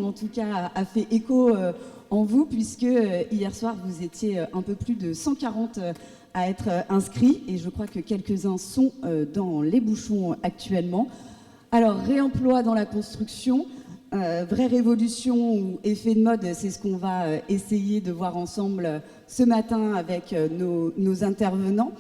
en tout cas, a fait écho en vous, puisque hier soir, vous étiez un peu plus de 140 à être inscrits, et je crois que quelques-uns sont dans les bouchons actuellement. Alors, réemploi dans la construction, vraie révolution ou effet de mode, c'est ce qu'on va essayer de voir ensemble ce matin avec nos intervenants.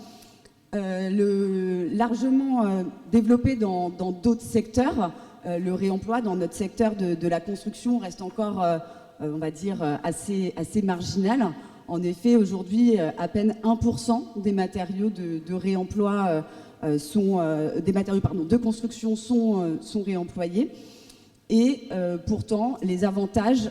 Largement développé dans d'autres secteurs, le réemploi dans notre secteur de la construction reste encore, on va dire, assez marginal. En effet, aujourd'hui, à peine 1% des matériaux de réemploi des matériaux de construction sont réemployés. Et pourtant, les avantages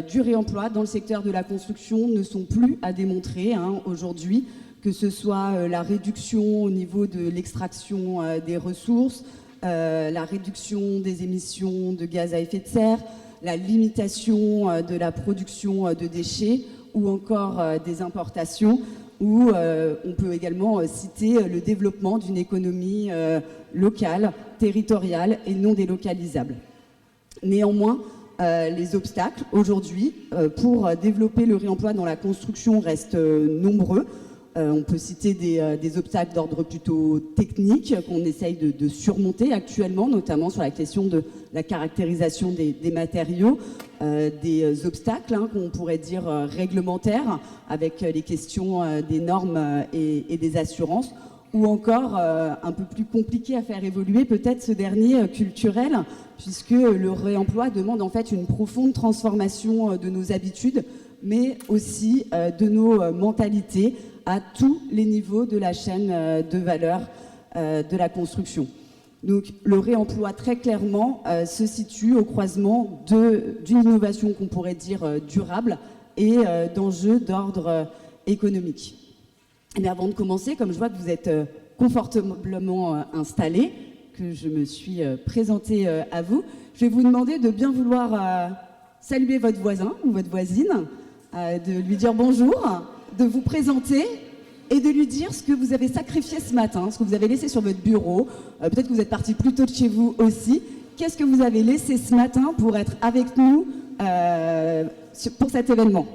du réemploi dans le secteur de la construction ne sont plus à démontrer aujourd'hui, que ce soit la réduction au niveau de l'extraction des ressources, la réduction des émissions de gaz à effet de serre, la limitation de la production de déchets ou encore des importations, où on peut également citer le développement d'une économie locale, territoriale et non délocalisable. Néanmoins, les obstacles aujourd'hui pour développer le réemploi dans la construction restent nombreux. On peut citer des obstacles d'ordre plutôt technique qu'on essaye de surmonter actuellement, notamment sur la question de la caractérisation des matériaux, des obstacles qu'on pourrait dire réglementaires, avec les questions des normes et des assurances, ou encore un peu plus compliqué à faire évoluer, peut-être ce dernier culturel, puisque le réemploi demande en fait une profonde transformation de nos habitudes, mais aussi de nos mentalités à tous les niveaux de la chaîne de valeur de la construction. Donc le réemploi, très clairement, se situe au croisement d'une innovation qu'on pourrait dire durable et d'enjeux d'ordre économique. Mais avant de commencer, comme je vois que vous êtes confortablement installés, que je me suis présentée à vous, je vais vous demander de bien vouloir saluer votre voisin ou votre voisine, de lui dire bonjour, de vous présenter et de lui dire ce que vous avez sacrifié ce matin, ce que vous avez laissé sur votre bureau. Peut-être que vous êtes parti plus tôt de chez vous aussi. Qu'est-ce que vous avez laissé ce matin pour être avec nous pour cet événement ?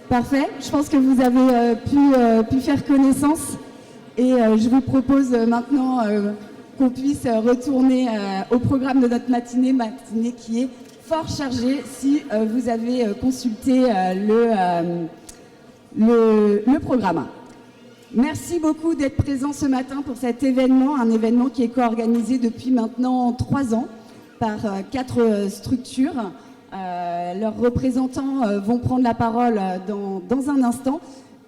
Parfait. Je pense que vous avez pu faire connaissance. Et je vous propose maintenant qu'on puisse retourner au programme de notre matinée qui est fort chargée si vous avez consulté le programme. Merci beaucoup d'être présent ce matin pour cet événement, un événement qui est co-organisé depuis maintenant 3 ans par 4 structures. Leurs représentants vont prendre la parole dans un instant.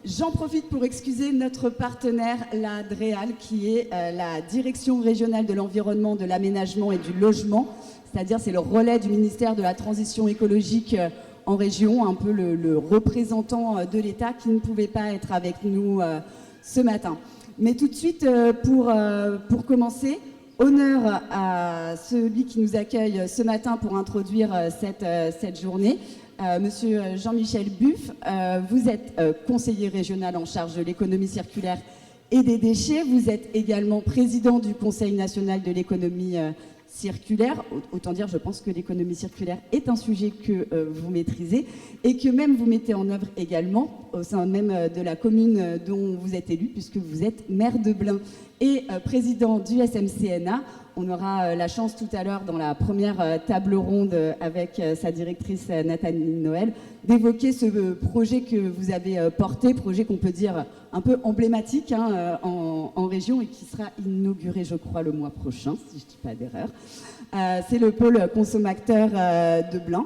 J'en profite pour excuser notre partenaire, la DREAL, qui est la Direction régionale de l'environnement, de l'aménagement et du logement. C'est-à-dire, c'est le relais du ministère de la Transition écologique en région, un peu le représentant de l'État qui ne pouvait pas être avec nous ce matin. Mais tout de suite, pour commencer, honneur à celui qui nous accueille ce matin pour introduire cette journée. Monsieur Jean-Michel Buff, vous êtes conseiller régional en charge de l'économie circulaire et des déchets. Vous êtes également président du Conseil national de l'économie circulaire. Autant dire, je pense que l'économie circulaire est un sujet que vous maîtrisez et que même vous mettez en œuvre également au sein même de la commune dont vous êtes élu, puisque vous êtes maire de Blain et président du SMCNA. On aura la chance tout à l'heure dans la première table ronde avec sa directrice Nathalie Noël d'évoquer ce projet que vous avez porté, projet qu'on peut dire un peu emblématique en région et qui sera inauguré, je crois, le mois prochain, si je ne dis pas d'erreur. C'est le pôle consommateur de Blain.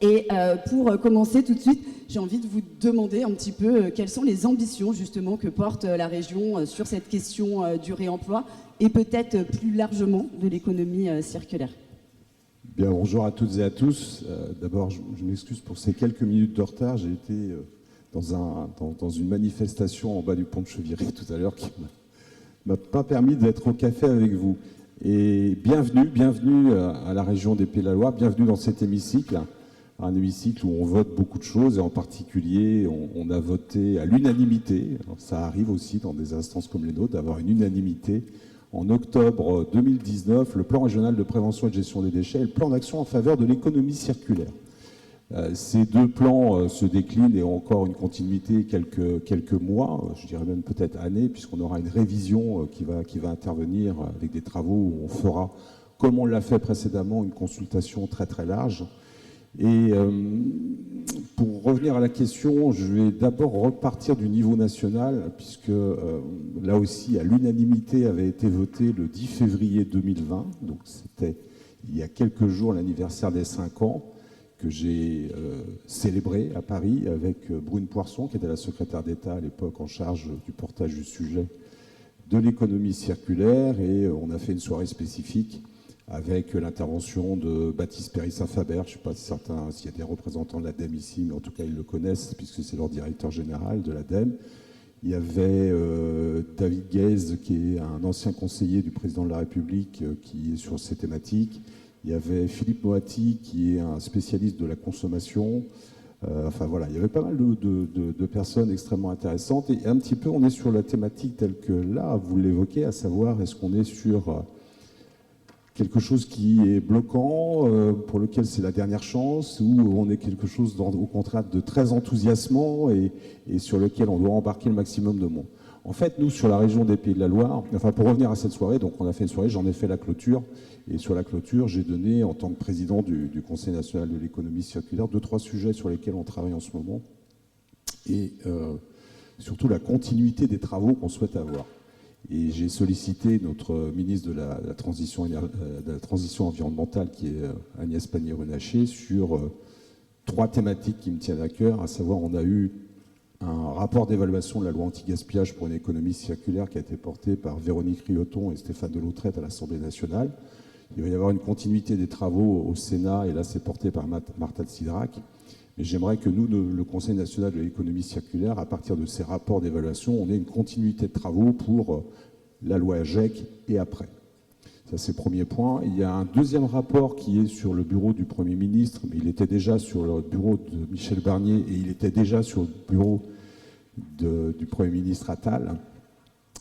Et pour commencer tout de suite, j'ai envie de vous demander un petit peu quelles sont les ambitions justement que porte la région sur cette question du réemploi et peut-être plus largement de l'économie circulaire. Bien, bonjour à toutes et à tous. D'abord, je m'excuse pour ces quelques minutes de retard. J'ai été dans une manifestation en bas du pont de Cheviré tout à l'heure qui ne m'a pas permis d'être au café avec vous. Et bienvenue à la région des Pays de la Loire, bienvenue dans cet hémicycle. Un hémicycle où on vote beaucoup de choses et en particulier on a voté à l'unanimité. Ça arrive aussi dans des instances comme les nôtres d'avoir une unanimité. En octobre 2019, le plan régional de prévention et de gestion des déchets et le plan d'action en faveur de l'économie circulaire. Ces 2 plans se déclinent et ont encore une continuité quelques mois, je dirais même peut-être années, puisqu'on aura une révision qui va intervenir avec des travaux où on fera, comme on l'a fait précédemment, une consultation très très large. Et pour revenir à la question, je vais d'abord repartir du niveau national, puisque là aussi, à l'unanimité, avait été voté le 10 février 2020, donc c'était il y a quelques jours l'anniversaire des 5 ans, que j'ai célébré à Paris avec Brune Poirson, qui était la secrétaire d'État à l'époque en charge du portage du sujet de l'économie circulaire, et on a fait une soirée spécifique avec l'intervention de Baptiste Péry-Saint-Faber. Je ne sais pas s'il y a des représentants de l'ADEME ici, mais en tout cas ils le connaissent puisque c'est leur directeur général de l'ADEME. Il y avait David Guèze, qui est un ancien conseiller du président de la République, qui est sur ces thématiques. Il y avait Philippe Moati, qui est un spécialiste de la consommation. Enfin voilà, il y avait pas mal de personnes extrêmement intéressantes. Et un petit peu, on est sur la thématique telle que là, vous l'évoquez, à savoir, est-ce qu'on est sur quelque chose qui est bloquant, pour lequel c'est la dernière chance, ou on est quelque chose, au contraire, de très enthousiasmant et sur lequel on doit embarquer le maximum de monde. En fait, nous, sur la région des Pays de la Loire, enfin, pour revenir à cette soirée, donc on a fait une soirée, j'en ai fait la clôture, et sur la clôture, j'ai donné, en tant que président du Conseil national de l'économie circulaire, 2-3 sujets sur lesquels on travaille en ce moment, et surtout la continuité des travaux qu'on souhaite avoir. Et j'ai sollicité notre ministre de la transition environnementale, qui est Agnès Pannier-Runacher, sur 3 thématiques qui me tiennent à cœur, à savoir, on a eu un rapport d'évaluation de la loi anti-gaspillage pour une économie circulaire qui a été porté par Véronique Rioton et Stéphane Delautrette à l'Assemblée nationale. Il va y avoir une continuité des travaux au Sénat, et là c'est porté par Marta de Cidrac. Mais j'aimerais que nous, le Conseil national de l'économie circulaire, à partir de ces rapports d'évaluation, on ait une continuité de travaux pour la loi AGEC et après. Ça, c'est le premier point. Il y a un deuxième rapport qui est sur le bureau du Premier ministre, mais il était déjà sur le bureau de Michel Barnier et il était déjà sur le bureau du Premier ministre Attal.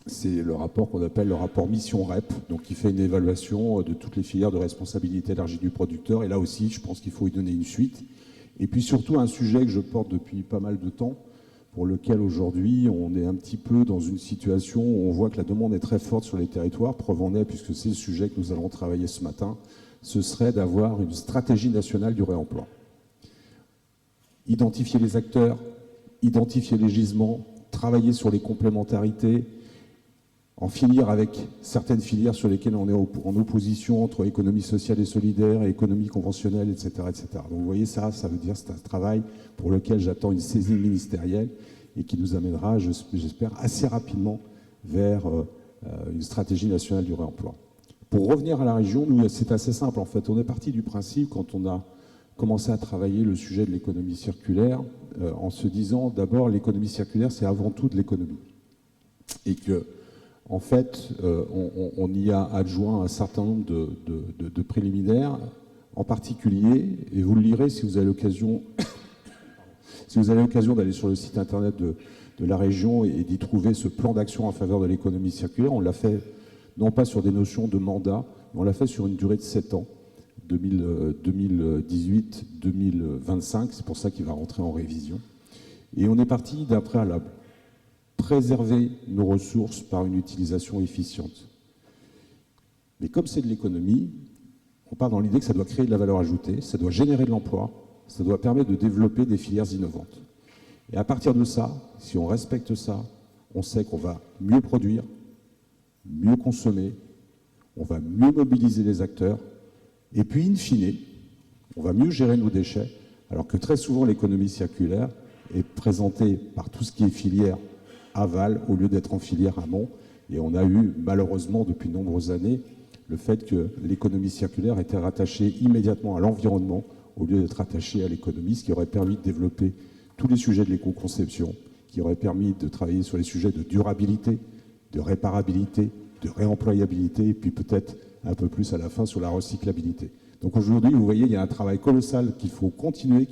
C'est le rapport qu'on appelle le rapport Mission REP, donc qui fait une évaluation de toutes les filières de responsabilité élargie du producteur. Et là aussi, je pense qu'il faut y donner une suite. Et puis surtout un sujet que je porte depuis pas mal de temps, pour lequel aujourd'hui on est un petit peu dans une situation où on voit que la demande est très forte sur les territoires. Preuve en est, puisque c'est le sujet que nous allons travailler ce matin, ce serait d'avoir une stratégie nationale du réemploi. Identifier les acteurs, identifier les gisements, travailler sur les complémentarités, en finir avec certaines filières sur lesquelles on est en opposition entre économie sociale et solidaire et économie conventionnelle, etc., etc. Donc vous voyez, ça veut dire que c'est un travail pour lequel j'attends une saisine ministérielle et qui nous amènera, j'espère, assez rapidement vers une stratégie nationale du réemploi. Pour revenir à la région, nous, c'est assez simple en fait. On est parti du principe, quand on a commencé à travailler le sujet de l'économie circulaire, en se disant d'abord l'économie circulaire, c'est avant tout de l'économie. Et que en fait, on y a adjoint un certain nombre de préliminaires, en particulier, et vous le lirez si vous avez l'occasion d'aller sur le site internet de la région et d'y trouver ce plan d'action en faveur de l'économie circulaire. On l'a fait non pas sur des notions de mandat, mais on l'a fait sur une durée de 7 ans, 2018-2025, c'est pour ça qu'il va rentrer en révision. Et on est parti d'un préalable. Préserver nos ressources par une utilisation efficiente. Mais comme c'est de l'économie, on part dans l'idée que ça doit créer de la valeur ajoutée, ça doit générer de l'emploi, ça doit permettre de développer des filières innovantes. Et à partir de ça, si on respecte ça, on sait qu'on va mieux produire, mieux consommer, on va mieux mobiliser les acteurs, et puis in fine, on va mieux gérer nos déchets, alors que très souvent l'économie circulaire est présentée par tout ce qui est filière aval au lieu d'être en filière amont. Et on a eu malheureusement depuis de nombreuses années le fait que l'économie circulaire était rattachée immédiatement à l'environnement au lieu d'être attachée à l'économie, ce qui aurait permis de développer tous les sujets de l'éco-conception, qui aurait permis de travailler sur les sujets de durabilité, de réparabilité, de réemployabilité, et puis peut-être un peu plus à la fin sur la recyclabilité. Donc aujourd'hui, vous voyez, il y a un travail colossal qu'il faut continuer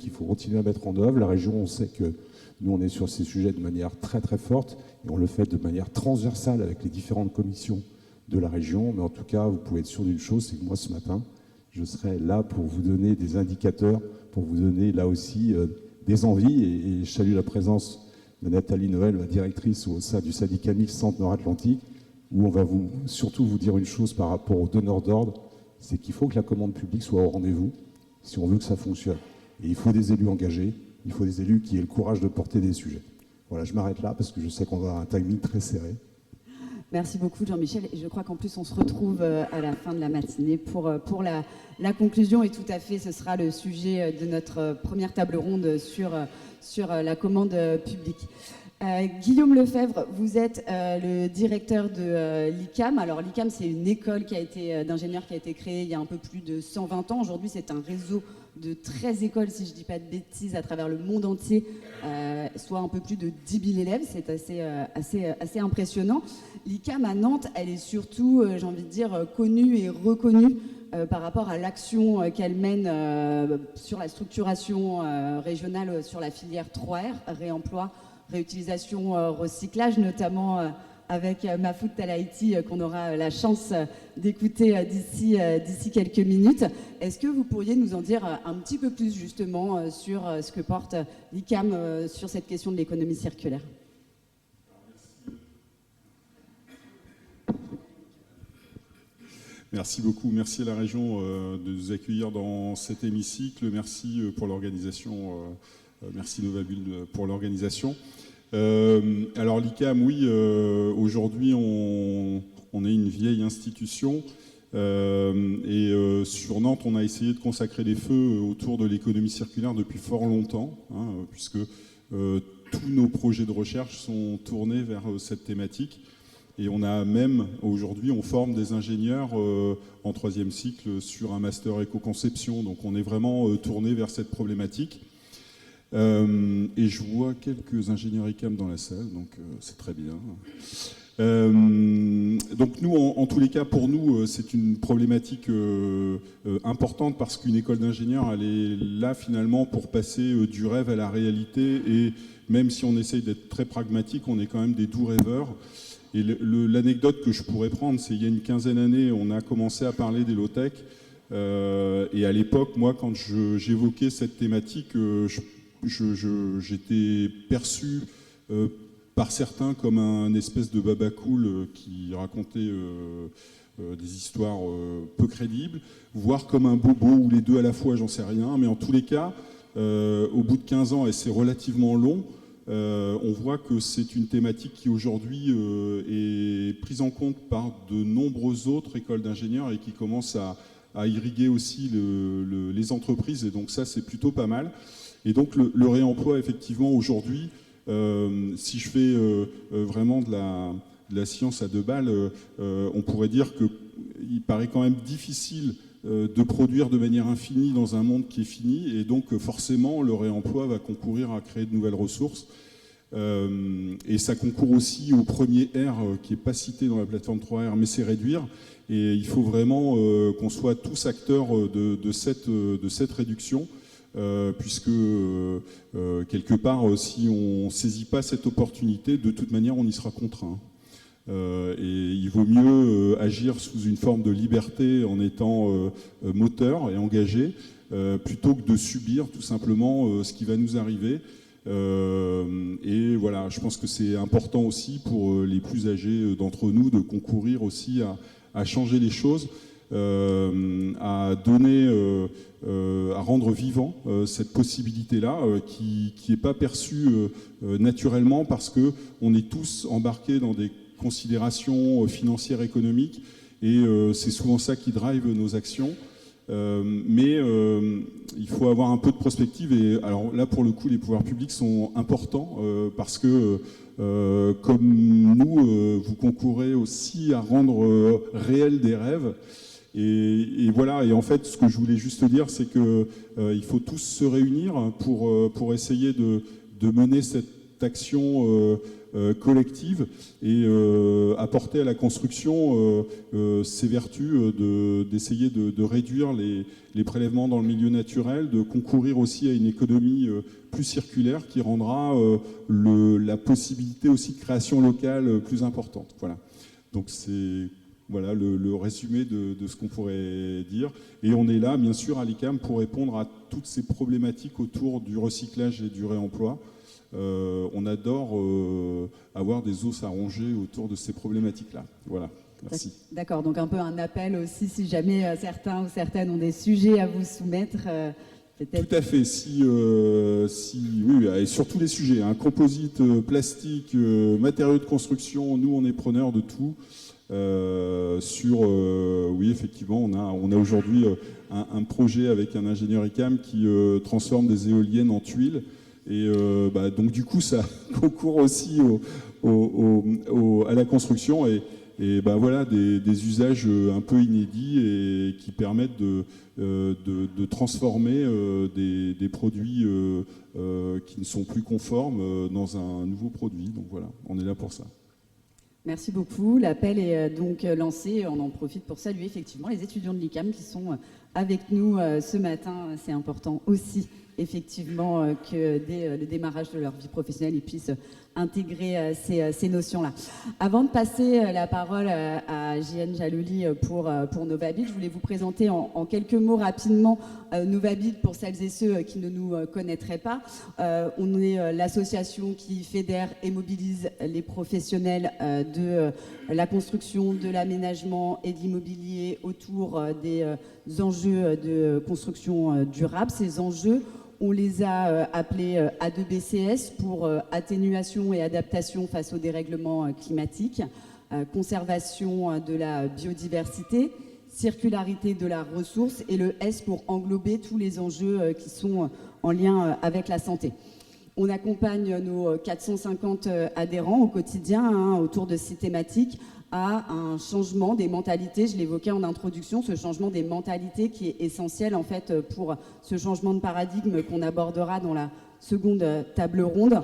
à mettre en œuvre. La région, on sait que nous, on est sur ces sujets de manière très très forte et on le fait de manière transversale avec les différentes commissions de la région. Mais en tout cas, vous pouvez être sûr d'une chose, c'est que moi, ce matin, je serai là pour vous donner des indicateurs, pour vous donner là aussi des envies. Et je salue la présence de Nathalie Noël, la directrice au sein du syndicat MIF Centre Nord-Atlantique, où on va surtout vous dire une chose par rapport aux donneurs d'ordre, c'est qu'il faut que la commande publique soit au rendez-vous si on veut que ça fonctionne. Et il faut des élus engagés. Il faut des élus qui aient le courage de porter des sujets. Voilà, je m'arrête là parce que je sais qu'on va avoir un timing très serré. Merci beaucoup Jean-Michel. Et je crois qu'en plus on se retrouve à la fin de la matinée pour la conclusion. Et tout à fait, ce sera le sujet de notre première table ronde sur la commande publique. Guillaume Lefebvre, vous êtes le directeur de l'ICAM. Alors l'ICAM, c'est une école d'ingénieurs qui a été créée il y a un peu plus de 120 ans. Aujourd'hui, c'est un réseau de 13 écoles, si je ne dis pas de bêtises, à travers le monde entier, soit un peu plus de 10 000 élèves. C'est assez impressionnant. L'ICAM à Nantes, elle est surtout, j'ai envie de dire, connue et reconnue par rapport à l'action qu'elle mène sur la structuration régionale sur la filière 3R, réemploi, réutilisation, recyclage, notamment avec Mahfoud Talaïti, qu'on aura la chance d'écouter d'ici quelques minutes. Est-ce que vous pourriez nous en dire un petit peu plus justement sur ce que porte l'ICAM sur cette question de l'économie circulaire ? Merci beaucoup. Merci à la région de nous accueillir dans cet hémicycle. Merci pour l'organisation. Merci Novabuild pour l'organisation. Alors l'ICAM, oui, aujourd'hui on est une vieille institution et sur Nantes on a essayé de consacrer des feux autour de l'économie circulaire depuis fort longtemps, puisque tous nos projets de recherche sont tournés vers cette thématique. Et on a même, aujourd'hui, on forme des ingénieurs en 3e cycle sur un master éco-conception. Donc on est vraiment tourné vers cette problématique. Et je vois quelques ingénieurs ICAM dans la salle, donc c'est très bien. Donc nous, en tous les cas, pour nous, c'est une problématique importante parce qu'une école d'ingénieurs, elle est là finalement pour passer du rêve à la réalité. Et même si on essaye d'être très pragmatique, on est quand même des doux rêveurs. Et l'anecdote que je pourrais prendre, c'est il y a une quinzaine d'années, on a commencé à parler des low-tech. Et à l'époque, moi, quand j'évoquais cette thématique, j'étais perçu par certains comme un espèce de baba cool qui racontait des histoires peu crédibles, voire comme un bobo ou les deux à la fois, j'en sais rien. Mais en tous les cas, au bout de 15 ans, et c'est relativement long, on voit que c'est une thématique qui aujourd'hui est prise en compte par de nombreuses autres écoles d'ingénieurs et qui commence à irriguer aussi les entreprises. Et donc ça, c'est plutôt pas mal. Et donc le réemploi, effectivement, aujourd'hui, si je fais vraiment de la science à deux balles, on pourrait dire qu'il paraît quand même difficile de produire de manière infinie dans un monde qui est fini, et donc forcément le réemploi va concourir à créer de nouvelles ressources. Et ça concourt aussi au premier R qui n'est pas cité dans la plateforme 3R, mais c'est réduire. Et il faut vraiment qu'on soit tous acteurs de cette réduction, puisque quelque part, si on ne saisit pas cette opportunité, de toute manière, on y sera contraint. Et il vaut mieux agir sous une forme de liberté en étant moteur et engagé, plutôt que de subir tout simplement ce qui va nous arriver. Et voilà, je pense que c'est important aussi pour les plus âgés d'entre nous de concourir aussi à changer les choses, à donner, à rendre vivant cette possibilité-là qui n'est pas perçue naturellement, parce qu'on est tous embarqués dans des considérations financières, économiques, et c'est souvent ça qui drive nos actions. Mais il faut avoir un peu de prospective, et alors là pour le coup les pouvoirs publics sont importants parce que comme nous, vous concourez aussi à rendre réels des rêves, et voilà. Et en fait, ce que je voulais juste dire, c'est que il faut tous se réunir pour essayer de mener cette action collective et apporter à la construction ces vertus d'essayer de réduire les prélèvements dans le milieu naturel, de concourir aussi à une économie plus circulaire qui rendra la possibilité aussi de création locale plus importante. Voilà. Donc c'est voilà le résumé de ce qu'on pourrait dire. Et on est là, bien sûr, à l'ICAM pour répondre à toutes ces problématiques autour du recyclage et du réemploi. On adore avoir des os à ronger autour de ces problématiques-là. Voilà, merci. D'accord, donc un peu un appel aussi, si jamais certains ou certaines ont des sujets à vous soumettre, peut-être. Tout à fait, oui, et sur tous les sujets, hein, composite, plastique, matériaux de construction, nous on est preneurs de tout. Oui, effectivement, on a aujourd'hui un projet avec un ingénieur ICAM qui transforme des éoliennes en tuiles. Et donc du coup ça concourt aussi à la construction, et voilà des usages un peu inédits et qui permettent de transformer des produits qui ne sont plus conformes dans un nouveau produit. Donc voilà, on est là pour ça. Merci beaucoup. L'appel est donc lancé. On en profite pour saluer effectivement les étudiants de l'ICAM qui sont avec nous ce matin. C'est important aussi, effectivement, que dès le démarrage de leur vie professionnelle, ils puissent intégrer ces notions-là. Avant de passer la parole à JN Jaloli pour Novabit, je voulais vous présenter en quelques mots rapidement Novabit pour celles et ceux qui ne nous connaîtraient pas. On est l'association qui fédère et mobilise les professionnels de la construction, de l'aménagement et de l'immobilier autour des enjeux de construction durable. Ces enjeux, on les a appelés A2BCS pour atténuation et adaptation face au dérèglement climatique, conservation de la biodiversité, circularité de la ressource, et le S pour englober tous les enjeux qui sont en lien avec la santé. On accompagne nos 450 adhérents au quotidien autour de ces thématiques à un changement des mentalités. Je l'évoquais en introduction, ce changement des mentalités qui est essentiel en fait pour ce changement de paradigme qu'on abordera dans la seconde table ronde,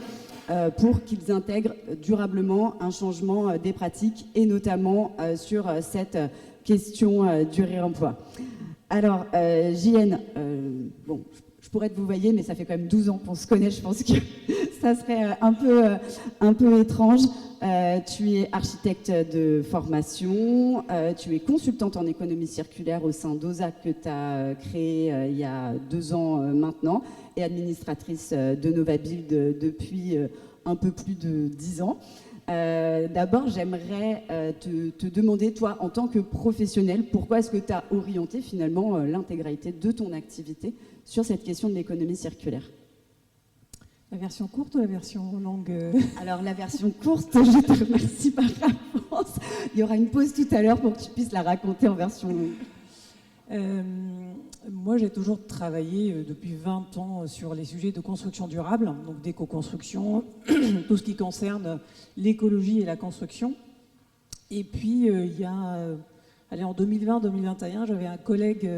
pour qu'ils intègrent durablement un changement des pratiques, et notamment sur cette question du réemploi. Alors, JN, bon, je je pourrais te vous voyez, mais ça fait quand même 12 ans qu'on se connaît, je pense que ça serait un peu étrange. Tu es architecte de formation, tu es consultante en économie circulaire au sein d'OSA que tu as créé il y a 2 ans maintenant, et administratrice de Novabuild depuis un peu plus de 10 ans. D'abord, j'aimerais te demander, toi, en tant que professionnel, pourquoi est-ce que tu as orienté finalement l'intégralité de ton activité sur cette question de l'économie circulaire? La version courte ou la version longue? Alors, la version courte, je te remercie par avance. Il y aura une pause tout à l'heure pour que tu puisses la raconter en version longue. Moi, j'ai toujours travaillé depuis 20 ans sur les sujets de construction durable, donc d'éco-construction, tout ce qui concerne l'écologie et la construction. Et puis, il y a, en 2020-2021, j'avais un collègue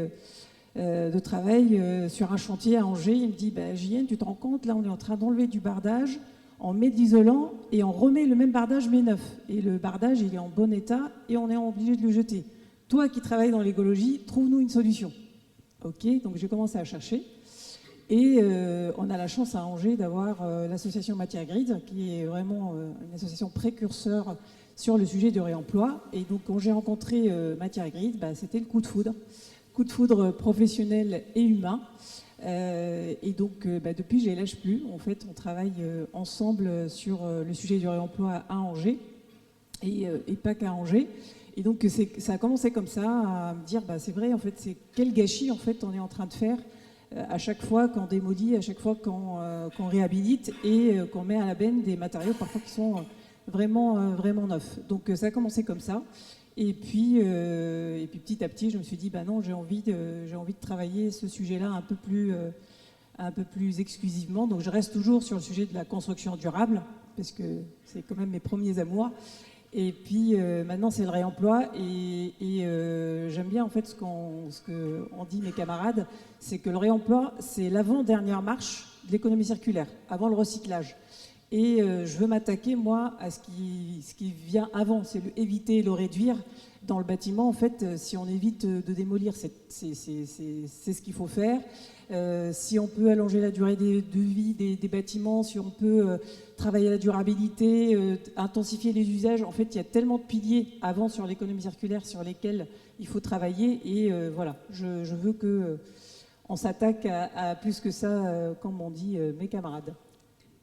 de travail sur un chantier à Angers. Il me dit, Ghislaine, tu te rends compte, là, on est en train d'enlever du bardage, on met de l'isolant et on remet le même bardage mais neuf. Et le bardage, il est en bon état et on est obligé de le jeter. Toi qui travailles dans l'écologie, trouve-nous une solution. Ok, donc j'ai commencé à chercher. Et on a la chance à Angers d'avoir l'association Matière Grid, qui est vraiment une association précurseur sur le sujet du réemploi. Et donc quand j'ai rencontré Matière Grid, c'était le coup de foudre professionnel et humain. Et donc depuis, je ne les lâche plus. En fait, on travaille ensemble sur le sujet du réemploi à Angers et pas qu'à Angers. Et donc ça a commencé comme ça, à me dire, c'est vrai, en fait, c'est quel gâchis en fait on est en train de faire à chaque fois qu'on démolit, à chaque fois qu'on réhabilite et qu'on met à la benne des matériaux parfois qui sont vraiment neufs. Donc ça a commencé comme ça. Et puis petit à petit, je me suis dit, non, j'ai envie de travailler ce sujet-là un peu plus exclusivement. Donc je reste toujours sur le sujet de la construction durable, parce que c'est quand même mes premiers amours. Et puis maintenant c'est le réemploi et j'aime bien en fait ce qu'ont dit mes camarades, c'est que le réemploi c'est l'avant-dernière marche de l'économie circulaire, avant le recyclage. Et je veux m'attaquer moi à ce qui vient avant, c'est éviter le réduire. Dans le bâtiment, en fait, si on évite de démolir, c'est ce qu'il faut faire. Si on peut allonger la durée de vie des bâtiments, si on peut travailler la durabilité, intensifier les usages, en fait, il y a tellement de piliers avant sur l'économie circulaire sur lesquels il faut travailler. Et voilà, je veux qu'on s'attaque à plus que ça, comme m'ont dit mes camarades.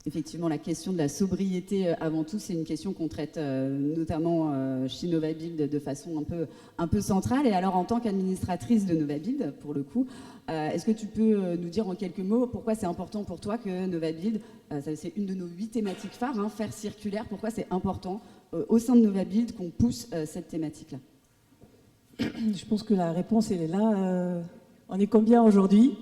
Effectivement, la question de la sobriété, avant tout, c'est une question qu'on traite notamment chez Novabuild de façon un peu centrale. Et alors, en tant qu'administratrice de Novabuild, pour le coup, est-ce que tu peux nous dire en quelques mots pourquoi c'est important pour toi que Novabuild, c'est une de nos 8 thématiques phares, faire circulaire, pourquoi c'est important au sein de Novabuild qu'on pousse cette thématique-là? Je pense que la réponse, elle est là. On est combien aujourd'hui?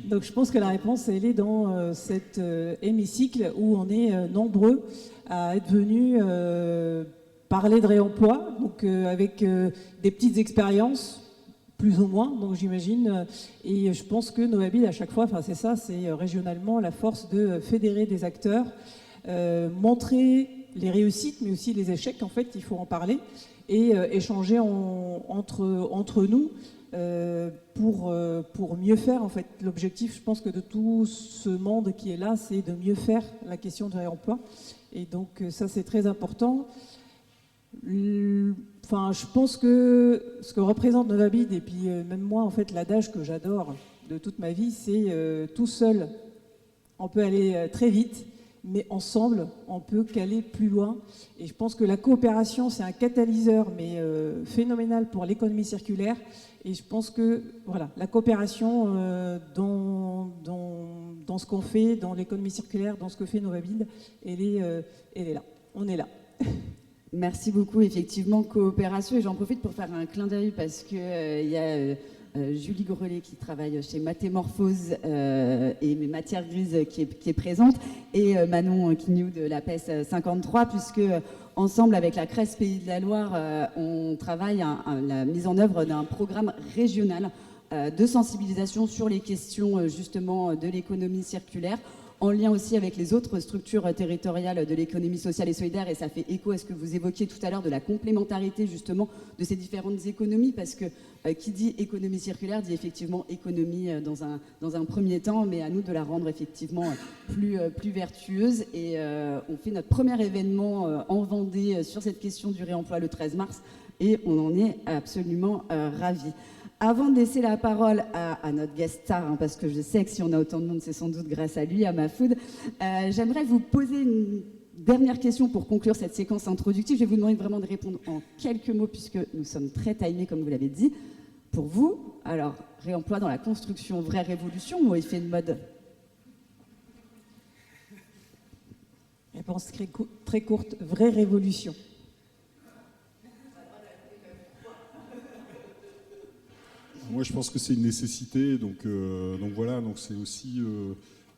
Donc je pense que la réponse, elle est dans cet hémicycle où on est nombreux à être venus parler de réemploi, donc avec des petites expériences, plus ou moins, donc j'imagine. Et je pense que Novabuild, à chaque fois, c'est ça, c'est régionalement la force de fédérer des acteurs, montrer les réussites, mais aussi les échecs, en fait, il faut en parler, et échanger entre nous. Pour mieux faire, en fait, l'objectif, je pense que de tout ce monde qui est là, c'est de mieux faire la question du réemploi. Et donc ça, c'est très important. Je pense que ce que représente Novabuild, et puis même moi, en fait, l'adage que j'adore de toute ma vie, c'est tout seul, on peut aller très vite, mais ensemble, on peut qu'aller plus loin. Et je pense que la coopération, c'est un catalyseur, mais phénoménal pour l'économie circulaire. Et je pense que voilà, la coopération dans ce qu'on fait, dans l'économie circulaire, dans ce que fait Novabuild, elle est là. On est là. Merci beaucoup. Effectivement, coopération. Et j'en profite pour faire un clin d'œil parce qu'il y a Julie Grelet qui travaille chez Mathémorphose et Matière Grise qui est présente, et Manon Quignou de la PES 53, puisque ensemble avec la CRES Pays de la Loire, on travaille à la mise en œuvre d'un programme régional de sensibilisation sur les questions justement de l'économie circulaire, en lien aussi avec les autres structures territoriales de l'économie sociale et solidaire, et ça fait écho à ce que vous évoquiez tout à l'heure de la complémentarité justement de ces différentes économies, parce que qui dit économie circulaire dit effectivement économie dans un premier temps, mais à nous de la rendre effectivement plus vertueuse. Et on fait notre premier événement en Vendée sur cette question du réemploi le 13 mars, et on en est absolument ravis. Avant de laisser la parole à notre guest star, hein, parce que je sais que si on a autant de monde, c'est sans doute grâce à lui, à Mahfoud, j'aimerais vous poser une dernière question pour conclure cette séquence introductive. Je vais vous demander vraiment de répondre en quelques mots, puisque nous sommes très timés, comme vous l'avez dit. Pour vous, alors, réemploi dans la construction, vraie révolution ou effet de mode? Réponse très courte, vraie révolution. Moi, je pense que c'est une nécessité, donc voilà, donc c'est aussi,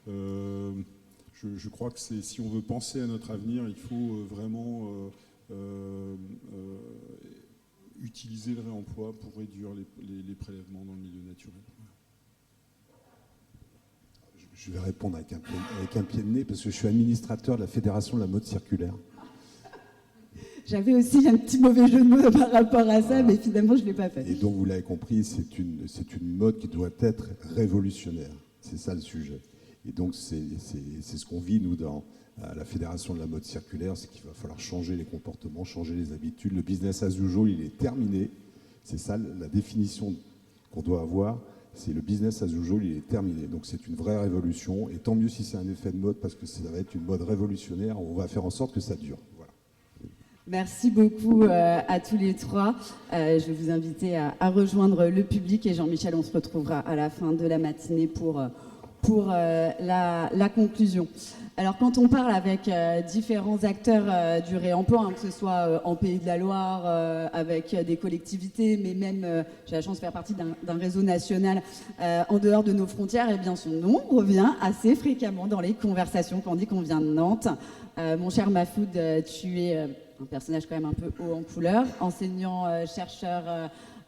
je crois que si on veut penser à notre avenir, il faut vraiment utiliser le réemploi pour réduire les prélèvements dans le milieu naturel. Je vais répondre avec un pied de nez, parce que je suis administrateur de la Fédération de la mode circulaire. J'avais aussi un petit mauvais jeu de mots par rapport à ça, mais finalement, je ne l'ai pas fait. Et donc, vous l'avez compris, c'est une mode qui doit être révolutionnaire. C'est ça le sujet. Et donc, c'est ce qu'on vit, nous, à la Fédération de la mode circulaire, c'est qu'il va falloir changer les comportements, changer les habitudes. Le business as usual, il est terminé. C'est ça la définition qu'on doit avoir. C'est le business as usual, il est terminé. Donc, c'est une vraie révolution. Et tant mieux si c'est un effet de mode, parce que ça va être une mode révolutionnaire. On va faire en sorte que ça dure. Voilà. Merci beaucoup à tous les trois. Je vais vous inviter à rejoindre le public, et Jean-Michel, on se retrouvera à la fin de la matinée pour la conclusion. Alors, quand on parle avec différents acteurs du réemploi, hein, que ce soit en Pays de la Loire, avec des collectivités, mais même, j'ai la chance de faire partie d'un réseau national en dehors de nos frontières, eh bien, son nom revient assez fréquemment dans les conversations quand on dit qu'on vient de Nantes. Mon cher Mahfoud, tu es un personnage quand même un peu haut en couleur, enseignant-chercheur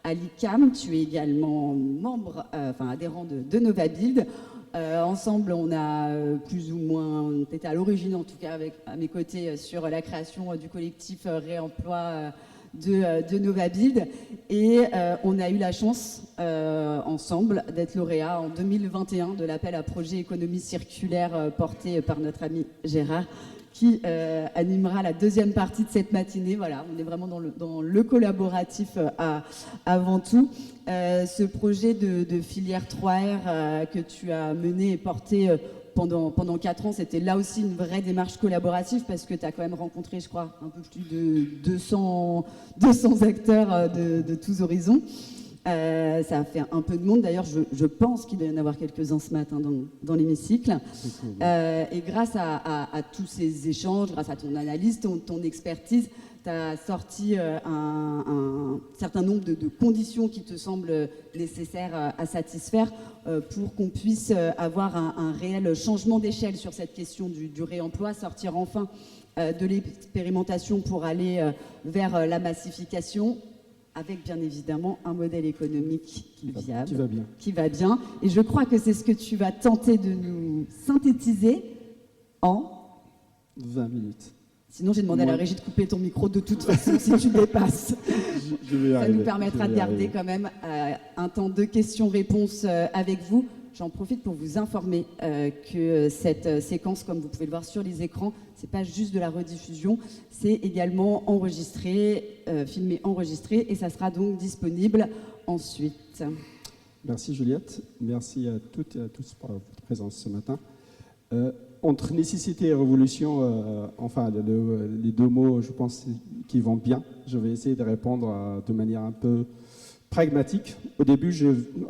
à l'ICAM. Tu es également membre, adhérent de Novabuild. Ensemble, on a plus ou moins été à l'origine, en tout cas à mes côtés, sur la création du collectif réemploi de Novabuild. Et on a eu la chance, ensemble, d'être lauréat en 2021 de l'appel à projet économie circulaire porté par notre ami Gérard, qui animera la deuxième partie de cette matinée. Voilà, on est vraiment dans le collaboratif avant tout. Ce projet de filière 3R que tu as mené et porté pendant 4 ans, c'était là aussi une vraie démarche collaborative, parce que tu as quand même rencontré, je crois, un peu plus de 200 acteurs de tous horizons. Ça a fait un peu de monde. D'ailleurs, je pense qu'il doit y en avoir quelques-uns ce matin dans l'hémicycle. Et grâce à tous ces échanges, grâce à ton analyse, ton expertise, tu as sorti un certain nombre de conditions qui te semblent nécessaires à satisfaire pour qu'on puisse avoir un réel changement d'échelle sur cette question du réemploi, sortir enfin de l'expérimentation pour aller vers la massification, avec bien évidemment un modèle économique viable, qui va bien. Et je crois que c'est ce que tu vas tenter de nous synthétiser en 20 minutes. Sinon, j'ai demandé à la régie de couper ton micro de toute façon si tu dépasses. Ça nous permettra de garder quand même un temps de questions-réponses avec vous. J'en profite pour vous informer que cette séquence, comme vous pouvez le voir sur les écrans, c'est pas juste de la rediffusion, c'est également enregistré, filmé, enregistré, et ça sera donc disponible ensuite. Merci Juliette, merci à toutes et à tous pour votre présence ce matin. Entre nécessité et révolution, les deux mots, je pense, qui vont bien. Je vais essayer de répondre de manière un peu pragmatique. Au début,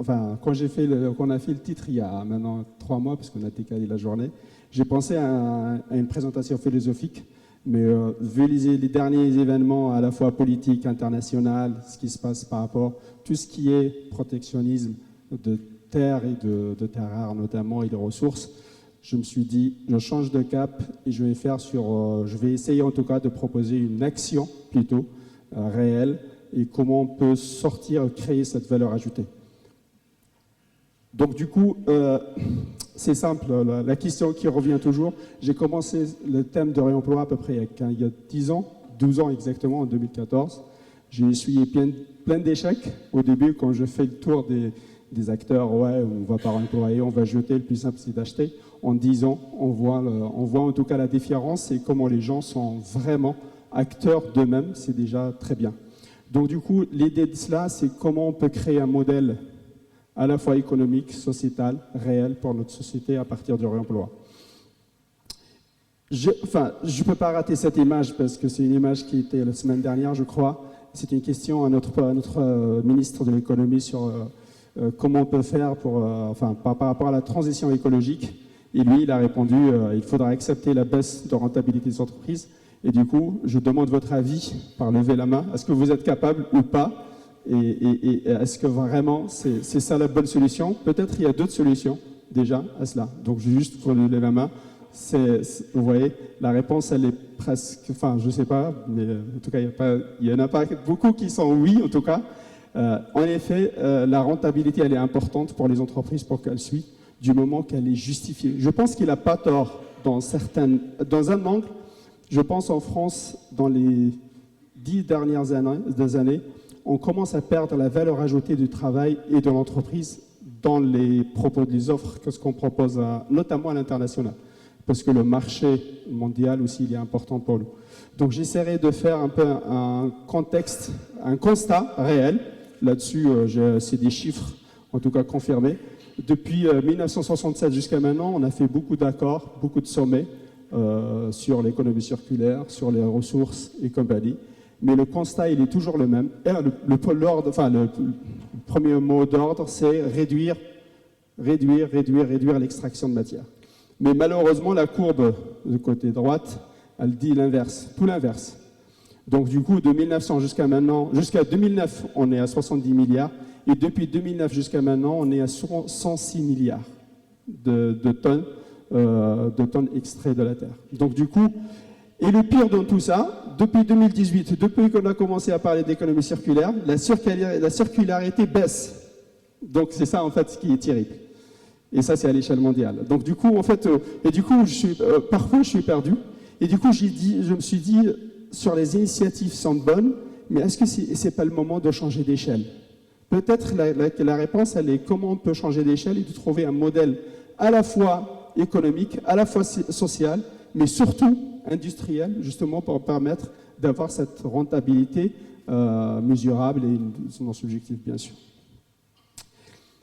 quand on a fait le titre il y a maintenant 3 mois, parce qu'on a décalé la journée, j'ai pensé à une présentation philosophique, mais vu les derniers événements à la fois politiques, internationaux, ce qui se passe par rapport à tout ce qui est protectionnisme de terre et de terres rares notamment et de ressources, je me suis dit, je change de cap et je vais essayer en tout cas de proposer une action plutôt réelle et comment on peut créer cette valeur ajoutée. Donc du coup, c'est simple, la question qui revient toujours. J'ai commencé le thème de réemploi à peu près il y a 10 ans, 12 ans exactement, en 2014. J'ai essuyé plein d'échecs au début quand je fais le tour des acteurs. Ouais, on ne va pas réemployer, on va jeter, le plus simple c'est d'acheter. En 10 ans, on voit en tout cas la différence et comment les gens sont vraiment acteurs d'eux-mêmes, c'est déjà très bien. Donc du coup, l'idée de cela, c'est comment on peut créer un modèle à la fois économique, sociétal, réel pour notre société à partir du réemploi. Je ne peux pas rater cette image parce que c'est une image qui était la semaine dernière, je crois. C'est une question à notre ministre de l'économie sur comment on peut faire par rapport à la transition écologique. Et lui, il a répondu il faudra accepter la baisse de rentabilité des entreprises. Et du coup, je demande votre avis par lever la main. Est-ce que vous êtes capable ou pas? Et est-ce que vraiment c'est ça la bonne solution? Peut-être il y a d'autres solutions déjà à cela. Donc juste pour lever la main, vous voyez, la réponse elle est presque, enfin je sais pas, mais en tout cas il y en a pas beaucoup qui sont oui en tout cas. En effet, la rentabilité elle est importante pour les entreprises pour qu'elles suivent du moment qu'elle est justifiée. Je pense qu'il n'a pas tort dans un angle. Je pense en France dans les 10 dernières années, on commence à perdre la valeur ajoutée du travail et de l'entreprise dans les propos des offres que ce qu'on propose, notamment à l'international. Parce que le marché mondial aussi, il est important pour nous. Donc j'essaierai de faire un peu un contexte, un constat réel. Là-dessus, c'est des chiffres, en tout cas confirmés. Depuis 1967 jusqu'à maintenant, on a fait beaucoup d'accords, beaucoup de sommets sur l'économie circulaire, sur les ressources et compagnie. Mais le constat, il est toujours le même. Et le premier mot d'ordre, c'est réduire l'extraction de matière. Mais malheureusement, la courbe de côté droite, elle dit l'inverse, tout l'inverse. Donc du coup, de 1900 jusqu'à maintenant, jusqu'à 2009, on est à 70 milliards. Et depuis 2009 jusqu'à maintenant, on est à 106 milliards de tonnes extraites de la Terre. Donc du coup, et le pire dans tout ça, depuis 2018, depuis qu'on a commencé à parler d'économie circulaire, la circularité baisse. Donc c'est ça en fait ce qui est terrible. Et ça c'est à l'échelle mondiale. Donc du coup en fait, parfois je suis perdu. Et du coup je me suis dit, sur les initiatives sont bonnes, mais est-ce que c'est pas le moment de changer d'échelle? Peut-être la réponse elle est comment on peut changer d'échelle et de trouver un modèle à la fois économique, à la fois social, mais surtout industriel, justement pour permettre d'avoir cette rentabilité mesurable et son objectif, bien sûr.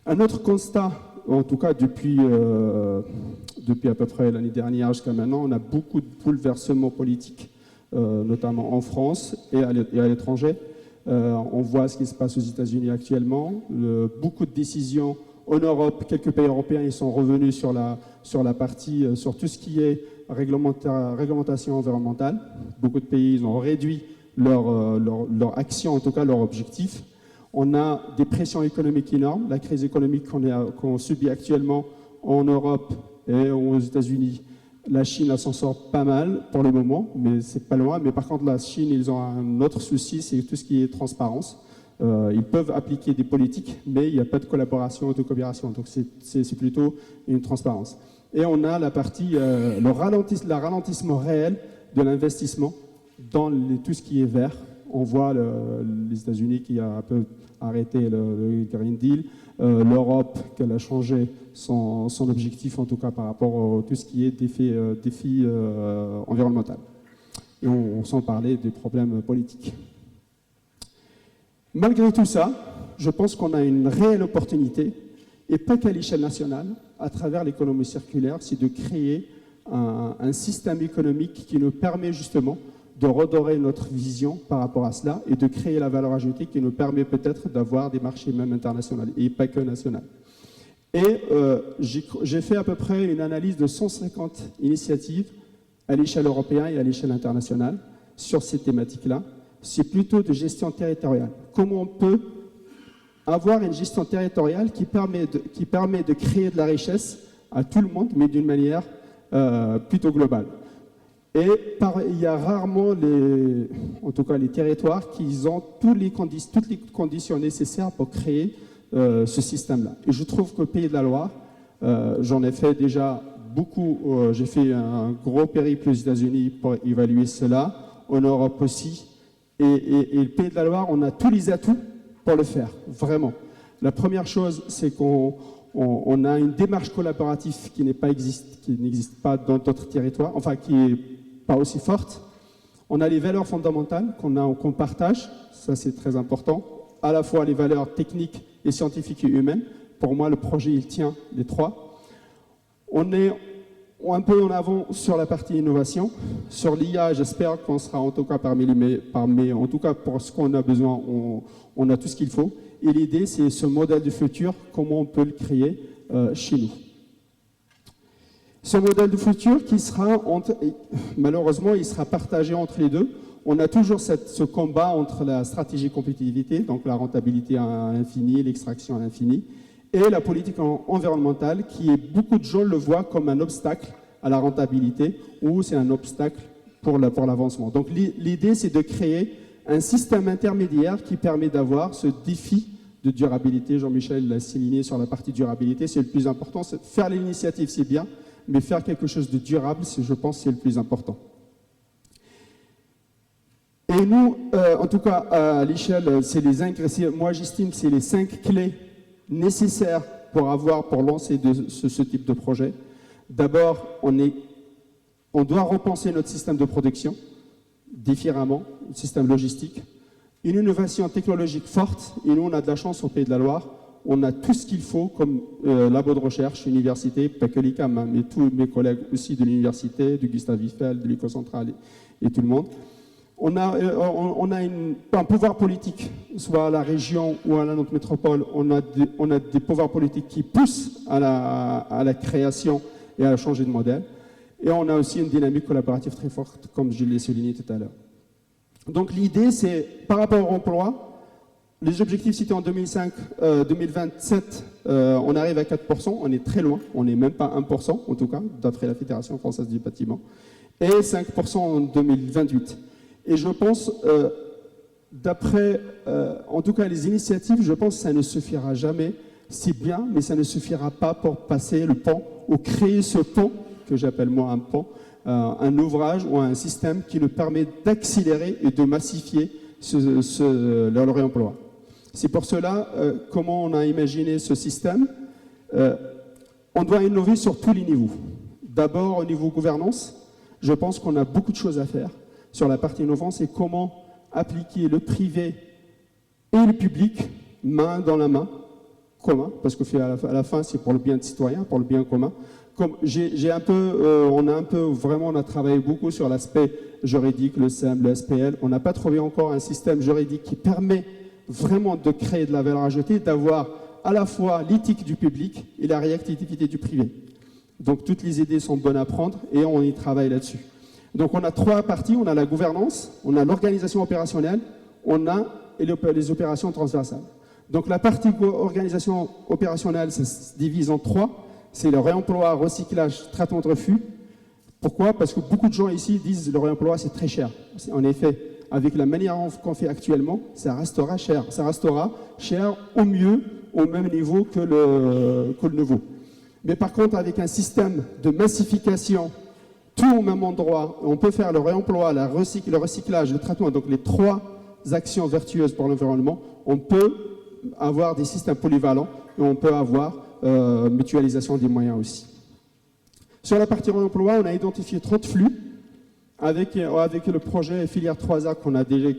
Un autre constat, en tout cas depuis à peu près l'année dernière jusqu'à maintenant, on a beaucoup de bouleversements politiques, notamment en France et à l'étranger. On voit ce qui se passe aux États-Unis actuellement, beaucoup de décisions en Europe, quelques pays européens ils sont revenus sur la partie, sur tout ce qui est réglementation environnementale. Beaucoup de pays ils ont réduit leur action, en tout cas leur objectif. On a des pressions économiques énormes. La crise économique qu'on subit actuellement en Europe et aux États-Unis, la Chine elle s'en sort pas mal pour le moment, mais c'est pas loin. Mais par contre, la Chine, ils ont un autre souci, c'est tout ce qui est transparence. Ils peuvent appliquer des politiques, mais il n'y a pas de collaboration ou de coopération. Donc c'est plutôt une transparence. Et on a la partie, le ralentissement réel de l'investissement dans tout ce qui est vert. On voit les États-Unis qui a un peu arrêté le Green Deal, l'Europe qui a changé son objectif, en tout cas par rapport à tout ce qui est défi environnemental. Et on s'en parlait des problèmes politiques. Malgré tout ça, je pense qu'on a une réelle opportunité, et pas qu'à l'échelle nationale, à travers l'économie circulaire, c'est de créer un système économique qui nous permet justement de redorer notre vision par rapport à cela et de créer la valeur ajoutée qui nous permet peut-être d'avoir des marchés même internationaux et pas que nationaux. Et j'ai fait à peu près une analyse de 150 initiatives à l'échelle européenne et à l'échelle internationale sur ces thématiques-là. C'est plutôt de gestion territoriale. Comment on peut avoir une gestion territoriale qui permet de créer de la richesse à tout le monde, mais d'une manière plutôt globale. Et il y a rarement en tout cas les territoires qui ont toutes les conditions nécessaires pour créer ce système-là. Et je trouve qu'au Pays de la Loire, J'en ai fait déjà beaucoup. J'ai fait un gros périple aux États-Unis pour évaluer cela, en Europe aussi. Et le Pays de la Loire, on a tous les atouts pour le faire, vraiment. La première chose, c'est qu'on a une démarche collaborative qui n'existe pas dans d'autres territoires, enfin qui n'est pas aussi forte. On a les valeurs fondamentales qu'on partage, ça c'est très important, à la fois les valeurs techniques et scientifiques et humaines. Pour moi, le projet, il tient les trois. On est un peu en avant sur la partie innovation. Sur l'IA, j'espère qu'on sera en tout cas en tout cas pour ce qu'on a besoin, on a tout ce qu'il faut. Et l'idée, c'est ce modèle du futur, comment on peut le créer chez nous. Ce modèle du futur qui sera, malheureusement, il sera partagé entre les deux. On a toujours ce combat entre la stratégie compétitivité, donc la rentabilité à l'infini, l'extraction à l'infini, et la politique environnementale, qui beaucoup de gens le voient comme un obstacle à la rentabilité, ou c'est un obstacle pour l'avancement. Donc l'idée, c'est de créer un système intermédiaire qui permet d'avoir ce défi de durabilité. Jean-Michel l'a souligné sur la partie durabilité, c'est le plus important. Faire l'initiative, c'est bien, mais faire quelque chose de durable, je pense, c'est le plus important. Et nous, en tout cas, à l'échelle, moi j'estime que c'est les 5 clés nécessaires pour lancer ce type de projet. D'abord, on doit repenser notre système de production différemment, le système logistique. Une innovation technologique forte, et nous on a de la chance au Pays de la Loire, on a tout ce qu'il faut comme labo de recherche, université, pas que l'ICAM, hein, mais tous mes collègues aussi de l'université, du Gustave Eiffel, de l'Éco-Centrale et tout le monde. On a un pouvoir politique, soit à la région ou à notre métropole, on a des pouvoirs politiques qui poussent à la création et à changer de modèle. Et on a aussi une dynamique collaborative très forte, comme je l'ai souligné tout à l'heure. Donc l'idée, c'est, par rapport au emploi, les objectifs cités en 2027, on arrive à 4%, on est très loin, on n'est même pas 1%, en tout cas, d'après la Fédération française du bâtiment, et 5% en 2028. Et je pense, d'après, en tout cas, les initiatives, je pense que ça ne suffira jamais. C'est bien, mais ça ne suffira pas pour passer le pont ou créer ce pont, que j'appelle moi un pont, un ouvrage ou un système qui nous permet d'accélérer et de massifier le réemploi. C'est pour cela, comment on a imaginé ce système. On doit innover sur tous les niveaux. D'abord, au niveau gouvernance, je pense qu'on a beaucoup de choses à faire. Sur la partie innovante, c'est comment appliquer le privé et le public main dans la main, commun, parce qu'à la fin, c'est pour le bien des citoyens, pour le bien commun. Comme on a travaillé beaucoup sur l'aspect juridique, le SEM, le SPL. On n'a pas trouvé encore un système juridique qui permet vraiment de créer de la valeur ajoutée, d'avoir à la fois l'éthique du public et la réactivité du privé. Donc toutes les idées sont bonnes à prendre et on y travaille là-dessus. Donc on a 3 parties, on a la gouvernance, on a l'organisation opérationnelle, on a les opérations transversales. Donc la partie organisation opérationnelle, ça se divise en 3. C'est le réemploi, recyclage, traitement de refus. Pourquoi? Parce que beaucoup de gens ici disent que le réemploi, c'est très cher. En effet, avec la manière qu'on fait actuellement, ça restera cher. Ça restera cher au mieux, au même niveau que le nouveau. Mais par contre, avec un système de massification, tout au même endroit, on peut faire le réemploi, le recyclage, le traitement, donc les 3 actions vertueuses pour l'environnement, on peut avoir des systèmes polyvalents et on peut avoir mutualisation des moyens aussi. Sur la partie réemploi, on a identifié 30 flux avec le projet filière 3A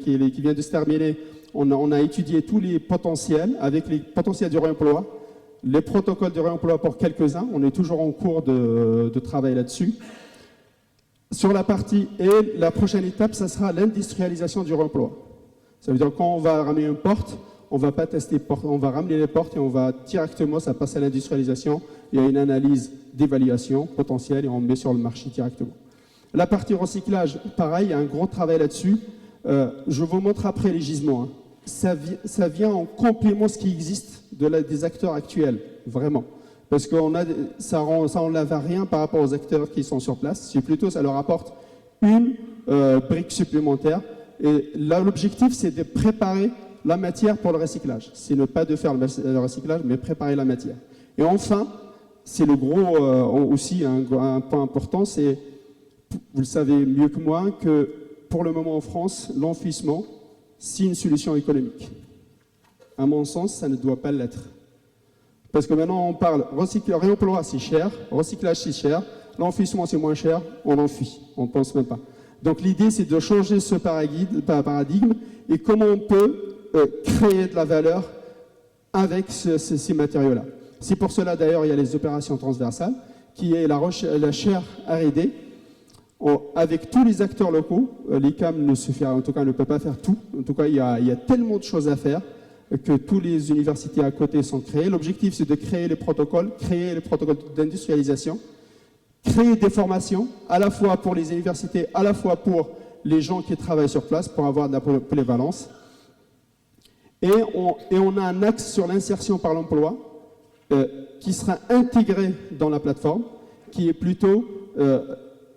qui vient de se terminer. On a étudié tous les potentiels avec les potentiels du réemploi, les protocoles de réemploi pour quelques-uns. On est toujours en cours de travail là-dessus. Sur la partie et la prochaine étape, ça sera l'industrialisation du réemploi. Ça veut dire quand on va ramener une porte, on ne va pas tester, on va ramener les portes et on va directement, ça passe à l'industrialisation. Il y a une analyse d'évaluation potentielle et on met sur le marché directement. La partie recyclage, pareil, il y a un gros travail là-dessus. Je vous montre après les gisements. Hein. Ça vient en complément de ce qui existe des acteurs actuels, vraiment. Parce que ça n'enlève rien par rapport aux acteurs qui sont sur place. C'est plutôt, ça leur apporte une brique supplémentaire. Et là, l'objectif, c'est de préparer la matière pour le recyclage. C'est ne pas de faire le recyclage, mais préparer la matière. Et enfin, c'est le gros aussi un point important, c'est, vous le savez mieux que moi, que pour le moment en France, l'enfouissement, c'est une solution économique. À mon sens, ça ne doit pas l'être. Parce que maintenant, on parle réemploi, c'est cher, recyclage, c'est cher, l'enfouissement, c'est moins cher, on enfuit, on ne pense même pas. Donc l'idée, c'est de changer ce paradigme et comment on peut créer de la valeur avec ces matériaux-là. C'est pour cela, d'ailleurs, il y a les opérations transversales, qui est la chaire R&D, avec tous les acteurs locaux. L'ICAM en tout cas, ne peut pas faire tout. En tout cas, il y a tellement de choses à faire que toutes les universités à côté sont créées. L'objectif, c'est de créer les protocoles d'industrialisation, créer des formations, à la fois pour les universités, à la fois pour les gens qui travaillent sur place, pour avoir de la polyvalence. Et on a un axe sur l'insertion par l'emploi qui sera intégré dans la plateforme, qui est plutôt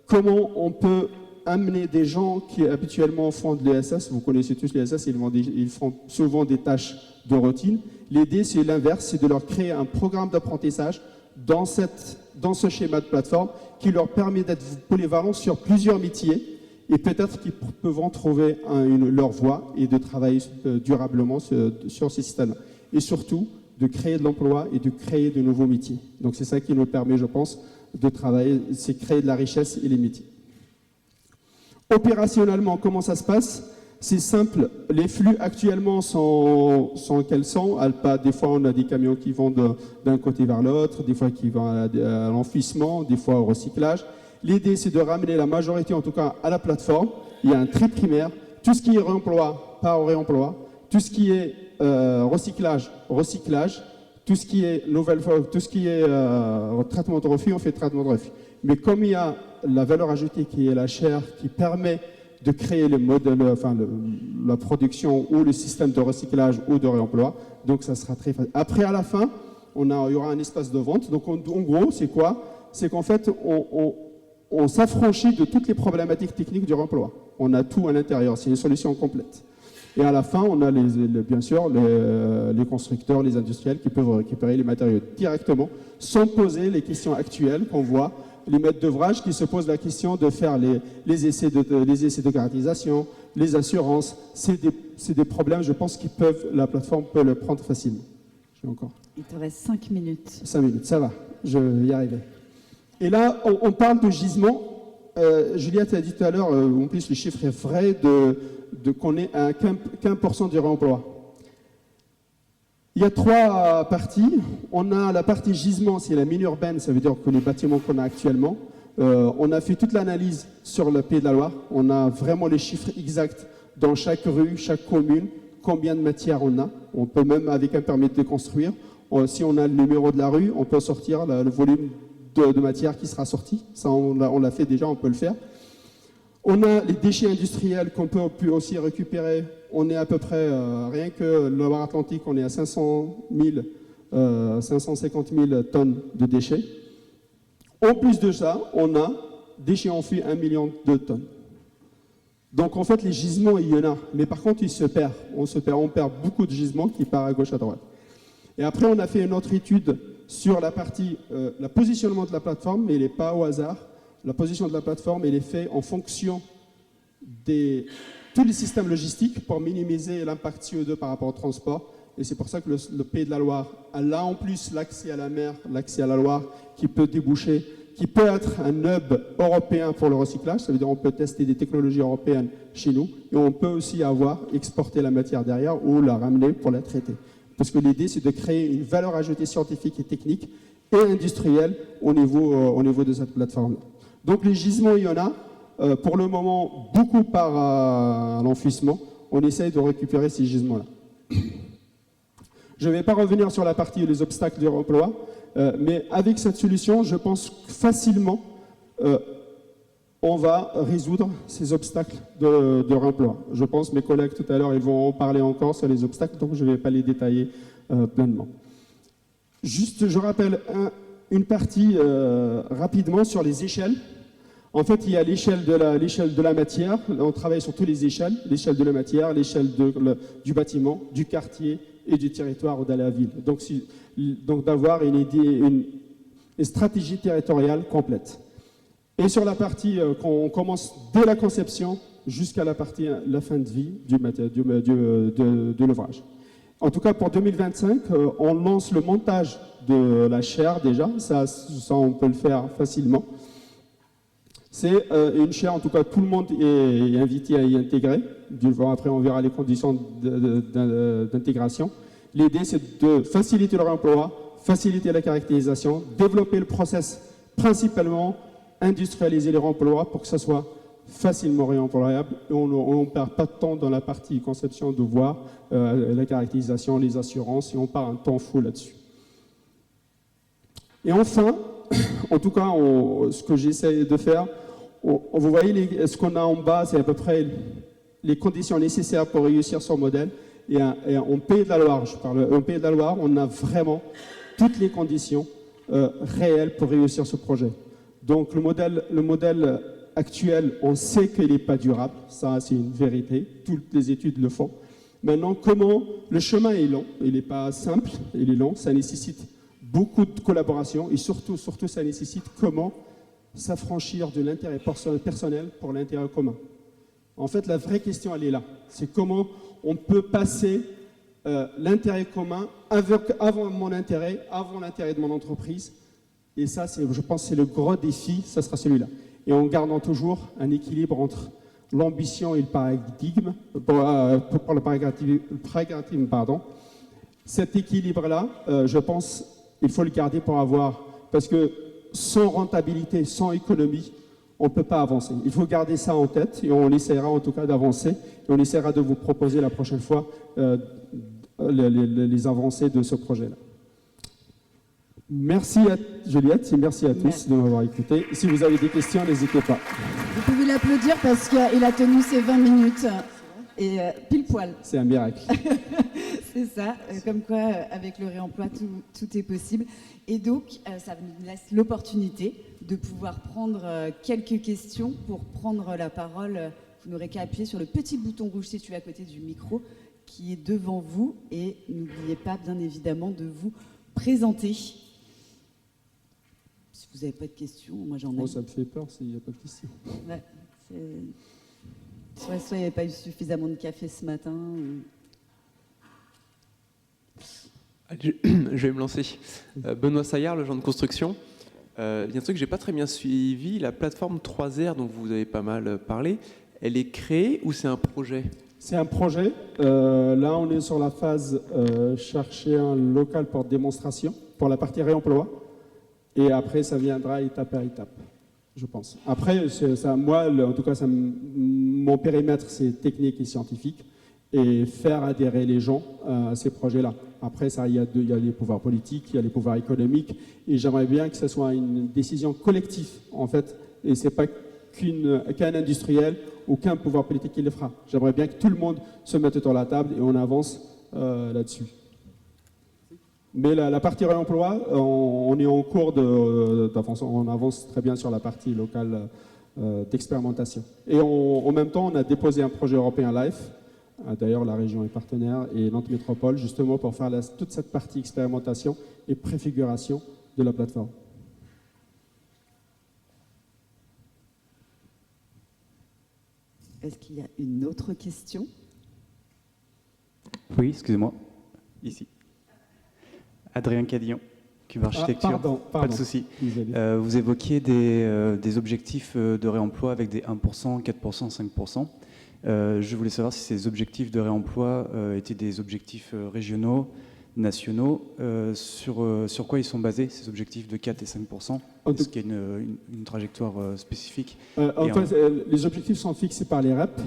comment on peut amener des gens qui habituellement font de l'ESS, vous connaissez tous l'ESS, ils font souvent des tâches de routine. L'idée, c'est l'inverse, c'est de leur créer un programme d'apprentissage dans ce schéma de plateforme qui leur permet d'être polyvalents sur plusieurs métiers et peut-être qu'ils pourront trouver leur voie et de travailler durablement sur ces systèmes. Et surtout, de créer de l'emploi et de créer de nouveaux métiers. Donc c'est ça qui nous permet, je pense, de travailler, c'est créer de la richesse et les métiers. Opérationnellement, comment ça se passe? C'est simple, les flux actuellement sont quels sont. Des fois, on a des camions qui vont d'un côté vers l'autre, des fois qui vont à l'enfouissement, des fois au recyclage. L'idée, c'est de ramener la majorité, en tout cas, à la plateforme. Il y a un tri primaire. Tout ce qui est réemploi, pas au réemploi. Tout ce qui est recyclage. Tout ce qui est traitement de refus, on fait traitement de refus. Mais comme il y a la valeur ajoutée qui est la chaire, qui permet de créer le modèle, la production ou le système de recyclage ou de réemploi, donc ça sera très facile. Après, à la fin, il y aura un espace de vente. Donc en gros, c'est quoi? C'est qu'en fait, on s'affranchit de toutes les problématiques techniques du réemploi. On a tout à l'intérieur, c'est une solution complète. Et à la fin, on a bien sûr les constructeurs, les industriels qui peuvent récupérer les matériaux directement, sans poser les questions actuelles qu'on voit, les maîtres d'ouvrage qui se posent la question de faire les essais de caractérisation, les assurances. C'est des problèmes, je pense, la plateforme peut le prendre facilement. J'ai encore. Il te reste 5 minutes. 5 minutes, ça va, je vais y arriver. Et là, on parle de gisement. Juliette a dit tout à l'heure, en plus le chiffre est vrai, qu'on est à 15% du réemploi. Il y a 3 parties. On a la partie gisement, c'est la mine urbaine, ça veut dire que les bâtiments qu'on a actuellement. On a fait toute l'analyse sur le Pays de la Loire. On a vraiment les chiffres exacts dans chaque rue, chaque commune, combien de matière on a. On peut même, avec un permis de construire, si on a le numéro de la rue, on peut sortir le volume de matière qui sera sorti. Ça, on l'a fait déjà, on peut le faire. On a les déchets industriels qu'on peut aussi récupérer. On est à peu près, rien que le Loire-Atlantique, on est à 550 000 tonnes de déchets. En plus de ça, on a déchets enfouis 1 million de tonnes. Donc en fait, les gisements, il y en a. Mais par contre, ils se perdent. On perd beaucoup de gisements qui partent à gauche, à droite. Et après, on a fait une autre étude sur la partie, le positionnement de la plateforme, mais il n'est pas au hasard. La position de la plateforme, elle est faite en fonction de tous les systèmes logistiques pour minimiser l'impact CO2 par rapport au transport. Et c'est pour ça que le Pays de la Loire a là en plus l'accès à la mer, l'accès à la Loire, qui peut déboucher, qui peut être un hub européen pour le recyclage. Ça veut dire qu'on peut tester des technologies européennes chez nous. Et on peut aussi exporter la matière derrière ou la ramener pour la traiter. Parce que l'idée, c'est de créer une valeur ajoutée scientifique et technique et industrielle au niveau de cette plateforme-là. Donc les gisements, il y en a. Pour le moment, beaucoup par l'enfouissement. On essaye de récupérer ces gisements-là. Je ne vais pas revenir sur la partie des obstacles du réemploi, mais avec cette solution, je pense facilement on va résoudre ces obstacles de réemploi. Je pense mes collègues tout à l'heure, ils vont en parler encore sur les obstacles, donc je ne vais pas les détailler pleinement. Juste, je rappelle une partie rapidement sur les échelles. En fait, il y a l'échelle de la matière. On travaille sur toutes les échelles. L'échelle de la matière, l'échelle du bâtiment, du quartier et du territoire ou de la ville. Donc d'avoir une idée, et stratégie territoriale complète. Et sur la partie qu'on commence dès la conception jusqu'à la fin de vie de l'ouvrage. En tout cas, pour 2025, on lance le montage de la chaire déjà. Ça, on peut le faire facilement. C'est une chaire, en tout cas, tout le monde est invité à y intégrer. Après, on verra les conditions d'intégration. L'idée, c'est de faciliter le réemploi, faciliter la caractérisation, développer le process, principalement industrialiser les réemplois pour que ça soit facilement réemployable. On ne perd pas de temps dans la partie conception de voir la caractérisation, les assurances, et on part un temps fou là-dessus. Et enfin, en tout cas, ce que j'essaie de faire, vous voyez ce qu'on a en bas, c'est à peu près les conditions nécessaires pour réussir son modèle. Et en Pays de la Loire, en Pays de la Loire, on a vraiment toutes les conditions réelles pour réussir ce projet. Donc le modèle actuel, on sait qu'il n'est pas durable, ça c'est une vérité, toutes les études le font. Maintenant, le chemin est long, il n'est pas simple, il est long, ça nécessite beaucoup de collaboration et surtout ça nécessite comment s'affranchir de l'intérêt personnel pour l'intérêt commun. En fait, la vraie question, elle est là, c'est comment on peut passer l'intérêt commun avant mon intérêt, avant l'intérêt de mon entreprise. Et ça, je pense que c'est le gros défi, ça sera celui-là. Et en gardant toujours un équilibre entre l'ambition et le paradigme, pour le paradigme, pardon. Cet équilibre-là, je pense, il faut le garder parce que sans rentabilité, sans économie, on ne peut pas avancer. Il faut garder ça en tête et on essaiera en tout cas d'avancer. Et on essaiera de vous proposer la prochaine fois les avancées de ce projet-là. Merci à Juliette et merci à tous de m'avoir écouté. Si vous avez des questions, n'hésitez pas. Vous pouvez l'applaudir parce qu'il a tenu ses 20 minutes et pile poil. C'est un miracle. C'est ça, comme quoi avec le réemploi tout est possible. Et donc ça nous laisse l'opportunité de pouvoir prendre quelques questions. Pour prendre la parole, vous n'aurez qu'à appuyer sur le petit bouton rouge situé à côté du micro qui est devant vous. Et n'oubliez pas bien évidemment de vous présenter. Si vous n'avez pas de questions, moi j'en ai. Ça me fait peur s'il n'y a pas de questions. Ouais, soit il n'y avait pas eu suffisamment de café ce matin. Je vais me lancer. Benoît Saillard, le genre de construction. Il y a un truc que je n'ai pas très bien suivi. La plateforme 3R dont vous avez pas mal parlé, elle est créée ou c'est un projet ? C'est un projet. Là, on est sur la phase chercher un local pour démonstration, pour la partie réemploi. Et après, ça viendra étape par étape, je pense. Après, moi, en tout cas, mon périmètre, c'est technique et scientifique. Et faire adhérer les gens à ces projets-là. Après, il y a les pouvoirs politiques, il y a les pouvoirs économiques. Et j'aimerais bien que ce soit une décision collective, en fait. Et ce n'est pas qu'un industriel ou qu'un pouvoir politique qui le fera. J'aimerais bien que tout le monde se mette autour de la table et on avance là-dessus. Mais la partie réemploi, on est en cours d'avance. On avance très bien sur la partie locale d'expérimentation. Et en même temps, on a déposé un projet européen LIFE. D'ailleurs, la région est partenaire et Nantes Métropole, justement pour faire toute cette partie expérimentation et préfiguration de la plateforme. Est-ce qu'il y a une autre question ? Oui, excusez-moi. Ici. Adrien Cadillon, Cube Architecture. Pardon. Pas de souci. Vous évoquiez des objectifs de réemploi avec des 1%, 4%, 5%. Je voulais savoir si ces objectifs de réemploi étaient des objectifs régionaux, nationaux. Sur quoi ils sont basés, ces objectifs de 4 et 5%? Est-ce qu'il y a une trajectoire spécifique? Les objectifs sont fixés par les REP,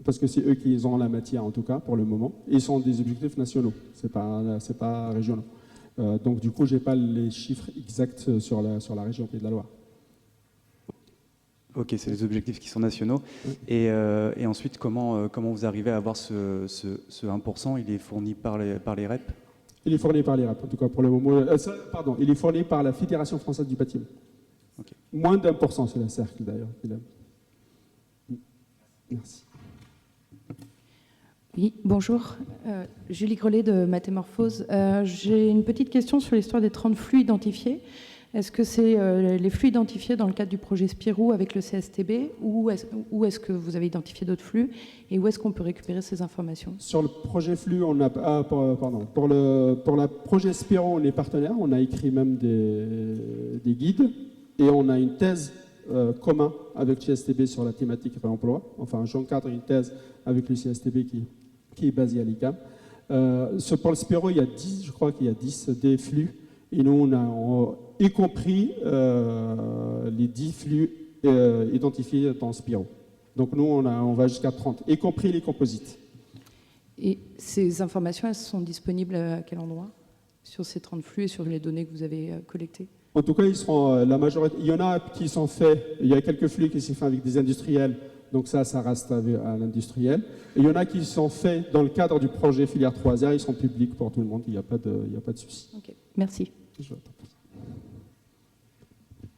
parce que c'est eux qui ont la matière, en tout cas, pour le moment. Ils sont des objectifs nationaux, c'est pas régionaux. Donc, du coup, je n'ai pas les chiffres exacts sur la région Pays de la Loire. Ok, c'est les objectifs qui sont nationaux. Et ensuite, comment vous arrivez à avoir ce 1%? Il est fourni par les REP? Il est fourni par les REP, en tout cas pour le moment. Il est fourni par la Fédération française du bâtiment. Okay. Moins d'1%, c'est la cercle d'ailleurs. Merci. Oui, bonjour. Julie Grelet de Matémorphose. J'ai une petite question sur l'histoire des 30 flux identifiés. Est-ce que c'est les flux identifiés dans le cadre du projet Spirou avec le CSTB ou est-ce que vous avez identifié d'autres flux et où est-ce qu'on peut récupérer ces informations? Sur le projet flux, on a, pour le projet Spiro, on est partenaire, on a écrit même des guides et on a une thèse commune avec le CSTB sur la thématique réemploi. Enfin, j'encadre une thèse avec le CSTB qui est basée à l'ICAM. Pour le Spiro, il y a 10, je crois qu'il y a 10 des flux et nous, on a y compris les 10 flux identifiés dans Spiro. Donc nous, on va jusqu'à 30, y compris les composites. Et ces informations, elles sont disponibles à quel endroit? Sur ces 30 flux et sur les données que vous avez collectées? En tout cas, ils seront la majorité. Il y en a qui sont faits, il y a quelques flux qui sont faits avec des industriels, donc ça reste à l'industriel. Et il y en a qui sont faits dans le cadre du projet filière 3R, ils sont publics pour tout le monde, il n'y a pas de souci. Ok, merci.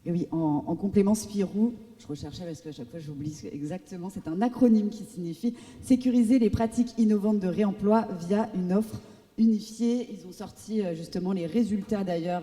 Et oui, en complément Spirou, je recherchais parce qu'à chaque fois j'oublie exactement, c'est un acronyme qui signifie sécuriser les pratiques innovantes de réemploi via une offre unifiée. Ils ont sorti justement les résultats d'ailleurs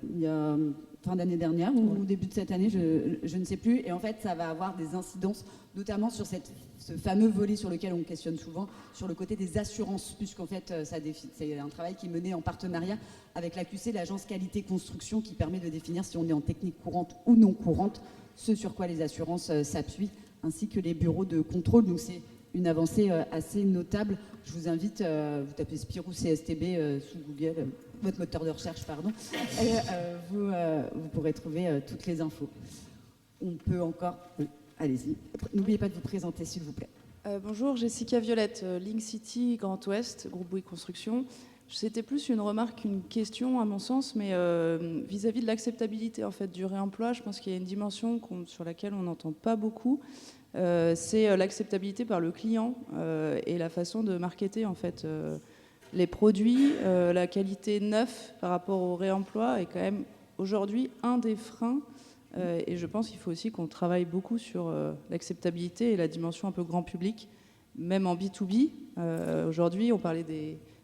il y a fin d'année dernière ou début de cette année, je ne sais plus. Et en fait, ça va avoir des incidences, notamment sur ce fameux volet sur lequel on questionne souvent, sur le côté des assurances, puisqu'en fait, c'est un travail qui est mené en partenariat avec l'AQC, l'agence qualité construction, qui permet de définir si on est en technique courante ou non courante, ce sur quoi les assurances s'appuient, ainsi que les bureaux de contrôle. Donc c'est une avancée assez notable. Je vous invite, vous tapez Spirou CSTB sous Google, votre moteur de recherche, pardon, et vous pourrez trouver toutes les infos. On peut encore... Oui, allez-y. N'oubliez pas de vous présenter, s'il vous plaît. Bonjour, Jessica Violette, Link City, Grand Ouest, groupe Bouygues Construction. C'était plus une remarque qu'une question, à mon sens, mais vis-à-vis de l'acceptabilité en fait, du réemploi, je pense qu'il y a une dimension sur laquelle on n'entend pas beaucoup. C'est l'acceptabilité par le client et la façon de marketer en fait, les produits. La qualité neuve par rapport au réemploi est quand même aujourd'hui un des freins. Et je pense qu'il faut aussi qu'on travaille beaucoup sur l'acceptabilité et la dimension un peu grand public, même en B2B. Aujourd'hui, on parlait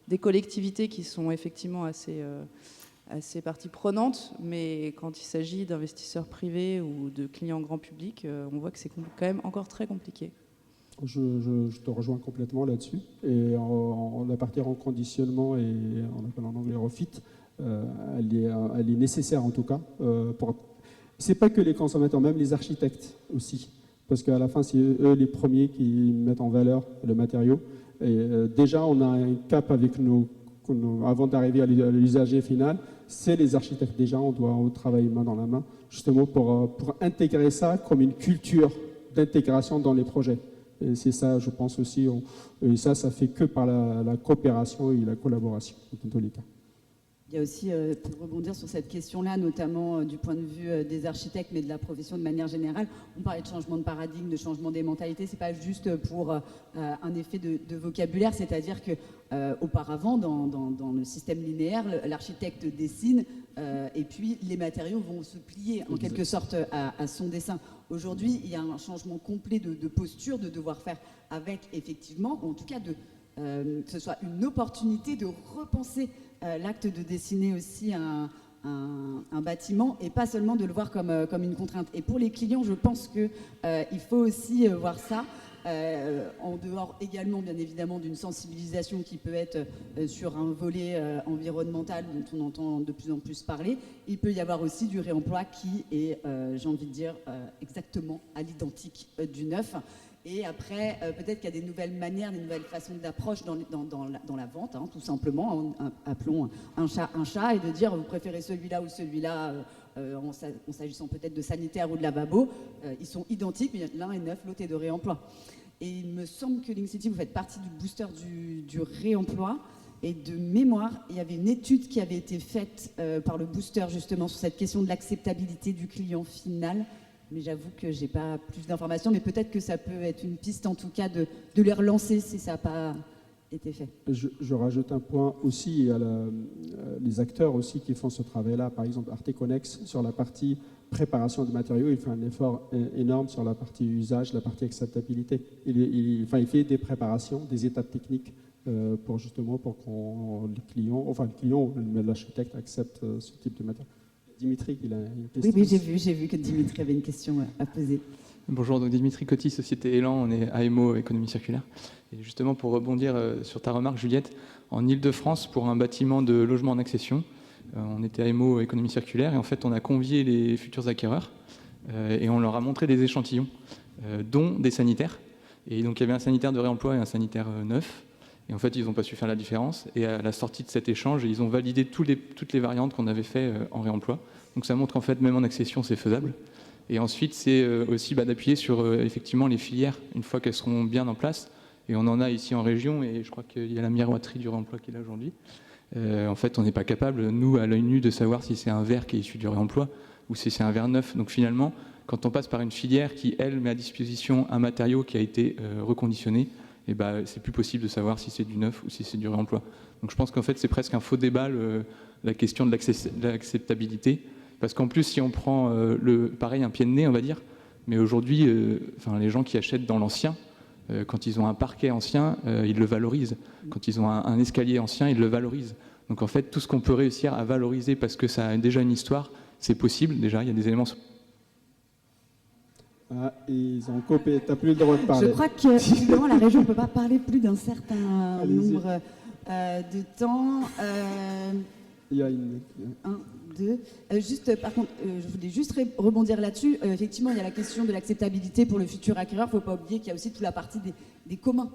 des collectivités qui sont effectivement assez partie prenante, mais quand il s'agit d'investisseurs privés ou de clients grand public, on voit que c'est quand même encore très compliqué. Je te rejoins complètement là-dessus. Et la partie reconditionnement, et on appelle en anglais refit, elle est nécessaire en tout cas. C'est pas que les consommateurs, même les architectes aussi. Parce qu'à la fin, c'est eux les premiers qui mettent en valeur le matériau. Et déjà, on a un cap avec avant d'arriver à l'usager final, c'est les architectes. Déjà, on doit travailler main dans la main, justement pour intégrer ça comme une culture d'intégration dans les projets. Et c'est ça, je pense aussi, et ça fait que par la coopération et la collaboration, dans tous les cas. Il y a aussi, pour rebondir sur cette question-là, notamment du point de vue des architectes, mais de la profession de manière générale, on parlait de changement de paradigme, de changement des mentalités. C'est pas juste pour un effet de vocabulaire, c'est-à-dire que auparavant, dans le système linéaire, l'architecte dessine et puis les matériaux vont se plier en quelque sorte à son dessin. Aujourd'hui, il y a un changement complet de posture, de devoir faire avec, effectivement, ou en tout cas que ce soit une opportunité de repenser l'acte de dessiner aussi un bâtiment et pas seulement de le voir comme une contrainte. Et pour les clients, je pense qu'il faut aussi voir ça en dehors également, bien évidemment, d'une sensibilisation qui peut être sur un volet environnemental dont on entend de plus en plus parler. Il peut y avoir aussi du réemploi qui est, j'ai envie de dire, exactement à l'identique du neuf. Et après, peut-être qu'il y a des nouvelles manières, des nouvelles façons d'approche dans la vente, hein, tout simplement. Appelons un chat et de dire vous préférez celui-là ou celui-là, en s'agissant peut-être de sanitaire ou de lavabo. Ils sont identiques, mais l'un est neuf, l'autre est de réemploi. Et il me semble que Link City, vous faites partie du booster du réemploi. Et de mémoire, il y avait une étude qui avait été faite par le booster justement sur cette question de l'acceptabilité du client final. Mais j'avoue que je n'ai pas plus d'informations, mais peut-être que ça peut être une piste en tout cas de les relancer si ça n'a pas été fait. Je rajoute un point aussi, il y a les acteurs aussi qui font ce travail-là, par exemple Arteconex sur la partie préparation de matériaux, il fait un effort énorme sur la partie usage, la partie acceptabilité. Il fait des préparations, des étapes techniques pour que les clients, mais l'architecte accepte ce type de matériel. Dimitri, il a une question. Oui, j'ai vu que Dimitri avait une question à poser. Bonjour, donc Dimitri Coty, Société Élan, on est AMO Économie Circulaire. Et justement, pour rebondir sur ta remarque, Juliette, en Ile-de-France, pour un bâtiment de logement en accession, on était AMO Économie Circulaire, et en fait, on a convié les futurs acquéreurs, et on leur a montré des échantillons, dont des sanitaires. Et donc, il y avait un sanitaire de réemploi et un sanitaire neuf. Et en fait, ils n'ont pas su faire la différence. Et à la sortie de cet échange, ils ont validé toutes les variantes qu'on avait fait en réemploi. Donc ça montre qu'en fait, même en accession, c'est faisable. Et ensuite, c'est aussi d'appuyer sur effectivement les filières, une fois qu'elles seront bien en place. Et on en a ici en région, et je crois qu'il y a la miroiterie du réemploi qui est là aujourd'hui. En fait, on n'est pas capable, nous, à l'œil nu, de savoir si c'est un verre qui est issu du réemploi ou si c'est un verre neuf. Donc finalement, quand on passe par une filière qui, elle, met à disposition un matériau qui a été reconditionné, et c'est plus possible de savoir si c'est du neuf ou si c'est du réemploi. Donc je pense qu'en fait, c'est presque un faux débat, la question de l'acceptabilité. Parce qu'en plus, si on prend pareil, un pied de nez, on va dire, mais aujourd'hui, les gens qui achètent dans l'ancien, quand ils ont un parquet ancien, ils le valorisent. Quand ils ont un escalier ancien, ils le valorisent. Donc en fait, tout ce qu'on peut réussir à valoriser parce que ça a déjà une histoire, c'est possible. Déjà, il y a des éléments... Ah, ils ont coupé, tu n'as plus le droit de parler. Je crois que évidemment, la région ne peut pas parler plus d'un certain nombre de temps. Il y a une... 1, 2. Juste, par contre, je voulais juste rebondir là-dessus. Effectivement, il y a la question de l'acceptabilité pour le futur acquéreur. Il ne faut pas oublier qu'il y a aussi toute la partie des communs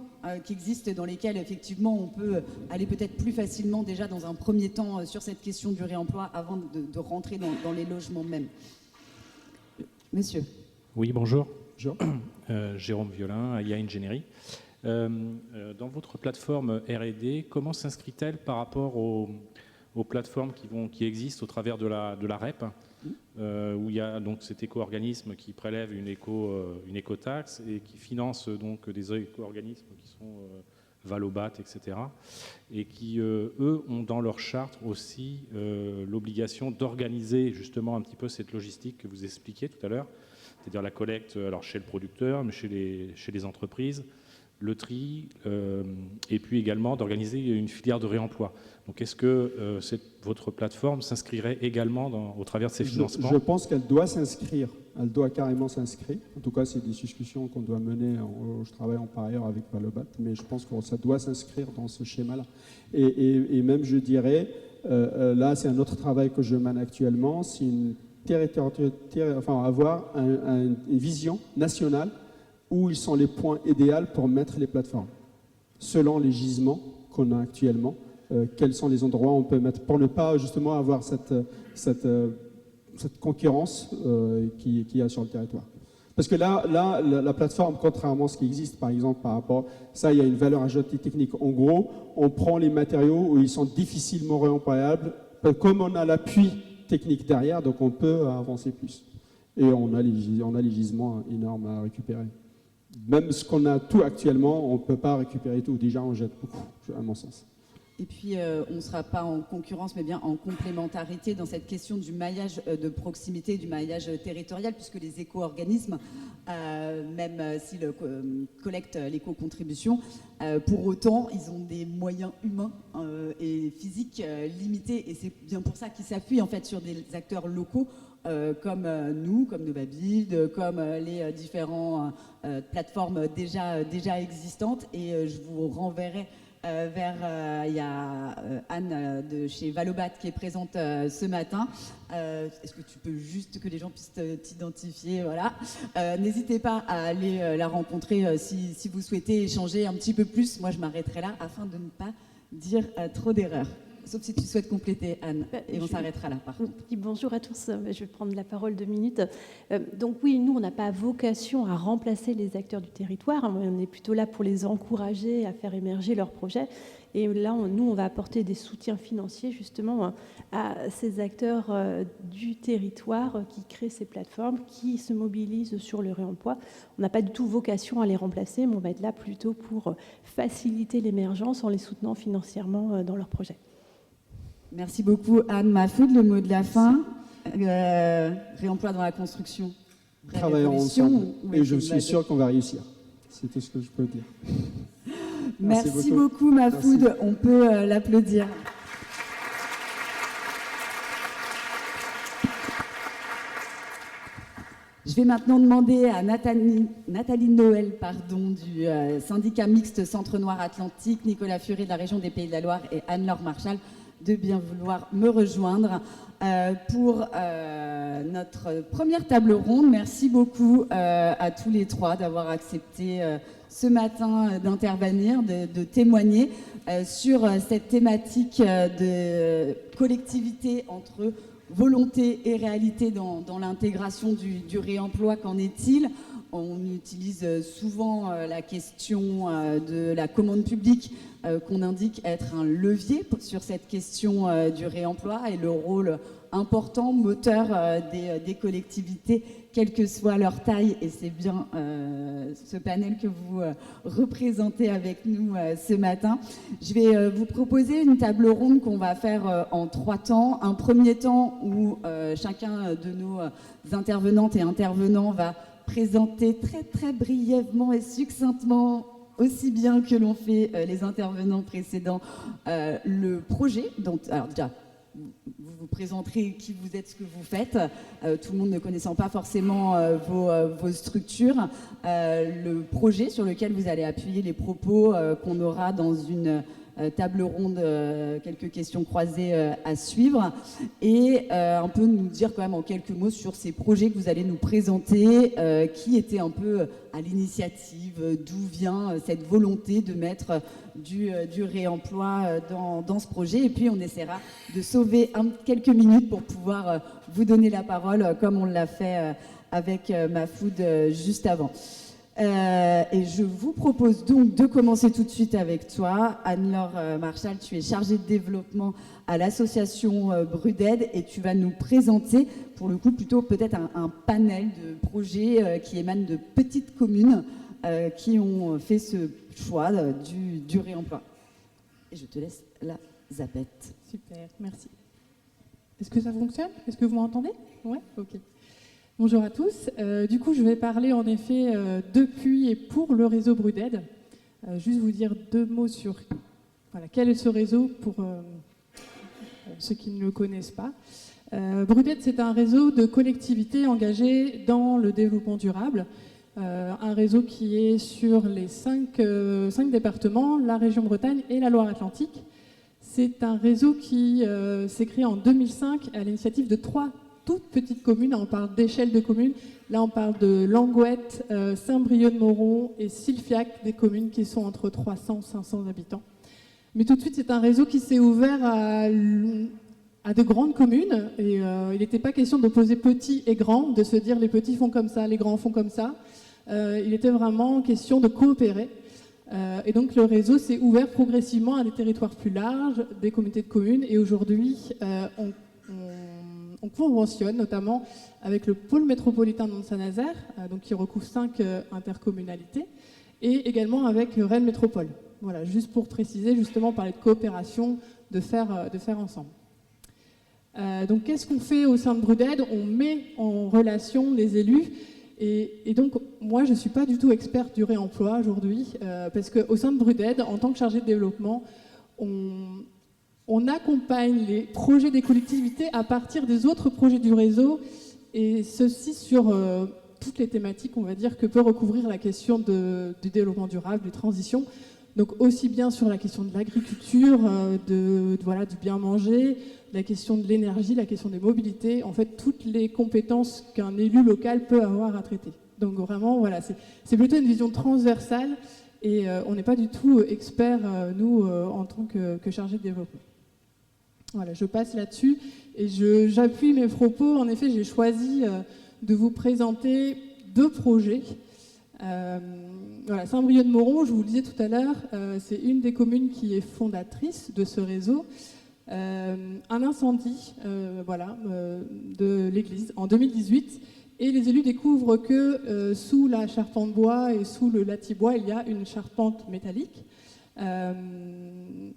qui existent, dans lesquels, effectivement, on peut aller peut-être plus facilement déjà dans un premier temps sur cette question du réemploi avant de rentrer dans les logements même. Monsieur. Oui, bonjour. Jérôme Violin, IA Engineering. Dans votre plateforme R&D, comment s'inscrit-elle par rapport aux plateformes qui existent au travers de la REP, où il y a donc cet éco-organisme qui prélève une éco-taxe et qui finance donc des éco-organismes qui sont Valobat, etc., et qui, eux, ont dans leur charte aussi l'obligation d'organiser justement un petit peu cette logistique que vous expliquiez tout à l'heure, c'est-à-dire la collecte alors chez le producteur, mais chez les entreprises, le tri, et puis également d'organiser une filière de réemploi. Donc est-ce que votre plateforme s'inscrirait également au travers de ces financements ? Je pense qu'elle doit s'inscrire, elle doit carrément s'inscrire. En tout cas, c'est des discussions qu'on doit mener. Je travaille par ailleurs avec Valobat, mais je pense que ça doit s'inscrire dans ce schéma-là. Et même, je dirais, là, c'est un autre travail que je mène actuellement, c'est avoir une vision nationale où ils sont les points idéaux pour mettre les plateformes. Selon les gisements qu'on a actuellement, quels sont les endroits où on peut mettre, pour ne pas justement avoir cette concurrence qu'il y a sur le territoire. Parce que là, la plateforme, contrairement à ce qui existe, par exemple, par rapport à ça, il y a une valeur ajoutée technique. En gros, on prend les matériaux où ils sont difficilement réemployables, comme on a l'appui technique derrière, donc on peut avancer plus. Et on a les gisements énormes à récupérer. Même ce qu'on a tout actuellement, on ne peut pas récupérer tout. Déjà, on jette beaucoup, à mon sens. Et puis, on ne sera pas en concurrence, mais bien en complémentarité dans cette question du maillage de proximité, du maillage territorial, puisque les éco-organismes, même s'ils collectent l'éco-contribution, pour autant, ils ont des moyens humains et physiques limités. Et c'est bien pour ça qu'ils s'appuient en fait sur des acteurs locaux comme nous, comme Novabuild, comme les différentes plateformes déjà existantes. Et je vous renverrai il y a Anne de chez Valobat qui est présente ce matin. Est-ce que tu peux juste que les gens puissent t'identifier, voilà. N'hésitez pas à aller la rencontrer si vous souhaitez échanger un petit peu plus. Moi, je m'arrêterai là afin de ne pas dire trop d'erreurs. Sauf si tu souhaites compléter, Anne, et on s'arrêtera là, par contre. Bonjour à tous, je vais prendre la parole 2 minutes. Donc oui, nous, on n'a pas vocation à remplacer les acteurs du territoire, on est plutôt là pour les encourager à faire émerger leurs projets. Et là, nous, on va apporter des soutiens financiers, justement, à ces acteurs du territoire qui créent ces plateformes, qui se mobilisent sur le réemploi. On n'a pas du tout vocation à les remplacer, mais on va être là plutôt pour faciliter l'émergence en les soutenant financièrement dans leurs projets. Merci beaucoup, Anne Mahfoud. Le mot de la fin, réemploi dans la construction. Travaillons ensemble et je suis sûr qu'on va réussir. C'est tout ce que je peux dire. Merci beaucoup Mahfoud, on peut l'applaudir. Je vais maintenant demander à Nathalie Noël du syndicat mixte Centre Noir Atlantique, Nicolas Furet de la région des Pays de la Loire et Anne-Laure Marchal de bien vouloir me rejoindre pour notre première table ronde. Merci beaucoup à tous les trois d'avoir accepté ce matin d'intervenir, de témoigner sur cette thématique de collectivité entre volonté et réalité dans l'intégration du réemploi. Qu'en est-il ? On utilise souvent la question de la commande publique qu'on indique être un levier sur cette question du réemploi et le rôle important, moteur des collectivités, quelle que soit leur taille. Et c'est bien ce panel que vous représentez avec nous ce matin. Je vais vous proposer une table ronde qu'on va faire en 3 temps. Un premier temps où chacun de nos intervenantes et intervenants va présenter très très brièvement et succinctement, aussi bien que l'ont fait les intervenants précédents, le projet. Donc, alors déjà, vous vous présenterez qui vous êtes, ce que vous faites, tout le monde ne connaissant pas forcément vos structures, le projet sur lequel vous allez appuyer les propos qu'on aura dans une table ronde, quelques questions croisées à suivre, et un peu nous dire quand même en quelques mots sur ces projets que vous allez nous présenter, qui étaient un peu à l'initiative, d'où vient cette volonté de mettre du réemploi dans ce projet. Et puis on essaiera de sauver quelques minutes pour pouvoir vous donner la parole comme on l'a fait avec Mahfoud juste avant. Et je vous propose donc de commencer tout de suite avec toi. Anne-Laure Marchal, tu es chargée de développement à l'association Bruded et tu vas nous présenter, pour le coup, plutôt peut-être un panel de projets qui émanent de petites communes qui ont fait ce choix du réemploi. Et je te laisse la zapette. Super, merci. Est-ce que ça fonctionne ? Est-ce que vous m'entendez ? Ouais, ok. Bonjour à tous. Du coup, je vais parler en effet depuis et pour le réseau Bruded. Juste vous dire 2 mots sur quel est ce réseau pour ceux qui ne le connaissent pas. Bruded, c'est un réseau de collectivités engagées dans le développement durable. Un réseau qui est sur les 5 départements, la région Bretagne et la Loire-Atlantique. C'est un réseau qui s'est créé en 2005 à l'initiative de 3 toutes petites communes. On parle d'échelle de communes. Là, on parle de Langouette, Saint-Brieuc-de-Moron et Silfiac, des communes qui sont entre 300 et 500 habitants. Mais tout de suite, c'est un réseau qui s'est ouvert à de grandes communes. Et il n'était pas question d'opposer petits et grands, de se dire les petits font comme ça, les grands font comme ça. Il était vraiment question de coopérer. Et donc, le réseau s'est ouvert progressivement à des territoires plus larges, des communautés de communes. Et aujourd'hui, on conventionne notamment avec le pôle métropolitain de Mont-Saint-Nazaire, donc qui recouvre 5 intercommunalités, et également avec Rennes Métropole. Voilà, juste pour préciser, justement, parler de coopération, de faire ensemble. Donc, qu'est-ce qu'on fait au sein de Bruded ? On met en relation les élus. Et donc, moi, je ne suis pas du tout experte du réemploi aujourd'hui, parce qu'au sein de Bruded, en tant que chargée de développement, on accompagne les projets des collectivités à partir des autres projets du réseau, et ceci sur toutes les thématiques, on va dire, que peut recouvrir la question du développement durable, des transitions. Donc aussi bien sur la question de l'agriculture, du bien manger, la question de l'énergie, la question des mobilités, en fait toutes les compétences qu'un élu local peut avoir à traiter. Donc vraiment, voilà, c'est plutôt une vision transversale, et on n'est pas du tout experts, nous, en tant que chargés de développement. Voilà, je passe là-dessus et j'appuie mes propos. En effet, j'ai choisi de vous présenter 2 projets. Saint-Brieuc-de-Moron, je vous le disais tout à l'heure, c'est une des communes qui est fondatrice de ce réseau. Un incendie de l'église en 2018, et les élus découvrent que sous la charpente bois et sous le latibois, il y a une charpente métallique.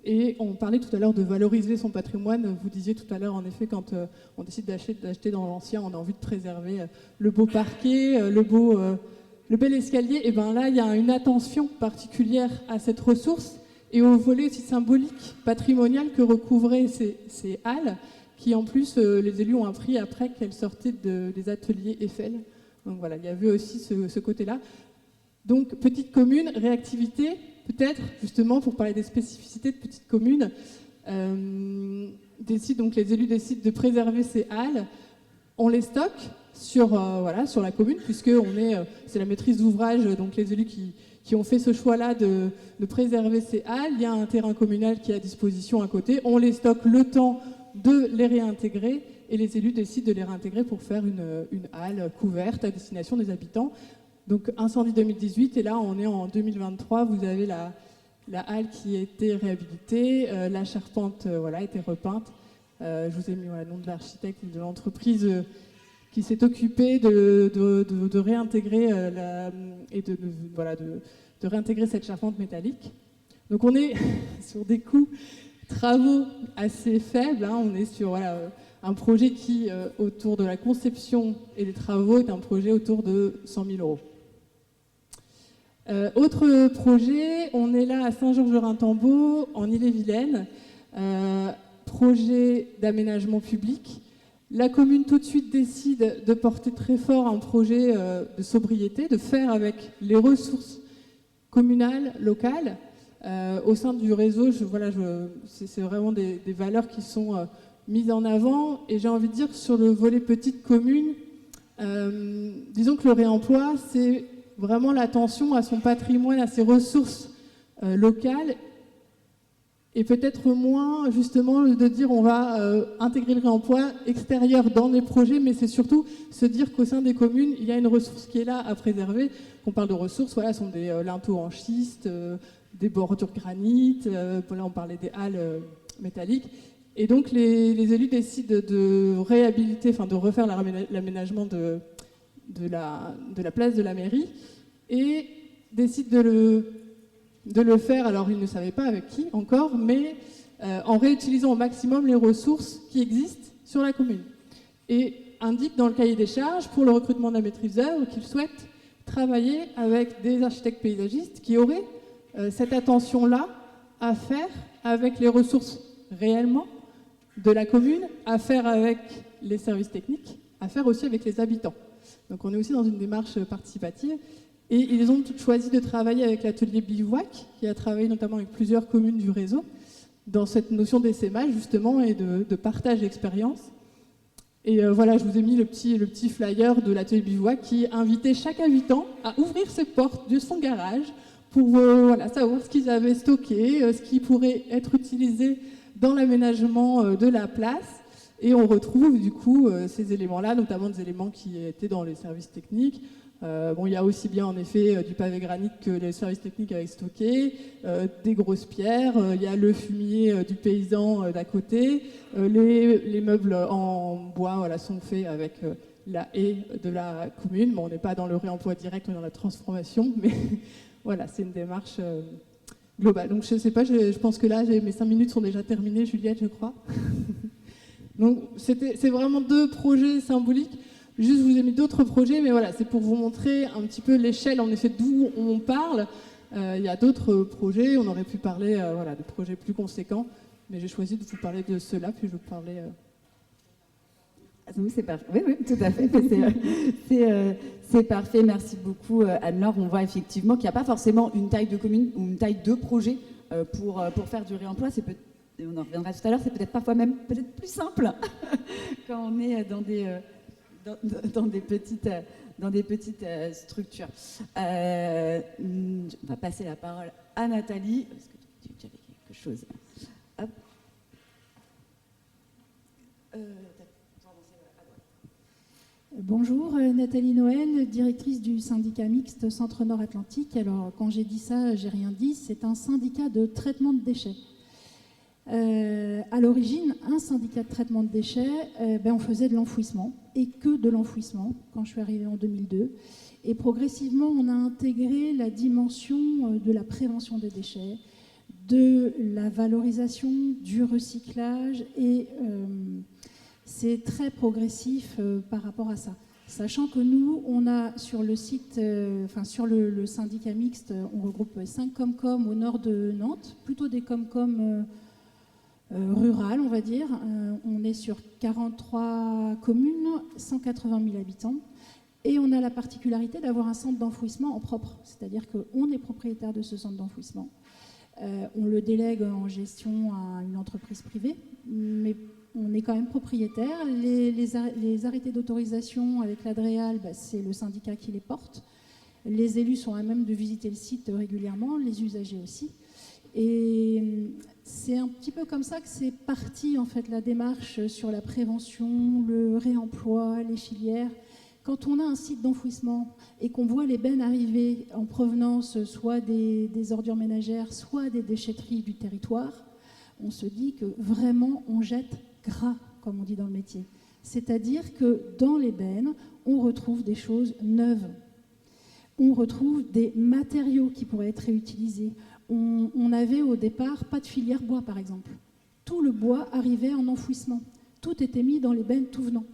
Et on parlait tout à l'heure de valoriser son patrimoine. Vous disiez tout à l'heure, en effet, quand on décide d'acheter dans l'ancien, on a envie de préserver le beau parquet, le beau le bel escalier, et ben là, il y a une attention particulière à cette ressource et au volet aussi symbolique, patrimonial que recouvraient ces halles, qui en plus, les élus ont appris après qu'elles sortaient des ateliers Eiffel. Donc voilà, il y avait aussi ce côté-là. Donc, petite commune, réactivité, peut-être, justement, pour parler des spécificités de petites communes, donc les élus décident de préserver ces halles, on les stocke sur la commune, puisque c'est la maîtrise d'ouvrage, donc les élus qui ont fait ce choix-là de préserver ces halles. Il y a un terrain communal qui est à disposition à côté, on les stocke le temps de les réintégrer, et les élus décident de les réintégrer pour faire une halle couverte à destination des habitants. Donc incendie 2018, et là on est en 2023, vous avez la halle qui a été réhabilitée, la charpente a été repeinte. Je vous ai mis le nom de l'architecte de l'entreprise qui s'est occupée de réintégrer de réintégrer cette charpente métallique. Donc on est sur des coûts travaux assez faibles, hein. On est sur un projet qui, autour de la conception et des travaux, est un projet autour de 100 000 euros. Autre projet, on est là à Saint-Georges-Rhintembeau, en Ille-et-Vilaine, projet d'aménagement public. La commune tout de suite décide de porter très fort un projet de sobriété, de faire avec les ressources communales, locales. Au sein du réseau, c'est vraiment des valeurs qui sont mises en avant. Et j'ai envie de dire, sur le volet petite commune, disons que le réemploi, c'est vraiment l'attention à son patrimoine, à ses ressources locales, et peut-être moins justement de dire on va intégrer le réemploi extérieur dans les projets, mais c'est surtout se dire qu'au sein des communes, il y a une ressource qui est là à préserver. Qu'on parle de ressources, ce sont des linteaux en schiste, des bordures granit, là on parlait des halles métalliques. Et donc les élus décident de réhabiliter, de refaire l'aménagement de la place de la mairie, et décident de le faire, alors ils ne savaient pas avec qui encore, mais en réutilisant au maximum les ressources qui existent sur la commune. Et indiquent dans le cahier des charges, pour le recrutement de la maîtrise d'œuvre, qu'ils souhaitent travailler avec des architectes paysagistes qui auraient cette attention-là à faire avec les ressources réellement de la commune, à faire avec les services techniques, à faire aussi avec les habitants. Donc on est aussi dans une démarche participative. Et ils ont choisi de travailler avec l'atelier Bivouac, qui a travaillé notamment avec plusieurs communes du réseau, dans cette notion d'essaimage justement et de partage d'expérience. Et je vous ai mis le petit flyer de l'atelier Bivouac qui invitait chaque habitant à ouvrir ses portes de son garage pour savoir ce qu'ils avaient stocké, ce qui pourrait être utilisé dans l'aménagement de la place. Et on retrouve du coup ces éléments-là, notamment des éléments qui étaient dans les services techniques. Il y a aussi bien en effet du pavé granit que les services techniques avaient stocké, des grosses pierres, il y a le fumier du paysan d'à côté, les meubles en bois sont faits avec la haie de la commune. Bon, on n'est pas dans le réemploi direct, on est dans la transformation, mais c'est une démarche globale. Donc je ne sais pas, je pense que là mes 5 minutes sont déjà terminées, Juliette, je crois. Donc c'est vraiment 2 projets symboliques. Juste, je vous ai mis d'autres projets, mais c'est pour vous montrer un petit peu l'échelle, en effet, d'où on parle. Il y a d'autres projets, on aurait pu parler de projets plus conséquents, mais j'ai choisi de vous parler de ceux-là, puis je vais vous parler... C'est parfait. Oui, tout à fait. C'est parfait. Merci beaucoup, Anne-Laure. On voit effectivement qu'il n'y a pas forcément une taille de commune ou une taille de projet pour faire du réemploi. On en reviendra tout à l'heure, c'est peut-être parfois même plus simple quand on est dans des petites structures. On va passer la parole à Nathalie, parce que tu avais quelque chose. Hop. Bonjour, Nathalie Noël, directrice du syndicat mixte Centre Nord Atlantique. Alors, quand j'ai dit ça, j'ai rien dit, c'est un syndicat de traitement de déchets. À l'origine, un syndicat de traitement de déchets, on faisait de l'enfouissement, et que de l'enfouissement, quand je suis arrivée en 2002. Et progressivement, on a intégré la dimension de la prévention des déchets, de la valorisation, du recyclage, et c'est très progressif par rapport à ça. Sachant que nous, on a sur le site, sur le syndicat mixte, on regroupe 5 Comcom au nord de Nantes, plutôt des Comcom rurales, on va dire. On est sur 43 communes, 180 000 habitants. Et on a la particularité d'avoir un centre d'enfouissement en propre, c'est-à-dire qu'on est propriétaire de ce centre d'enfouissement. On le délègue en gestion à une entreprise privée, mais on est quand même propriétaire. Les arrêtés d'autorisation avec l'ADREAL, c'est le syndicat qui les porte. Les élus sont à même de visiter le site régulièrement, les usagers aussi. Et c'est un petit peu comme ça que c'est parti, en fait, la démarche sur la prévention, le réemploi, les filières. Quand on a un site d'enfouissement et qu'on voit les bennes arriver en provenance soit des ordures ménagères, soit des déchetteries du territoire, on se dit que vraiment on jette gras, comme on dit dans le métier. C'est-à-dire que dans les bennes, on retrouve des choses neuves. On retrouve des matériaux qui pourraient être réutilisés. On n'avait au départ pas de filière bois, par exemple. Tout le bois arrivait en enfouissement. Tout était mis dans les bennes tout venant.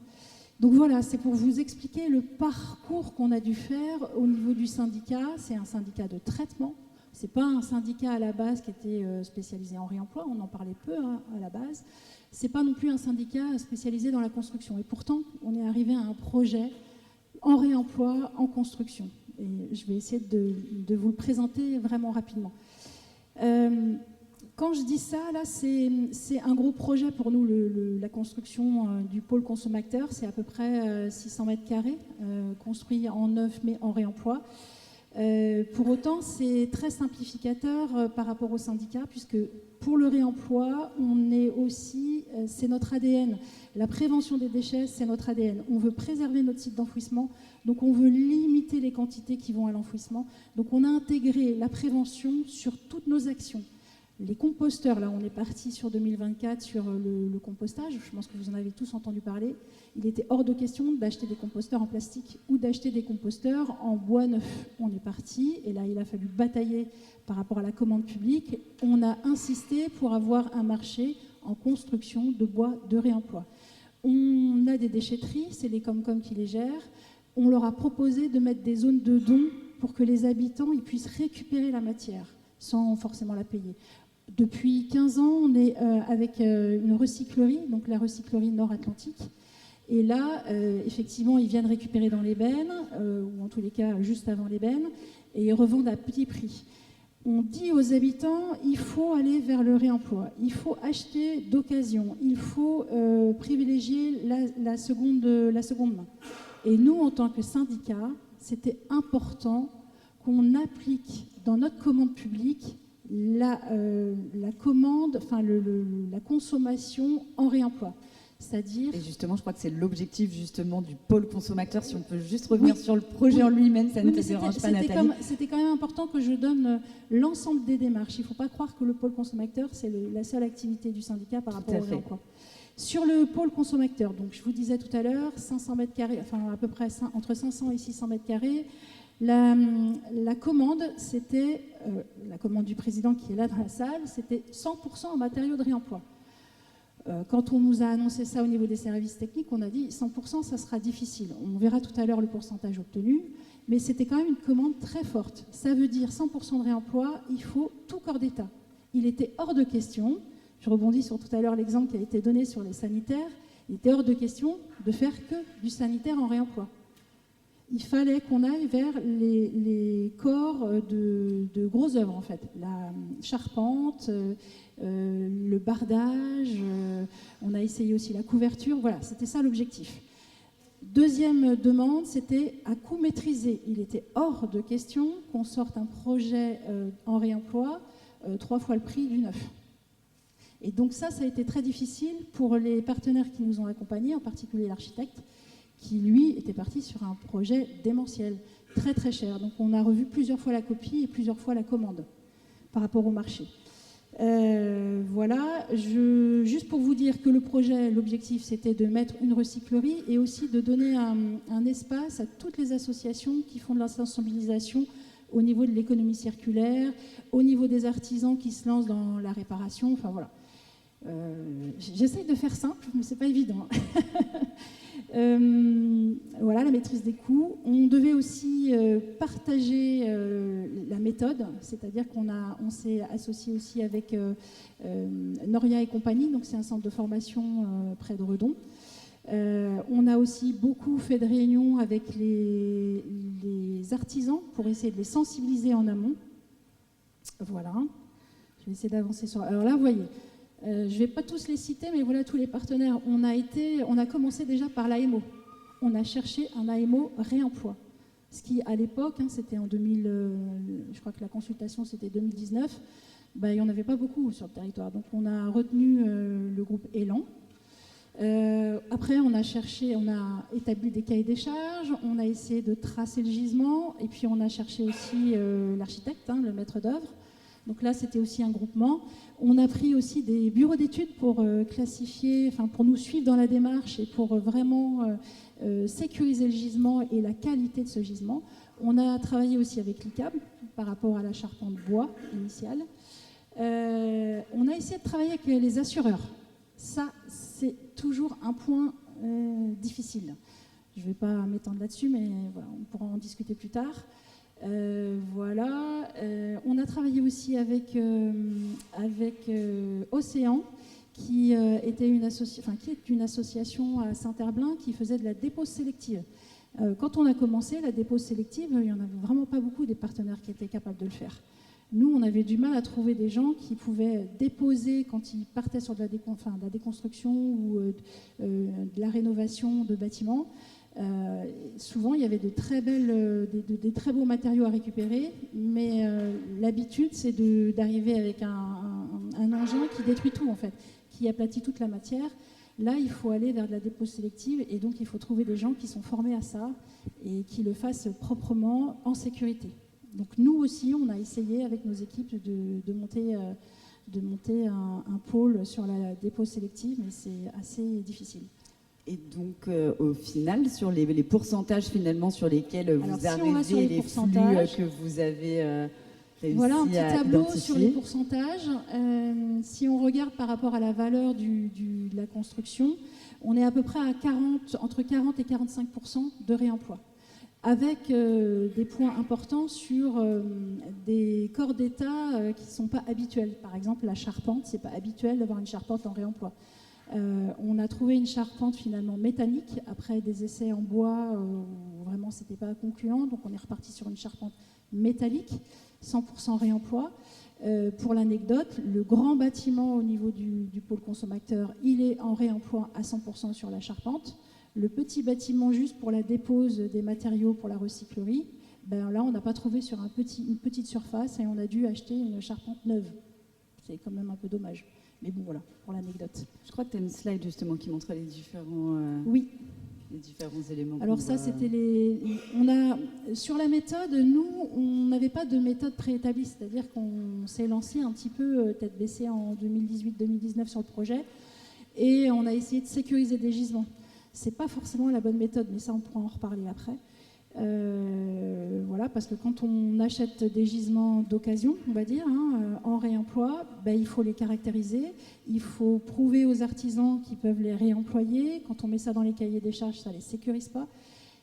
Donc voilà, c'est pour vous expliquer le parcours qu'on a dû faire au niveau du syndicat. C'est un syndicat de traitement. Ce n'est pas un syndicat à la base qui était spécialisé en réemploi, on en parlait peu à la base. Ce n'est pas non plus un syndicat spécialisé dans la construction. Et pourtant, on est arrivé à un projet en réemploi, en construction. Et je vais essayer de vous le présenter vraiment rapidement. Quand je dis ça, là, c'est un gros projet pour nous, la construction du pôle consommateur. C'est à peu près 600 mètres carrés, construit en neuf, mais en réemploi. Pour autant, c'est très simplificateur par rapport au syndicat, puisque pour le réemploi, on est aussi, c'est notre ADN. La prévention des déchets, c'est notre ADN. On veut préserver notre site d'enfouissement, donc on veut limiter les quantités qui vont à l'enfouissement. Donc on a intégré la prévention sur toutes nos actions. Les composteurs, là on est parti sur 2024 sur le compostage, je pense que vous en avez tous entendu parler. Il était hors de question d'acheter des composteurs en plastique ou d'acheter des composteurs en bois neuf. On est parti et là il a fallu batailler par rapport à la commande publique. On a insisté pour avoir un marché en construction de bois de réemploi. On a des déchetteries, c'est les Comcom qui les gèrent. On leur a proposé de mettre des zones de don pour que les habitants ils puissent récupérer la matière sans forcément la payer. Depuis 15 ans, on est avec une recyclerie, donc la recyclerie Nord-Atlantique. Et là, effectivement, ils viennent récupérer dans les bennes, ou en tous les cas juste avant les bennes, et ils revendent à petit prix. On dit aux habitants, il faut aller vers le réemploi, il faut acheter d'occasion, il faut privilégier la seconde main. Et nous, en tant que syndicat, c'était important qu'on applique dans notre commande publique la commande, enfin la consommation en réemploi. C'est-à-dire... Et justement, je crois que c'est l'objectif justement du pôle consommateur. Si on peut juste revenir sur le projet en lui-même, ça ne te dérange pas, Nathalie. C'était quand même important que je donne l'ensemble des démarches. Il ne faut pas croire que le pôle consommateur, c'est la seule activité du syndicat par rapport au réemploi. Sur le pôle consommateur, donc je vous disais tout à l'heure, 500 mètres carrés, enfin à peu près entre 500 et 600 mètres carrés. La commande, c'était, la commande du président qui est là dans la salle, c'était 100% en matériaux de réemploi. Quand on nous a annoncé ça au niveau des services techniques, on a dit 100%, ça sera difficile. On verra tout à l'heure le pourcentage obtenu, mais c'était quand même une commande très forte. Ça veut dire 100% de réemploi, il faut tout corps d'État. Il était hors de question, je rebondis sur tout à l'heure l'exemple qui a été donné sur les sanitaires, il était hors de question de faire que du sanitaire en réemploi. Il fallait qu'on aille vers les corps de grosses œuvres, en fait. La charpente, le bardage, on a essayé aussi la couverture. Voilà, c'était ça l'objectif. Deuxième demande, c'était à coût maîtrisé. Il était hors de question qu'on sorte un projet en réemploi 3 fois le prix du neuf. Et donc ça a été très difficile pour les partenaires qui nous ont accompagnés, en particulier l'architecte, qui, lui, était parti sur un projet démentiel, très très cher. Donc on a revu plusieurs fois la copie et plusieurs fois la commande par rapport au marché. Voilà, juste pour vous dire que le projet, l'objectif, c'était de mettre une recyclerie et aussi de donner un espace à toutes les associations qui font de la sensibilisation au niveau de l'économie circulaire, au niveau des artisans qui se lancent dans la réparation, enfin voilà. J'essaye de faire simple, mais c'est pas évident. Voilà, la maîtrise des coûts. On devait aussi partager la méthode, c'est-à-dire on s'est associé aussi avec Noria et compagnie, donc c'est un centre de formation près de Redon. On a aussi beaucoup fait de réunions avec les artisans pour essayer de les sensibiliser en amont. Voilà, je vais essayer d'avancer sur... Alors là, vous voyez, je ne vais pas tous les citer, mais voilà tous les partenaires. On a commencé déjà par l'AMO. On a cherché un AMO réemploi. Ce qui, à l'époque, c'était en 2000, je crois que la consultation c'était 2019, il n'y en avait pas beaucoup sur le territoire. Donc on a retenu le groupe Élan. Après, on a établi des cahiers des charges, on a essayé de tracer le gisement, et puis on a cherché aussi l'architecte, le maître d'œuvre. Donc là, c'était aussi un groupement. On a pris aussi des bureaux d'études pour classifier, pour nous suivre dans la démarche et pour vraiment sécuriser le gisement et la qualité de ce gisement. On a travaillé aussi avec l'ICAB par rapport à la charpente bois initiale. On a essayé de travailler avec les assureurs. Ça, c'est toujours un point difficile. Je ne vais pas m'étendre là-dessus, mais voilà, on pourra en discuter plus tard. Voilà. On a travaillé aussi avec Océan, qui est une association à Saint-Herblain qui faisait de la dépose sélective. Quand on a commencé la dépose sélective, il n'y en avait vraiment pas beaucoup des partenaires qui étaient capables de le faire. Nous, on avait du mal à trouver des gens qui pouvaient déposer quand ils partaient sur de la déconstruction ou de la rénovation de bâtiments. Souvent, il y avait des très beaux matériaux à récupérer, mais l'habitude, c'est d'arriver avec un engin qui détruit tout, en fait, qui aplatit toute la matière. Là, il faut aller vers de la dépose sélective, et donc il faut trouver des gens qui sont formés à ça et qui le fassent proprement, en sécurité. Donc nous aussi, on a essayé avec nos équipes de monter un pôle sur la dépose sélective, mais c'est assez difficile. Et donc, au final, sur les pourcentages finalement sur lesquels vous arrivez, les flux que vous avez réussi voilà un petit tableau identifier. sur les pourcentages. Si on regarde par rapport à la valeur de la construction, on est à peu près à entre 40 et 45% de réemploi, avec des points importants sur des corps d'État qui ne sont pas habituels. Par exemple, la charpente, ce n'est pas habituel d'avoir une charpente en réemploi. On a trouvé une charpente finalement métallique après des essais en bois où vraiment c'était pas concluant, donc on est reparti sur une charpente métallique, 100% réemploi. Pour l'anecdote, le grand bâtiment au niveau du pôle consommateur, il est en réemploi à 100% sur la charpente. Le petit bâtiment juste pour la dépose des matériaux pour la recyclerie, là on n'a pas trouvé sur une petite surface et on a dû acheter une charpente neuve. C'est quand même un peu dommage. Mais bon, voilà, pour l'anecdote. Je crois que tu as une slide justement qui montrait les différents, oui. Les différents éléments. Alors ça, c'était sur la méthode, nous, on n'avait pas de méthode préétablie, c'est-à-dire qu'on s'est lancé un petit peu tête baissée en 2018-2019 sur le projet et on a essayé de sécuriser des gisements. C'est pas forcément la bonne méthode, mais ça, on pourra en reparler après. Voilà, parce que quand on achète des gisements d'occasion, on va dire, en réemploi, il faut les caractériser, il faut prouver aux artisans qu'ils peuvent les réemployer. Quand on met ça dans les cahiers des charges, ça ne les sécurise pas.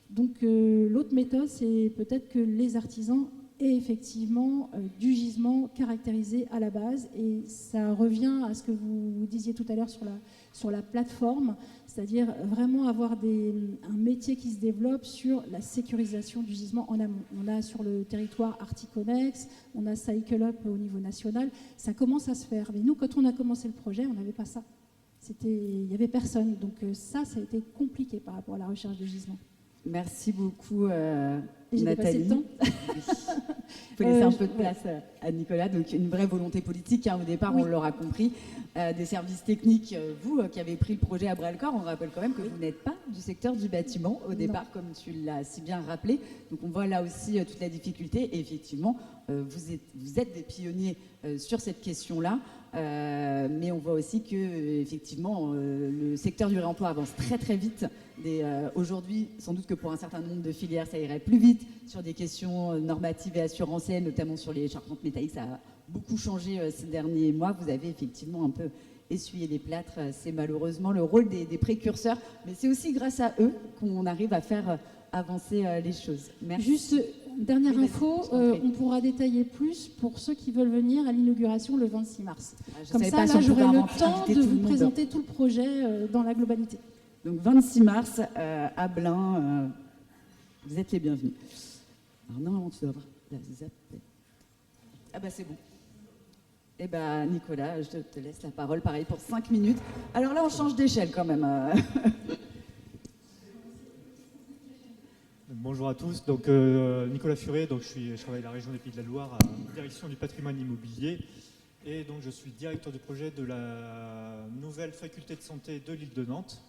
Donc l'autre méthode, c'est peut-être que les artisans aient effectivement du gisement caractérisé à la base. Et ça revient à ce que vous disiez tout à l'heure sur la plateforme, c'est-à-dire vraiment avoir un métier qui se développe sur la sécurisation du gisement en amont. On a sur le territoire Articonex, on a Cycle Up au niveau national, ça commence à se faire. Mais nous, quand on a commencé le projet, on n'avait pas ça. Il n'y avait personne. Donc ça a été compliqué par rapport à la recherche de gisement. Merci beaucoup, J'ai dépassé Nathalie. le temps. Il faut laisser un peu de place à Nicolas. Donc une vraie volonté politique, au départ, Oui. on l'aura compris. Des services techniques, vous qui avez pris le projet à bras-le-corps, on rappelle quand même que vous n'êtes pas du secteur du bâtiment au départ, comme tu l'as si bien rappelé. Donc on voit là aussi toute la difficulté. Et effectivement, vous êtes des pionniers sur cette question-là. Mais on voit aussi que effectivement le secteur du réemploi avance très très vite. Aujourd'hui, sans doute que pour un certain nombre de filières, ça irait plus vite. Sur des questions normatives et assurantielles, notamment sur les charpentes métalliques, ça a beaucoup changé ces derniers mois. Vous avez effectivement un peu essuyer les plâtres. C'est malheureusement le rôle des précurseurs, mais c'est aussi grâce à eux qu'on arrive à faire avancer les choses. Merci. Juste, dernière info, on pourra détailler plus pour ceux qui veulent venir à l'inauguration le 26 mars. Comme ça, là, j'aurai le temps de vous présenter tout le projet dans la globalité. Donc 26 mars à Blain, vous êtes les bienvenus. Alors normalement, tu dois avoir la zappe. Ah bah c'est bon. Eh ben Nicolas, je te laisse la parole, pareil, pour 5 minutes. Alors là, on change d'échelle quand même. Bonjour à tous, donc Nicolas Furet, donc je travaille à la région des Pays de la Loire à la direction du patrimoine immobilier et donc je suis directeur du projet de la nouvelle faculté de santé de l'île de Nantes.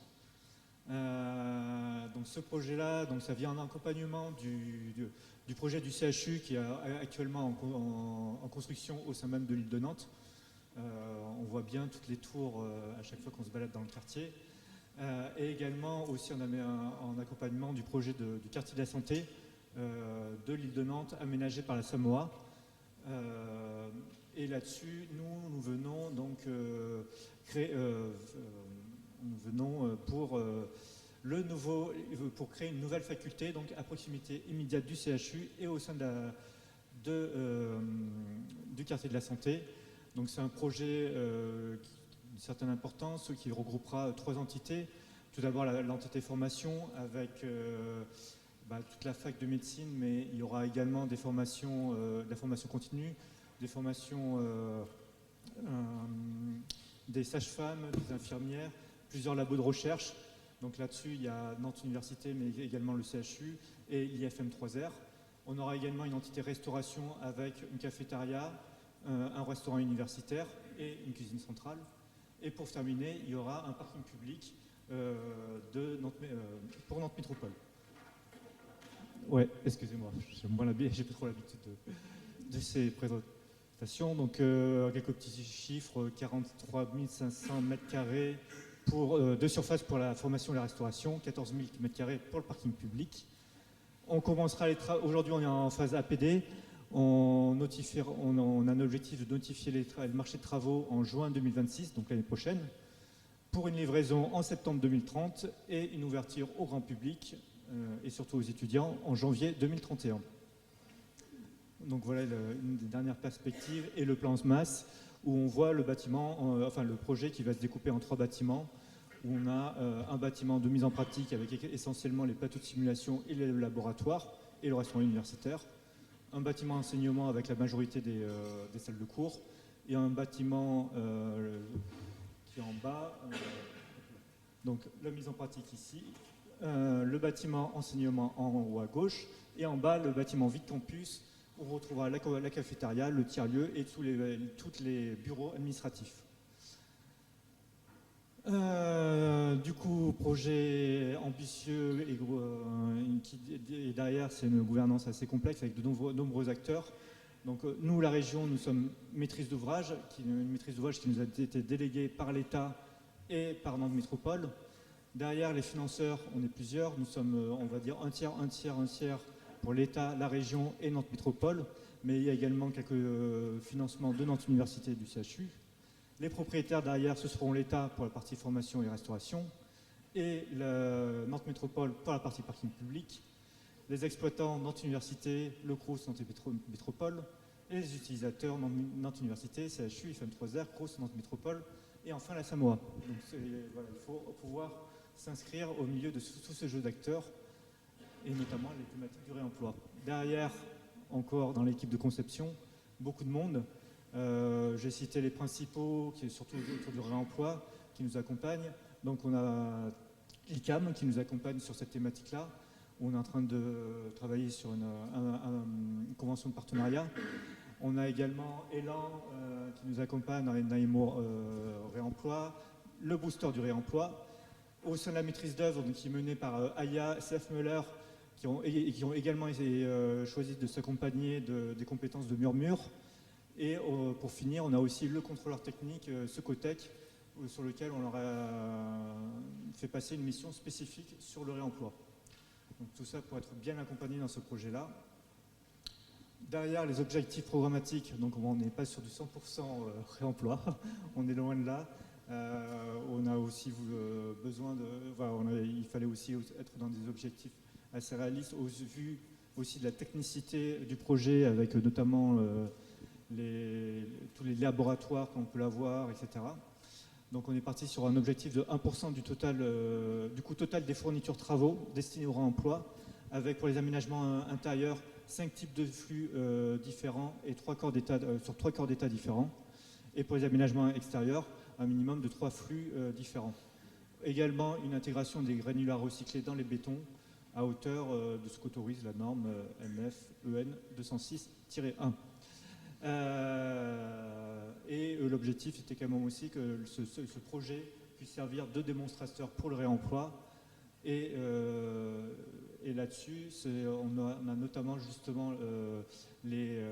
Donc ce projet-là, donc ça vient en accompagnement du projet du CHU qui est actuellement en construction au sein même de l'île de Nantes. On voit bien toutes les tours à chaque fois qu'on se balade dans le quartier. Et également aussi on a mis en accompagnement du projet du quartier de la santé de l'île de Nantes aménagé par la Samoa. Et là-dessus, nous venons donc créer, pour créer une nouvelle faculté donc à proximité immédiate du CHU et au sein du quartier de la santé. Donc c'est un projet d'une certaine importance qui regroupera 3 entités. Tout d'abord l'entité formation avec toute la fac de médecine, mais il y aura également des formations, de la formation continue, des formations des sages-femmes, des infirmières, plusieurs labos de recherche. Donc là-dessus, il y a Nantes Université, mais également le CHU et l'IFM 3R. On aura également une entité restauration avec une cafétéria, un restaurant universitaire et une cuisine centrale. Et pour terminer, il y aura un parking public pour Nantes Métropole. Ouais, excusez-moi, j'ai pas trop l'habitude de ces présentations. Donc, quelques petits chiffres, 43 500 m² de surface pour la formation et la restauration, 14 000 m² pour le parking public. On commencera aujourd'hui, on est en phase APD. On a un objectif de notifier le marché de travaux en juin 2026, donc l'année prochaine, pour une livraison en septembre 2030 et une ouverture au grand public et surtout aux étudiants en janvier 2031. Donc voilà une des dernières perspectives et le plan SMAS où on voit le bâtiment, le projet qui va se découper en 3 bâtiments, où on a un bâtiment de mise en pratique avec essentiellement les plateaux de simulation et les laboratoires et le restaurant universitaire, un bâtiment enseignement avec la majorité des salles de cours et un bâtiment qui est en bas, donc la mise en pratique ici, le bâtiment enseignement en haut à gauche et en bas le bâtiment vide campus où on retrouvera la cafétéria, le tiers-lieu et tous les bureaux administratifs. Du coup, projet ambitieux et derrière, c'est une gouvernance assez complexe avec de nombreux acteurs. Donc nous, la région, nous sommes maîtrise d'ouvrage, une maîtrise d'ouvrage qui nous a été déléguée par l'État et par Nantes Métropole. Derrière, les financeurs, on est plusieurs. Nous sommes, on va dire, un tiers pour l'État, la région et Nantes Métropole. Mais il y a également quelques financements de Nantes Université et du CHU. Les propriétaires derrière, ce seront l'État pour la partie formation et restauration et Nantes Métropole pour la partie parking public. Les exploitants, Nantes Université, le CROUS, Nantes Métropole, et les utilisateurs, Nantes Université, CHU, IFM 3R, CROUS, Nantes Métropole, et enfin la Samoa. Donc voilà, il faut pouvoir s'inscrire au milieu de tout ce jeu d'acteurs, et notamment les thématiques du réemploi. Derrière, encore dans l'équipe de conception, beaucoup de monde. J'ai cité les principaux, qui est surtout autour du réemploi, qui nous accompagnent. Donc on a l'ICAM qui nous accompagne sur cette thématique-là. On est en train de travailler sur une convention de partenariat. On a également Elan qui nous accompagne dans les NAIMO réemploi, le booster du réemploi. Au sein de la maîtrise d'œuvre, qui est menée par Aya, CF Muller, qui ont également choisi de s'accompagner des compétences de Murmure. Et pour finir, on a aussi le contrôleur technique, Secotec, sur lequel on leur a fait passer une mission spécifique sur le réemploi. Donc tout ça pour être bien accompagné dans ce projet-là. Derrière les objectifs programmatiques, donc on n'est pas sur du 100% réemploi, on est loin de là. On a aussi besoin de... il fallait aussi être dans des objectifs assez réalistes, au vu aussi de la technicité du projet, avec notamment tous les laboratoires qu'on peut avoir, etc. Donc on est parti sur un objectif de 1% du coût total des fournitures travaux destinés au réemploi, avec pour les aménagements intérieurs 5 types de flux différents et 3 corps d'état différents. Et pour les aménagements extérieurs, un minimum de 3 flux différents. Également une intégration des granulats recyclés dans les bétons à hauteur de ce qu'autorise la norme MF-EN 206-1. Et l'objectif était quand même aussi que ce projet puisse servir de démonstrateur pour le réemploi. Et là-dessus, on a notamment justement les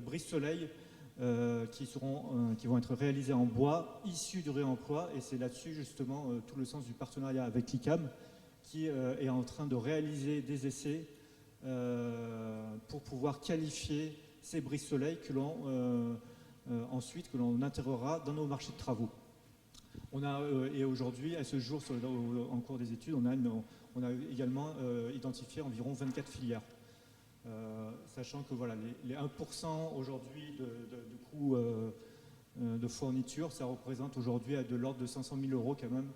brises-soleil qui vont être réalisées en bois issus du réemploi. Et c'est là-dessus justement tout le sens du partenariat avec l'ICAM, qui est en train de réaliser des essais pour pouvoir qualifier ces brises-soleil que l'on intégrera dans nos marchés de travaux. Et aujourd'hui, à ce jour, en cours des études, on a également identifié environ 24 filières. Sachant que voilà, les 1% aujourd'hui de coût de fourniture, ça représente aujourd'hui de l'ordre de 500 000 € quand même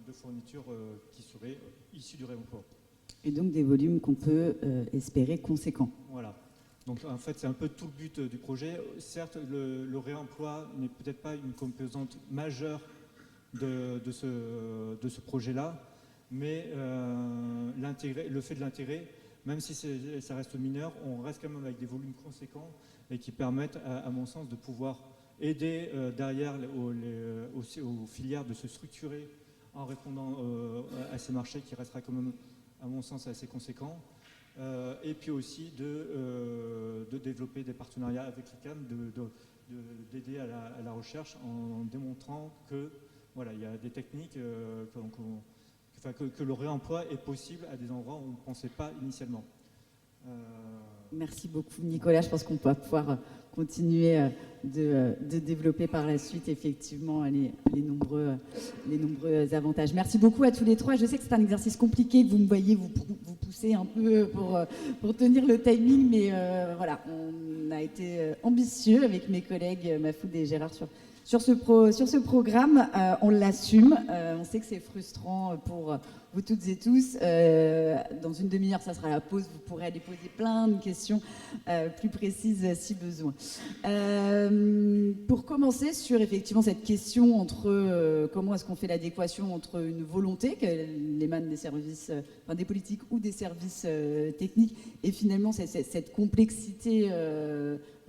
de fourniture qui seraient issues du réemploi. Et donc des volumes qu'on peut espérer conséquents. Voilà. Donc en fait, c'est un peu tout le but du projet. Certes, le réemploi n'est peut-être pas une composante majeure de ce projet-là, mais le fait de l'intégrer, même si ça reste mineur, on reste quand même avec des volumes conséquents et qui permettent, à mon sens, de pouvoir aider derrière aux filières de se structurer en répondant à ces marchés qui restera quand même, à mon sens, assez conséquents. Et puis aussi de développer des partenariats avec l'ICAM, d'aider à la recherche en démontrant que voilà, il y a des techniques que le réemploi est possible à des endroits où on ne pensait pas initialement. Merci beaucoup Nicolas, je pense qu'on va pouvoir continuer de développer par la suite effectivement les nombreux avantages. Merci beaucoup à tous les trois. Je sais que c'est un exercice compliqué, que vous me voyez vous pousser un peu pour tenir le timing, mais voilà, on a été ambitieux avec mes collègues Mafoud et Gérard sur ce programme. On l'assume, on sait que c'est frustrant pour vous toutes et tous. Dans une demi-heure, ça sera la pause. Vous pourrez aller poser plein de questions plus précises si besoin. Pour commencer sur effectivement cette question entre comment est-ce qu'on fait l'adéquation entre une volonté qu'elle émane des services, enfin des politiques ou des services techniques, et finalement cette complexité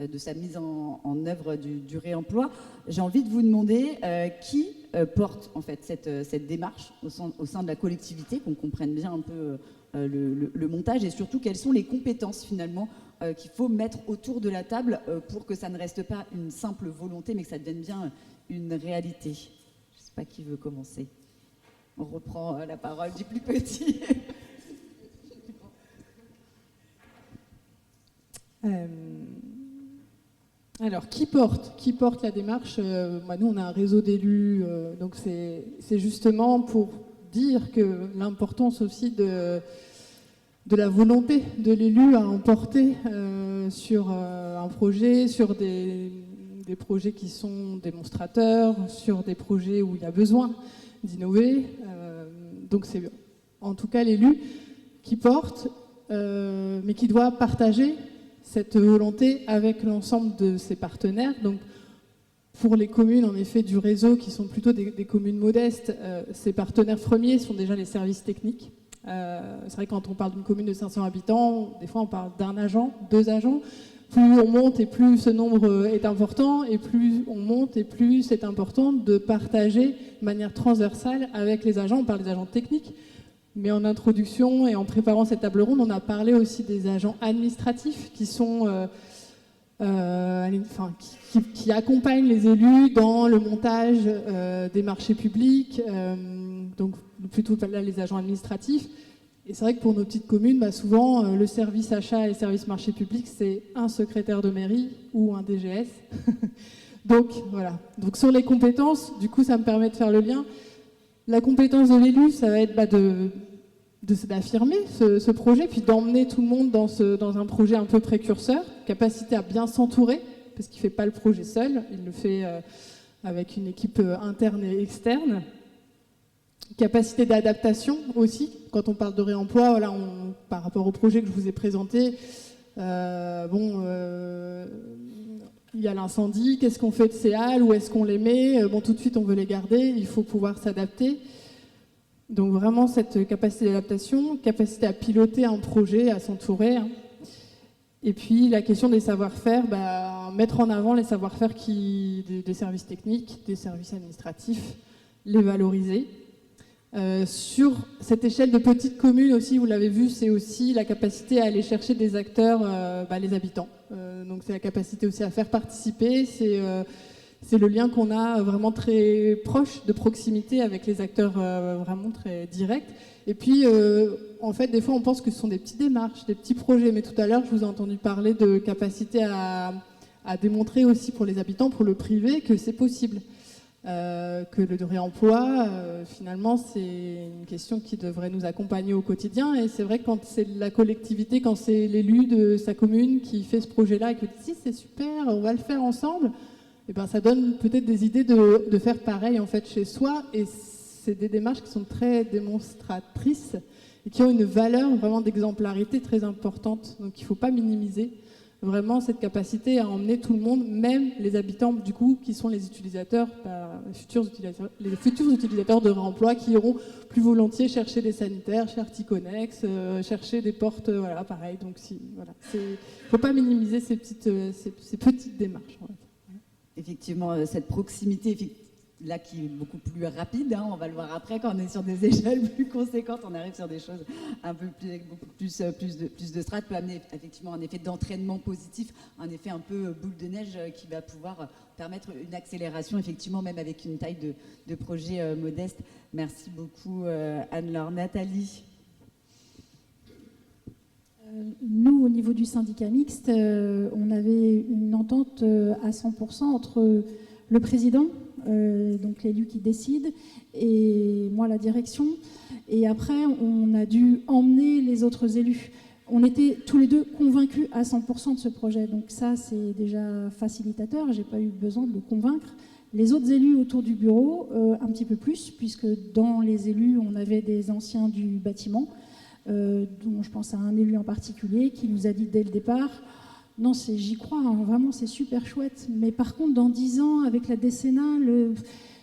de sa mise en œuvre du réemploi. J'ai envie de vous demander qui porte en fait cette démarche au sein de la collectivité, qu'on comprenne bien un peu le montage, et surtout quelles sont les compétences finalement qu'il faut mettre autour de la table pour que ça ne reste pas une simple volonté mais que ça devienne bien une réalité. Je ne sais pas qui veut commencer. On reprend la parole du plus petit. Alors, qui porte la démarche? Nous, on a un réseau d'élus, donc c'est justement pour dire que l'importance aussi de la volonté de l'élu à emporter sur un projet, sur des projets qui sont démonstrateurs, sur des projets où il y a besoin d'innover. Donc c'est en tout cas l'élu qui porte, mais qui doit partager cette volonté avec l'ensemble de ses partenaires. Donc, pour les communes, en effet, du réseau, qui sont plutôt des communes modestes, ces partenaires premiers sont déjà les services techniques. C'est vrai que quand on parle d'une commune de 500 habitants, des fois on parle d'un agent, 2 agents. Plus on monte et plus ce nombre est important, et plus on monte et plus c'est important de partager de manière transversale avec les agents. On parle des agents techniques, mais en introduction et en préparant cette table ronde, on a parlé aussi des agents administratifs qui sont, qui accompagnent les élus dans le montage des marchés publics, donc plutôt là les agents administratifs. Et c'est vrai que pour nos petites communes, souvent le service achat et le service marché public, c'est un secrétaire de mairie ou un DGS. Donc voilà, donc sur les compétences, du coup ça me permet de faire le lien. La compétence de l'élu, ça va être d'affirmer ce projet, puis d'emmener tout le monde dans un projet un peu précurseur, capacité à bien s'entourer, parce qu'il ne fait pas le projet seul, il le fait avec une équipe interne et externe. Capacité d'adaptation aussi, quand on parle de réemploi, voilà, par rapport au projet que je vous ai présenté, il y a l'incendie, qu'est-ce qu'on fait de ces halles, où est-ce qu'on les met, tout de suite on veut les garder, il faut pouvoir s'adapter. Donc vraiment cette capacité d'adaptation, capacité à piloter un projet, à s'entourer. Et puis la question des savoir-faire, mettre en avant les savoir-faire des services techniques, des services administratifs, les valoriser. Sur cette échelle de petite commune aussi, vous l'avez vu, c'est aussi la capacité à aller chercher des acteurs, les habitants. Donc c'est la capacité aussi à faire participer, c'est le lien qu'on a vraiment très proche, de proximité avec les acteurs vraiment très directs. Et puis, en fait, des fois, on pense que ce sont des petites démarches, des petits projets, mais tout à l'heure, je vous ai entendu parler de capacité à démontrer aussi pour les habitants, pour le privé, que c'est possible. Que le réemploi, finalement, c'est une question qui devrait nous accompagner au quotidien. Et c'est vrai que quand c'est la collectivité, quand c'est l'élu de sa commune qui fait ce projet-là et que dit si c'est super, on va le faire ensemble, et ça donne peut-être des idées de faire pareil en fait chez soi. Et c'est des démarches qui sont très démonstratrices et qui ont une valeur vraiment d'exemplarité très importante. Donc il ne faut pas minimiser vraiment cette capacité à emmener tout le monde, même les habitants du coup qui sont les utilisateurs, les futurs utilisateurs de réemploi qui iront plus volontiers chercher des sanitaires chez Articonex, chercher des portes, voilà, pareil. Donc il ne faut pas minimiser ces petites démarches. Effectivement, cette proximité là qui est beaucoup plus rapide, on va le voir après, quand on est sur des échelles plus conséquentes, on arrive sur des choses un peu plus, avec beaucoup plus de strates, peut amener effectivement un effet d'entraînement positif, un effet un peu boule de neige qui va pouvoir permettre une accélération, effectivement, même avec une taille de projet modeste. Merci beaucoup Anne-Laure. Nathalie. Nous, au niveau du syndicat mixte, on avait une entente à 100% entre le président, donc l'élu qui décide, et moi la direction. Et après, on a dû emmener les autres élus. On était tous les deux convaincus à 100% de ce projet. Donc ça, c'est déjà facilitateur. Je n'ai pas eu besoin de le convaincre. Les autres élus autour du bureau, un petit peu plus, puisque dans les élus, on avait des anciens du bâtiment, dont je pense à un élu en particulier, qui nous a dit dès le départ... Non, j'y crois, vraiment, c'est super chouette. Mais par contre, dans 10 ans, avec la décennale,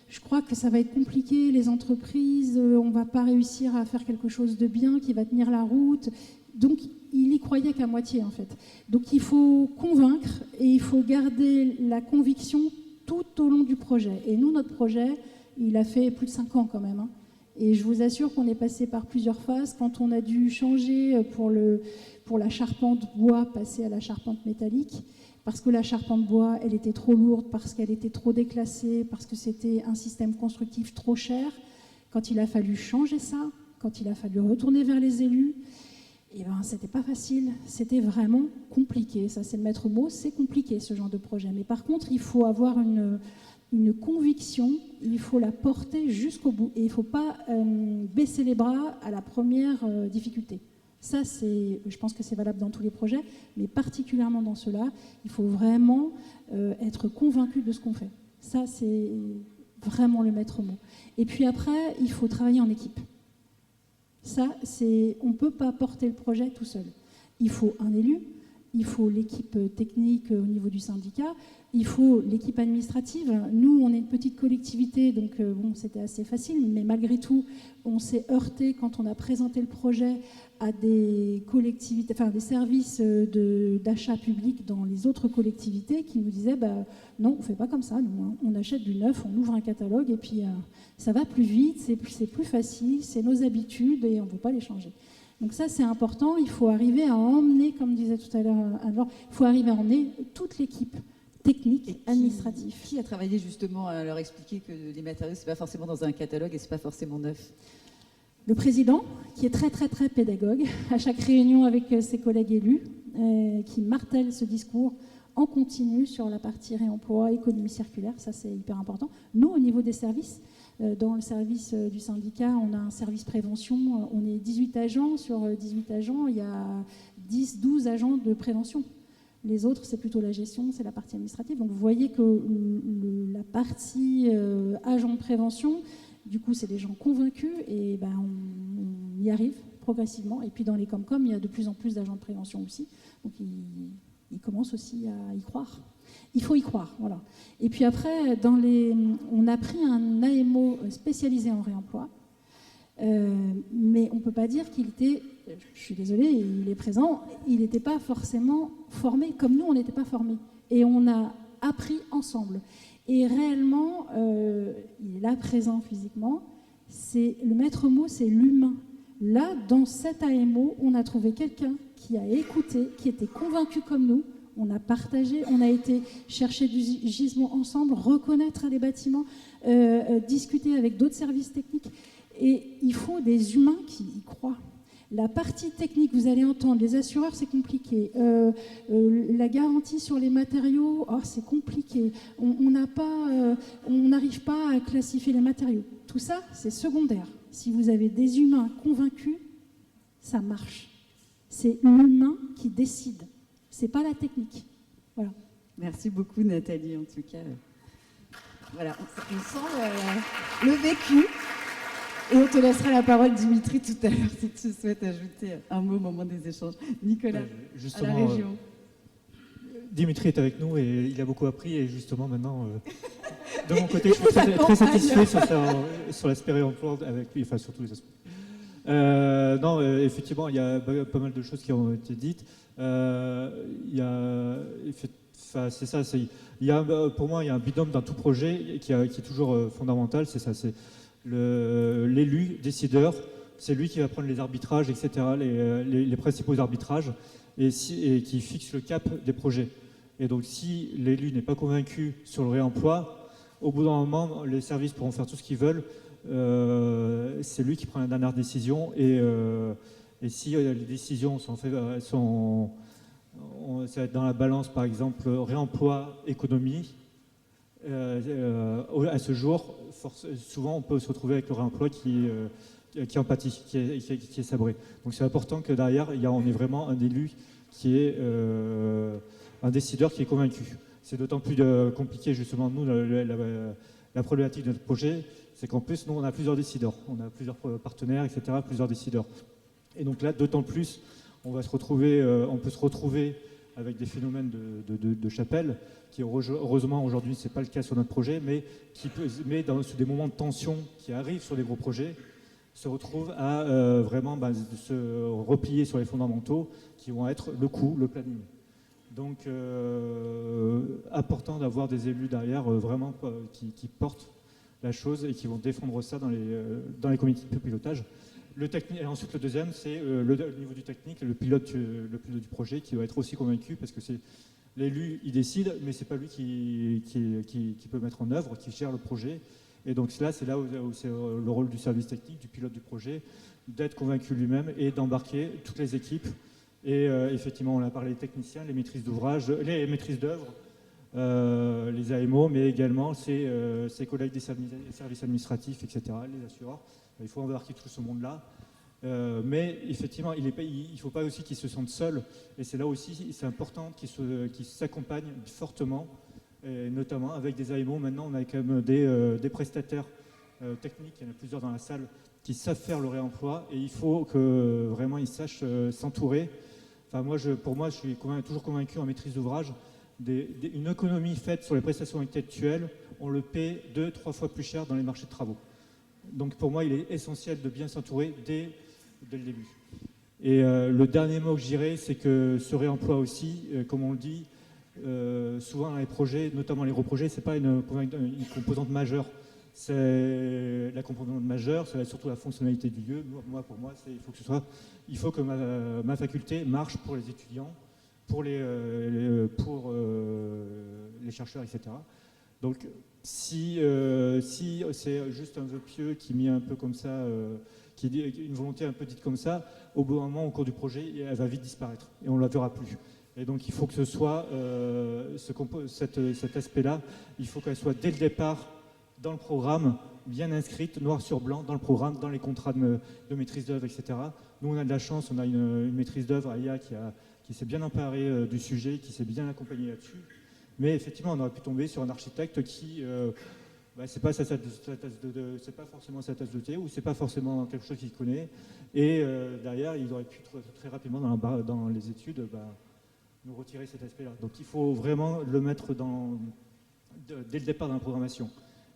je crois que ça va être compliqué. Les entreprises, on ne va pas réussir à faire quelque chose de bien, qui va tenir la route. Donc, il y croyait qu'à moitié, en fait. Donc, il faut convaincre et il faut garder la conviction tout au long du projet. Et nous, notre projet, il a fait plus de 5 ans quand même. Et je vous assure qu'on est passé par plusieurs phases. Quand on a dû changer pour la charpente bois, passer à la charpente métallique, parce que la charpente bois, elle était trop lourde, parce qu'elle était trop déclassée, parce que c'était un système constructif trop cher. Quand il a fallu changer ça, quand il a fallu retourner vers les élus, c'était pas facile, c'était vraiment compliqué. Ça, c'est le maître mot, c'est compliqué ce genre de projet. Mais par contre, il faut avoir une conviction, il faut la porter jusqu'au bout. Et il ne faut pas baisser les bras à la première difficulté. Ça, je pense que c'est valable dans tous les projets, mais particulièrement dans ceux-là, il faut vraiment être convaincu de ce qu'on fait. Ça, c'est vraiment le maître mot. Et puis après, il faut travailler en équipe. Ça, on ne peut pas porter le projet tout seul. Il faut un élu, il faut l'équipe technique au niveau du syndicat, il faut l'équipe administrative. Nous, on est une petite collectivité, donc c'était assez facile, mais malgré tout, on s'est heurté quand on a présenté le projet à des collectivités, enfin des services d'achat public dans les autres collectivités qui nous disaient non, on ne fait pas comme ça, nous, on achète du neuf, on ouvre un catalogue et puis ça va plus vite, c'est plus facile, c'est nos habitudes et on ne peut pas les changer. Donc ça, c'est important, il faut arriver à emmener, comme disait tout à l'heure Anne-Laure, il faut arriver à emmener toute l'équipe technique et administrative. Qui a travaillé justement à leur expliquer que les matériaux, ce n'est pas forcément dans un catalogue et ce n'est pas forcément neuf? Le président, qui est très très très pédagogue, à chaque réunion avec ses collègues élus, qui martèle ce discours en continu sur la partie réemploi, économie circulaire, ça c'est hyper important. Nous, au niveau des services, dans le service du syndicat, on a un service prévention, on est 18 agents, sur 18 agents, il y a 10-12 agents de prévention. Les autres, c'est plutôt la gestion, c'est la partie administrative. Donc vous voyez que la partie agent de prévention, du coup, c'est des gens convaincus et ben, on y arrive progressivement. Et puis dans les Comcom, il y a de plus en plus d'agents de prévention aussi. Donc ils commencent aussi à y croire. Il faut y croire, voilà. Et puis après, on a pris un AMO spécialisé en réemploi, mais on ne peut pas dire qu'il était, je suis désolée, il est présent, il n'était pas forcément formé comme nous, on n'était pas formés. Et on a appris ensemble. Et réellement, il est là présent physiquement, le maître mot, c'est l'humain. Là, dans cet AMO, on a trouvé quelqu'un qui a écouté, qui était convaincu comme nous. On a partagé, on a été chercher du gisement ensemble, reconnaître les bâtiments, discuter avec d'autres services techniques. Et il faut des humains qui y croient. La partie technique, vous allez entendre, les assureurs, c'est compliqué. La garantie sur les matériaux, c'est compliqué. On n'arrive pas à classifier les matériaux. Tout ça, c'est secondaire. Si vous avez des humains convaincus, ça marche. C'est l'humain qui décide. C'est pas la technique. Voilà. Merci beaucoup Nathalie, en tout cas. Voilà, on sent le vécu. Et on te laissera la parole, Dimitri, tout à l'heure, si tu souhaites ajouter un mot au moment des échanges. Nicolas, à la région. Dimitri est avec nous et il a beaucoup appris. Et justement, maintenant, de mon côté, je suis très satisfait sur l'aspect réemploi avec lui, enfin sur tous les aspects. Non, effectivement, il y a pas mal de choses qui ont été dites. C'est ça. Pour moi, il y a un binôme dans tout projet qui est toujours fondamental. C'est ça. C'est l'élu décideur. C'est lui qui va prendre les arbitrages, etc., les principaux arbitrages, et qui fixe le cap des projets. Et donc, si l'élu n'est pas convaincu sur le réemploi, au bout d'un moment, les services pourront faire tout ce qu'ils veulent. C'est lui qui prend la dernière décision. Et si les décisions ça va être dans la balance, par exemple, réemploi, économie, à ce jour, souvent on peut se retrouver avec le réemploi qui en pâtit, qui est sabré. Donc c'est important que derrière, on ait vraiment un élu qui est un décideur qui est convaincu. C'est d'autant plus compliqué, justement, nous, la problématique de notre projet, c'est qu'en plus, nous, on a plusieurs décideurs. On a plusieurs partenaires, etc., plusieurs décideurs. Et donc là, d'autant plus, on peut se retrouver avec des phénomènes de chapelle, qui heureusement aujourd'hui ce n'est pas le cas sur notre projet, mais dans des moments de tension qui arrivent sur les gros projets, se retrouvent à vraiment se replier sur les fondamentaux qui vont être le coût, le planning. Donc important d'avoir des élus derrière vraiment qui portent la chose et qui vont défendre ça dans les comités de pilotage. Et ensuite, le deuxième, c'est le niveau du technique, le pilote du projet qui doit être aussi convaincu, parce que c'est l'élu, il décide, mais c'est pas lui qui peut mettre en œuvre, qui gère le projet. Et donc là, c'est là où c'est le rôle du service technique, du pilote du projet, d'être convaincu lui-même et d'embarquer toutes les équipes. Et effectivement, on a parlé des techniciens, les maîtrises d'ouvrage, les maîtrises d'œuvre, les AMO, mais également ses collègues des services administratifs, etc., les assureurs. Il faut embarquer tout ce monde-là. Mais effectivement, il ne faut pas aussi qu'ils se sentent seuls. Et c'est là aussi, c'est important qu'ils s'accompagnent fortement, et notamment avec des AMO. Maintenant, on a quand même des prestataires techniques, il y en a plusieurs dans la salle, qui savent faire le réemploi. Et il faut que vraiment ils sachent s'entourer. Enfin, pour moi, je suis toujours convaincu en maîtrise d'ouvrage. Une économie faite sur les prestations intellectuelles, on le paie 2-3 fois plus cher dans les marchés de travaux. Donc pour moi, il est essentiel de bien s'entourer dès le début. Et le dernier mot que je dirais, c'est que ce réemploi aussi, comme on le dit, souvent dans les projets, notamment les gros projets, ce n'est pas une composante majeure. C'est la composante majeure, c'est surtout la fonctionnalité du lieu. Pour moi, il faut que ma faculté marche pour les étudiants, pour les chercheurs, etc. Donc si c'est juste un vœu pieux qui est mis un peu comme ça, qui dit une volonté un peu dite comme ça, au bout d'un moment, au cours du projet, elle va vite disparaître et on ne la verra plus. Et donc il faut que ce soit, cet aspect-là, il faut qu'elle soit dès le départ dans le programme, bien inscrite, noir sur blanc, dans le programme, dans les contrats de maîtrise d'œuvre, etc. Nous, on a de la chance, on a une maîtrise d'œuvre, Aya, qui s'est bien emparée du sujet, qui s'est bien accompagnée là-dessus. Mais effectivement, on aurait pu tomber sur un architecte qui, c'est pas forcément sa tasse de thé, ou c'est pas forcément quelque chose qu'il connaît. Et derrière, il aurait pu très rapidement dans les études nous retirer cet aspect-là. Donc il faut vraiment le mettre dès le départ dans la programmation.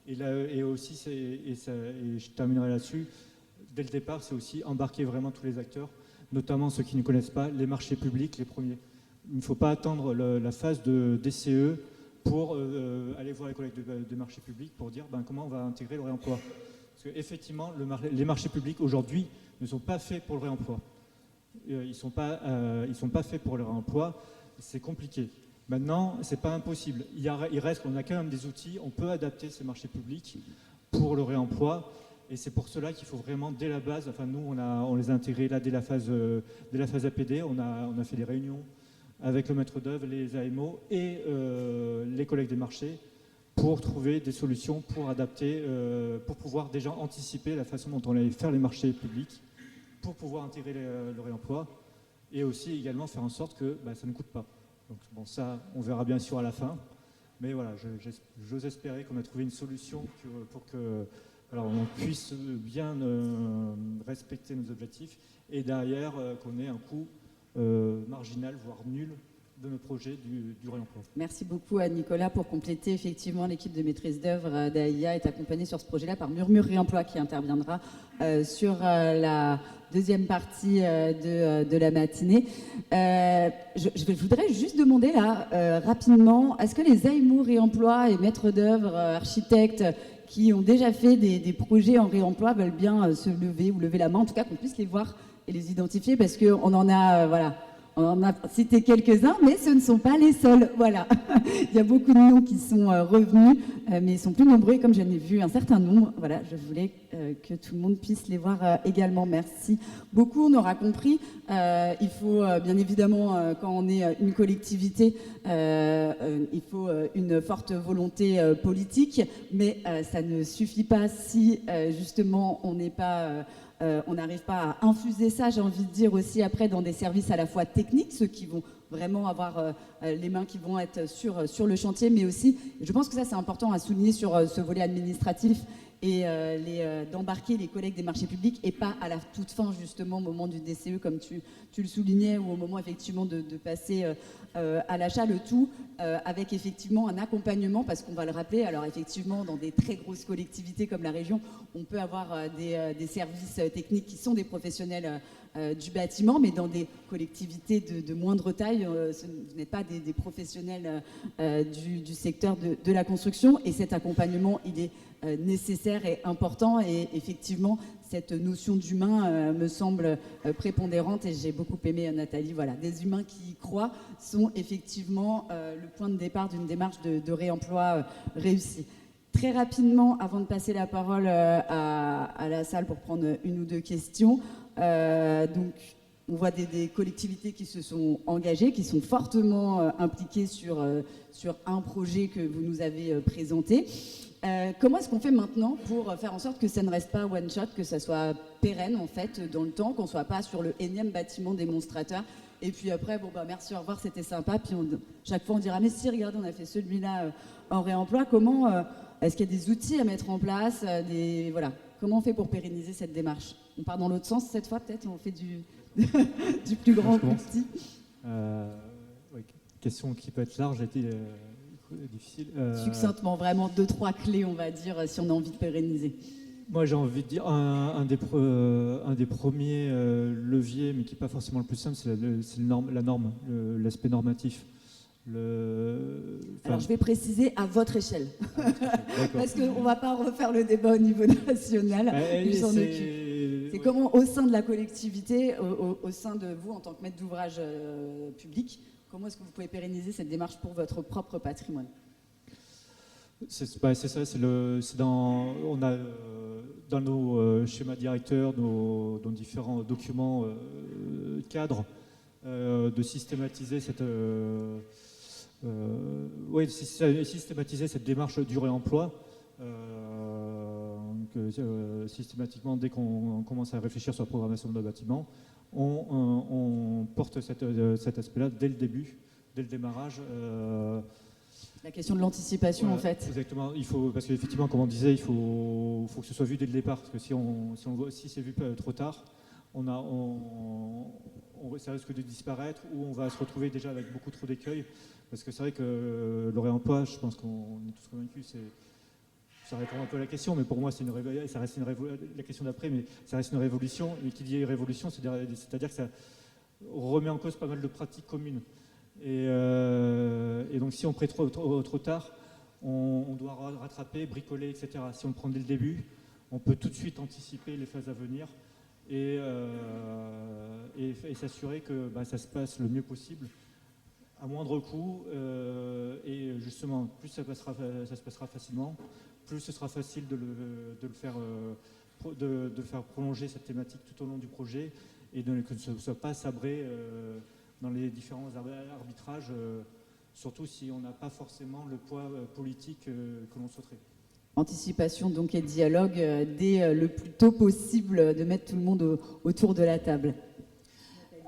Et aussi, et je terminerai là-dessus, dès le départ, c'est aussi embarquer vraiment tous les acteurs, notamment ceux qui ne connaissent pas, les marchés publics, les premiers. Il ne faut pas attendre la phase de DCE pour aller voir les collègues de marchés publics pour dire comment on va intégrer le réemploi. Parce qu'effectivement, les marchés publics aujourd'hui ne sont pas faits pour le réemploi. Ils ne sont pas faits pour le réemploi, c'est compliqué. Maintenant, ce n'est pas impossible. On a quand même des outils, on peut adapter ces marchés publics pour le réemploi. Et c'est pour cela qu'il faut vraiment, dès la base, nous, on les a intégrés là dès la phase APD, on a fait des réunions avec le maître d'œuvre, les AMO et les collègues des marchés pour trouver des solutions pour adapter, pour pouvoir déjà anticiper la façon dont on allait faire les marchés publics, pour pouvoir intégrer le réemploi et aussi également faire en sorte que ça ne coûte pas. Donc ça, on verra bien sûr à la fin. Mais voilà, j'ose espérer qu'on a trouvé une solution pour que on puisse bien respecter nos objectifs et derrière qu'on ait un coût marginal, voire nul, de nos projets du réemploi. Merci beaucoup à Nicolas pour compléter. Effectivement, l'équipe de maîtrise d'œuvre d'AIA est accompagnée sur ce projet-là par Murmure Réemploi qui interviendra sur la deuxième partie de la matinée. Je voudrais juste demander là, rapidement, est-ce que les AMO Réemploi et maîtres d'œuvre, architectes qui ont déjà fait des projets en réemploi veulent bien se lever ou lever la main, en tout cas qu'on puisse les voir et les identifier parce qu'on en a... On en a cité quelques-uns, mais ce ne sont pas les seuls. Voilà. Il y a beaucoup de noms qui sont revenus, mais ils sont plus nombreux. Et comme j'en ai vu un certain nombre, voilà, je voulais que tout le monde puisse les voir également. Merci beaucoup. On aura compris. Il faut bien évidemment, quand on est une collectivité, il faut une forte volonté politique, mais ça ne suffit pas si justement on n'est pas... on n'arrive pas à infuser ça, j'ai envie de dire aussi après dans des services à la fois techniques, ceux qui vont vraiment avoir les mains qui vont être sur le chantier, mais aussi, je pense que ça c'est important à souligner sur ce volet administratif et d'embarquer les collègues des marchés publics et pas à la toute fin justement au moment du DCE comme tu le soulignais ou au moment effectivement de passer à l'achat, le tout avec effectivement un accompagnement parce qu'on va le rappeler, alors effectivement dans des très grosses collectivités comme la région, on peut avoir des services techniques qui sont des professionnels du bâtiment, mais dans des collectivités de moindre taille, ce n'est pas des professionnels du secteur de la construction et cet accompagnement il est nécessaire et important et effectivement cette notion d'humain me semble prépondérante et j'ai beaucoup aimé Nathalie, voilà, des humains qui y croient sont effectivement le point de départ d'une démarche de réemploi réussie. Très rapidement, avant de passer la parole à la salle pour prendre une ou deux questions, donc on voit des collectivités qui se sont engagées, qui sont fortement impliquées sur un projet que vous nous avez présenté. Comment est-ce qu'on fait maintenant pour faire en sorte que ça ne reste pas one shot, que ça soit pérenne en fait dans le temps, qu'on ne soit pas sur le énième bâtiment démonstrateur et puis après, merci, au revoir, c'était sympa, puis chaque fois on dira mais si, regardez, on a fait celui-là en réemploi, comment est-ce qu'il y a des outils à mettre en place, voilà, comment on fait pour pérenniser cette démarche? On part dans l'autre sens cette fois peut-être, on fait du plus grand au plus petit. Question qui peut être large, difficile. Succinctement, vraiment 2-3 clés, on va dire, si on a envie de pérenniser. Moi, j'ai envie de dire un des premiers leviers, mais qui n'est pas forcément le plus simple, c'est la norme, l'aspect normatif. Alors, je vais préciser à votre échelle, parce qu'on ne va pas refaire le débat au niveau national. C'est comment, au sein de la collectivité, au sein de vous, en tant que maître d'ouvrage public, comment est-ce que vous pouvez pérenniser cette démarche pour votre propre patrimoine? C'est ça, on a dans nos schémas directeurs, dans différents documents cadres, de systématiser cette démarche du réemploi. Systématiquement, dès qu'on commence à réfléchir sur la programmation de nos bâtiments, on porte cet aspect-là dès le début, dès le démarrage. La question de l'anticipation, voilà, en fait. Exactement. Parce qu'effectivement, comme on disait, il faut que ce soit vu dès le départ. Parce que si c'est vu trop tard, ça risque de disparaître ou on va se retrouver déjà avec beaucoup trop d'écueils. Parce que c'est vrai que le réemploi, je pense qu'on est tous convaincus, ça répond un peu à la question, mais pour moi, ça reste la question d'après, mais ça reste une révolution. Et qui dit révolution, c'est-à-dire que ça remet en cause pas mal de pratiques communes. Et donc, si on prend trop tard, on doit rattraper, bricoler, etc. Si on le prend dès le début, on peut tout de suite anticiper les phases à venir et s'assurer que ça se passe le mieux possible, à moindre coût. Et justement, plus ça se passera facilement, plus ce sera facile de faire prolonger cette thématique tout au long du projet et que ce ne soit pas sabré dans les différents arbitrages, surtout si on n'a pas forcément le poids politique que l'on souhaiterait. Anticipation donc et dialogue dès le plus tôt possible, de mettre tout le monde autour de la table.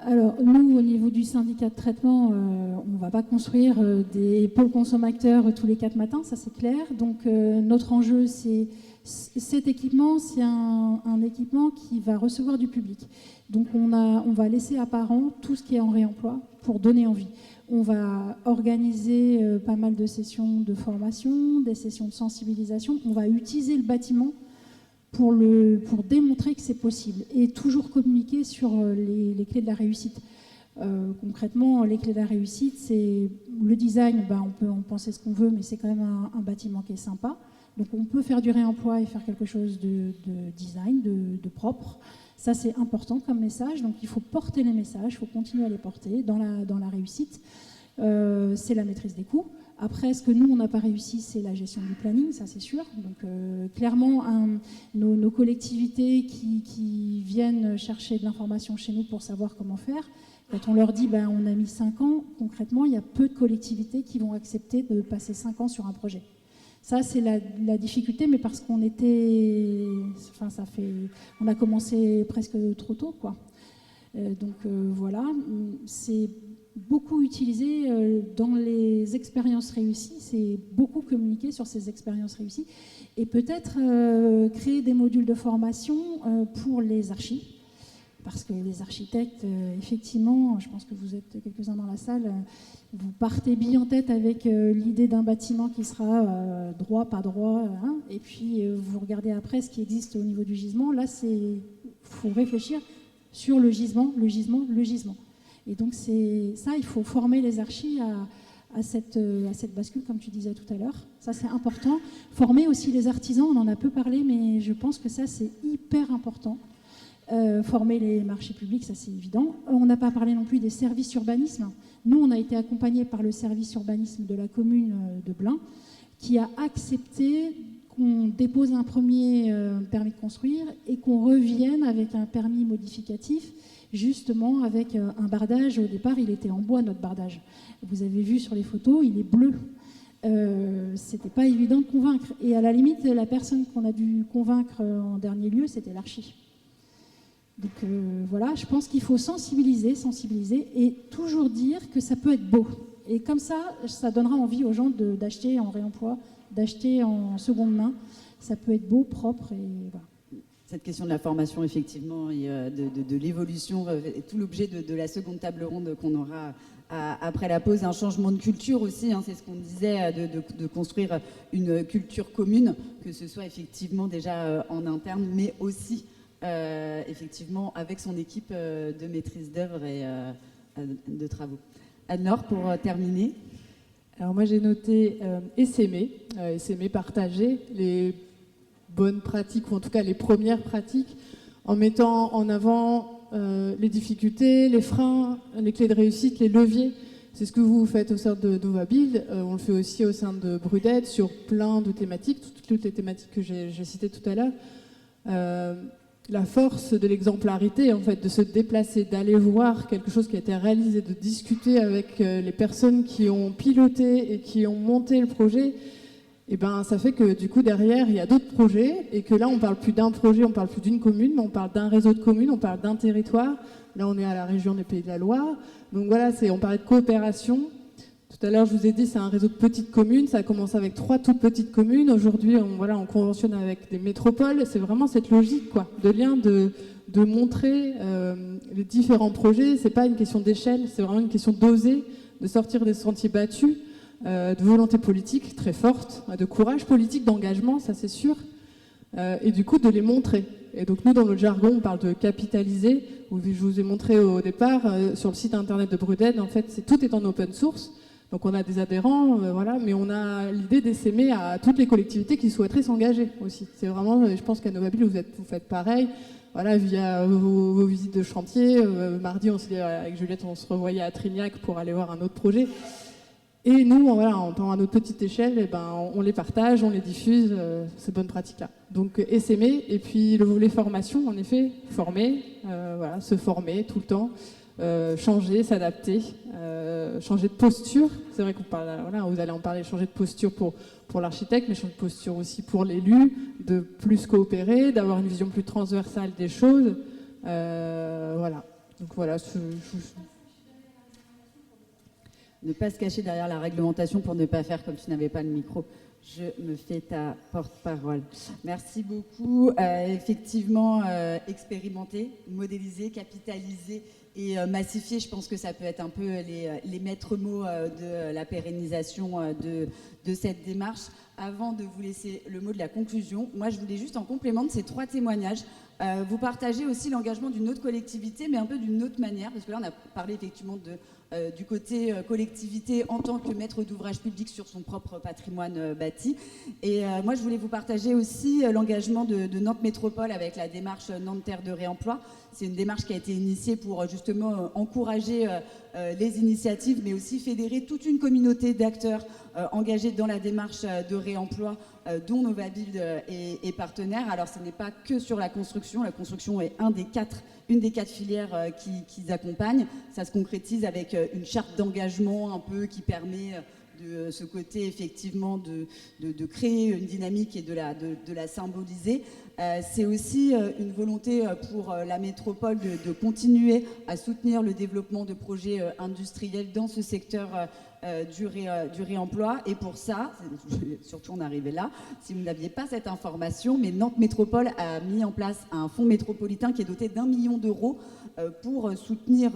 Alors, nous, au niveau du syndicat de traitement, on ne va pas construire des pôles consommateurs tous les 4 matins, ça c'est clair. Donc, notre enjeu, cet équipement, c'est un équipement qui va recevoir du public. Donc, on va laisser apparent tout ce qui est en réemploi pour donner envie. On va organiser pas mal de sessions de formation, des sessions de sensibilisation. On va utiliser le bâtiment pour démontrer que c'est possible et toujours communiquer sur les clés de la réussite. Concrètement, les clés de la réussite, c'est le design, on peut en penser ce qu'on veut, mais c'est quand même un bâtiment qui est sympa. Donc on peut faire du réemploi et faire quelque chose de design, de propre. Ça, c'est important comme message. Donc il faut porter les messages, il faut continuer à les porter dans la réussite. C'est la maîtrise des coûts. Après, ce que nous, on n'a pas réussi, c'est la gestion du planning, ça c'est sûr. Donc clairement, nos collectivités qui viennent chercher de l'information chez nous pour savoir comment faire, quand on leur dit on a mis 5 ans, concrètement, il y a peu de collectivités qui vont accepter de passer 5 ans sur un projet. Ça, c'est la difficulté, mais parce qu'on on a commencé presque trop tôt, quoi. Voilà, c'est beaucoup utilisé dans les expériences réussies, c'est beaucoup communiquer sur ces expériences réussies et peut-être créer des modules de formation pour les archis, parce que les architectes, effectivement, je pense que vous êtes quelques-uns dans la salle, vous partez bien en tête avec l'idée d'un bâtiment qui sera droit, pas droit, et puis vous regardez après ce qui existe au niveau du gisement. Là, il faut réfléchir sur le gisement. Et donc, c'est ça, il faut former les archis à cette bascule, comme tu disais tout à l'heure. Ça, c'est important. Former aussi les artisans, on en a peu parlé, mais je pense que ça, c'est hyper important. Former les marchés publics, ça, c'est évident. On n'a pas parlé non plus des services urbanisme. Nous, on a été accompagnés par le service urbanisme de la commune de Blain, qui a accepté qu'on dépose un premier permis de construire et qu'on revienne avec un permis modificatif, justement avec un bardage. Au départ, il était en bois, notre bardage. Vous avez vu sur les photos, il est bleu. C'était pas évident de convaincre. Et à la limite, la personne qu'on a dû convaincre en dernier lieu, c'était l'archi. Donc voilà, je pense qu'il faut sensibiliser et toujours dire que ça peut être beau. Et comme ça donnera envie aux gens d'acheter en réemploi, d'acheter en seconde main. Ça peut être beau, propre et voilà. Cette question de la formation, effectivement, et de l'évolution, est tout l'objet de la seconde table ronde qu'on aura après la pause. Un changement de culture aussi, c'est ce qu'on disait, de construire une culture commune, que ce soit effectivement déjà en interne, mais aussi effectivement avec son équipe de maîtrise d'œuvre et de travaux. Anne-Laure, pour terminer. Alors moi j'ai noté essaimer partager les bonnes pratiques, ou en tout cas les premières pratiques, en mettant en avant les difficultés, les freins, les clés de réussite, les leviers. C'est ce que vous faites au sein de Novabuild, on le fait aussi au sein de Bruded sur plein de thématiques, toutes les thématiques que j'ai citées tout à l'heure. la force de l'exemplarité, en fait, de se déplacer, d'aller voir quelque chose qui a été réalisé, de discuter avec les personnes qui ont piloté et qui ont monté le projet, et ben, ça fait que du coup derrière il y a d'autres projets et que là on parle plus d'un projet, on parle plus d'une commune, mais on parle d'un réseau de communes, on parle d'un territoire. Là on est à la région des Pays de la Loire, donc voilà, on parlait de coopération. Tout à l'heure je vous ai dit c'est un réseau de petites communes, ça a commencé avec 3 toutes petites communes. Aujourd'hui on conventionne avec des métropoles. C'est vraiment cette logique quoi, de lien, de montrer les différents projets. C'est pas une question d'échelle, c'est vraiment une question d'oser, de sortir des sentiers battus. De volonté politique très forte, de courage politique, d'engagement, ça c'est sûr, et du coup de les montrer. Et donc nous dans notre jargon on parle de capitaliser, où je vous ai montré au départ sur le site internet de Bruded, en fait tout est en open source, donc on a des adhérents, voilà, mais on a l'idée d'essaimer à toutes les collectivités qui souhaiteraient s'engager aussi. C'est vraiment, je pense qu'à Novabile vous faites pareil, voilà, via vos visites de chantier. Mardi on s'est dit avec Juliette on se revoyait à Trignac pour aller voir un autre projet. Et nous, voilà, à notre petite échelle, eh ben, on les partage, on les diffuse, ces bonnes pratiques-là. Donc, essaimer, et puis le volet formation, en effet, former, voilà, se former tout le temps, changer, s'adapter, changer de posture. C'est vrai qu'on parle, voilà, vous allez en parler, changer de posture pour l'architecte, mais changer de posture aussi pour l'élu, de plus coopérer, d'avoir une vision plus transversale des choses. Voilà. Donc voilà, Ne pas se cacher derrière la réglementation pour ne pas faire comme tu n'avais pas le micro. Je me fais ta porte-parole. Merci beaucoup. Effectivement, expérimenter, modéliser, capitaliser et massifier, je pense que ça peut être un peu les maîtres mots de la pérennisation de cette démarche. Avant de vous laisser le mot de la conclusion, moi je voulais juste en complément de ces 3 témoignages, vous partager aussi l'engagement d'une autre collectivité, mais un peu d'une autre manière, parce que là on a parlé effectivement du côté collectivité en tant que maître d'ouvrage public sur son propre patrimoine bâti. Et moi, je voulais vous partager aussi l'engagement de Nantes Métropole avec la démarche Nantes Terre de Réemploi. C'est une démarche qui a été initiée pour justement encourager les initiatives, mais aussi fédérer toute une communauté d'acteurs engagés dans la démarche de réemploi dont Novabile est partenaire. Alors, ce n'est pas que sur la construction est une des 4 filières qui accompagnent. Ça se concrétise avec une charte d'engagement un peu qui permet de ce côté effectivement de créer une dynamique et de la symboliser. C'est aussi une volonté pour la métropole de continuer à soutenir le développement de projets industriels dans ce secteur du réemploi. Et pour ça, surtout on est arrivé là, si vous n'aviez pas cette information, mais Nantes Métropole a mis en place un fonds métropolitain qui est doté d'1 million d'euros pour soutenir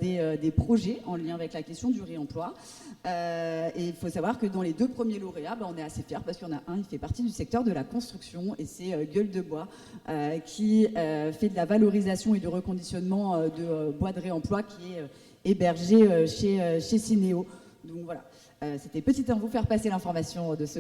des projets en lien avec la question du réemploi. Et il faut savoir que dans les 2 premiers lauréats, on est assez fiers parce qu'il y en a un, il fait partie du secteur de la construction, et c'est Gueule de Bois qui fait de la valorisation et du reconditionnement de bois de réemploi qui est hébergé chez Cinéo. Donc voilà, c'était petite info, faire passer l'information de ce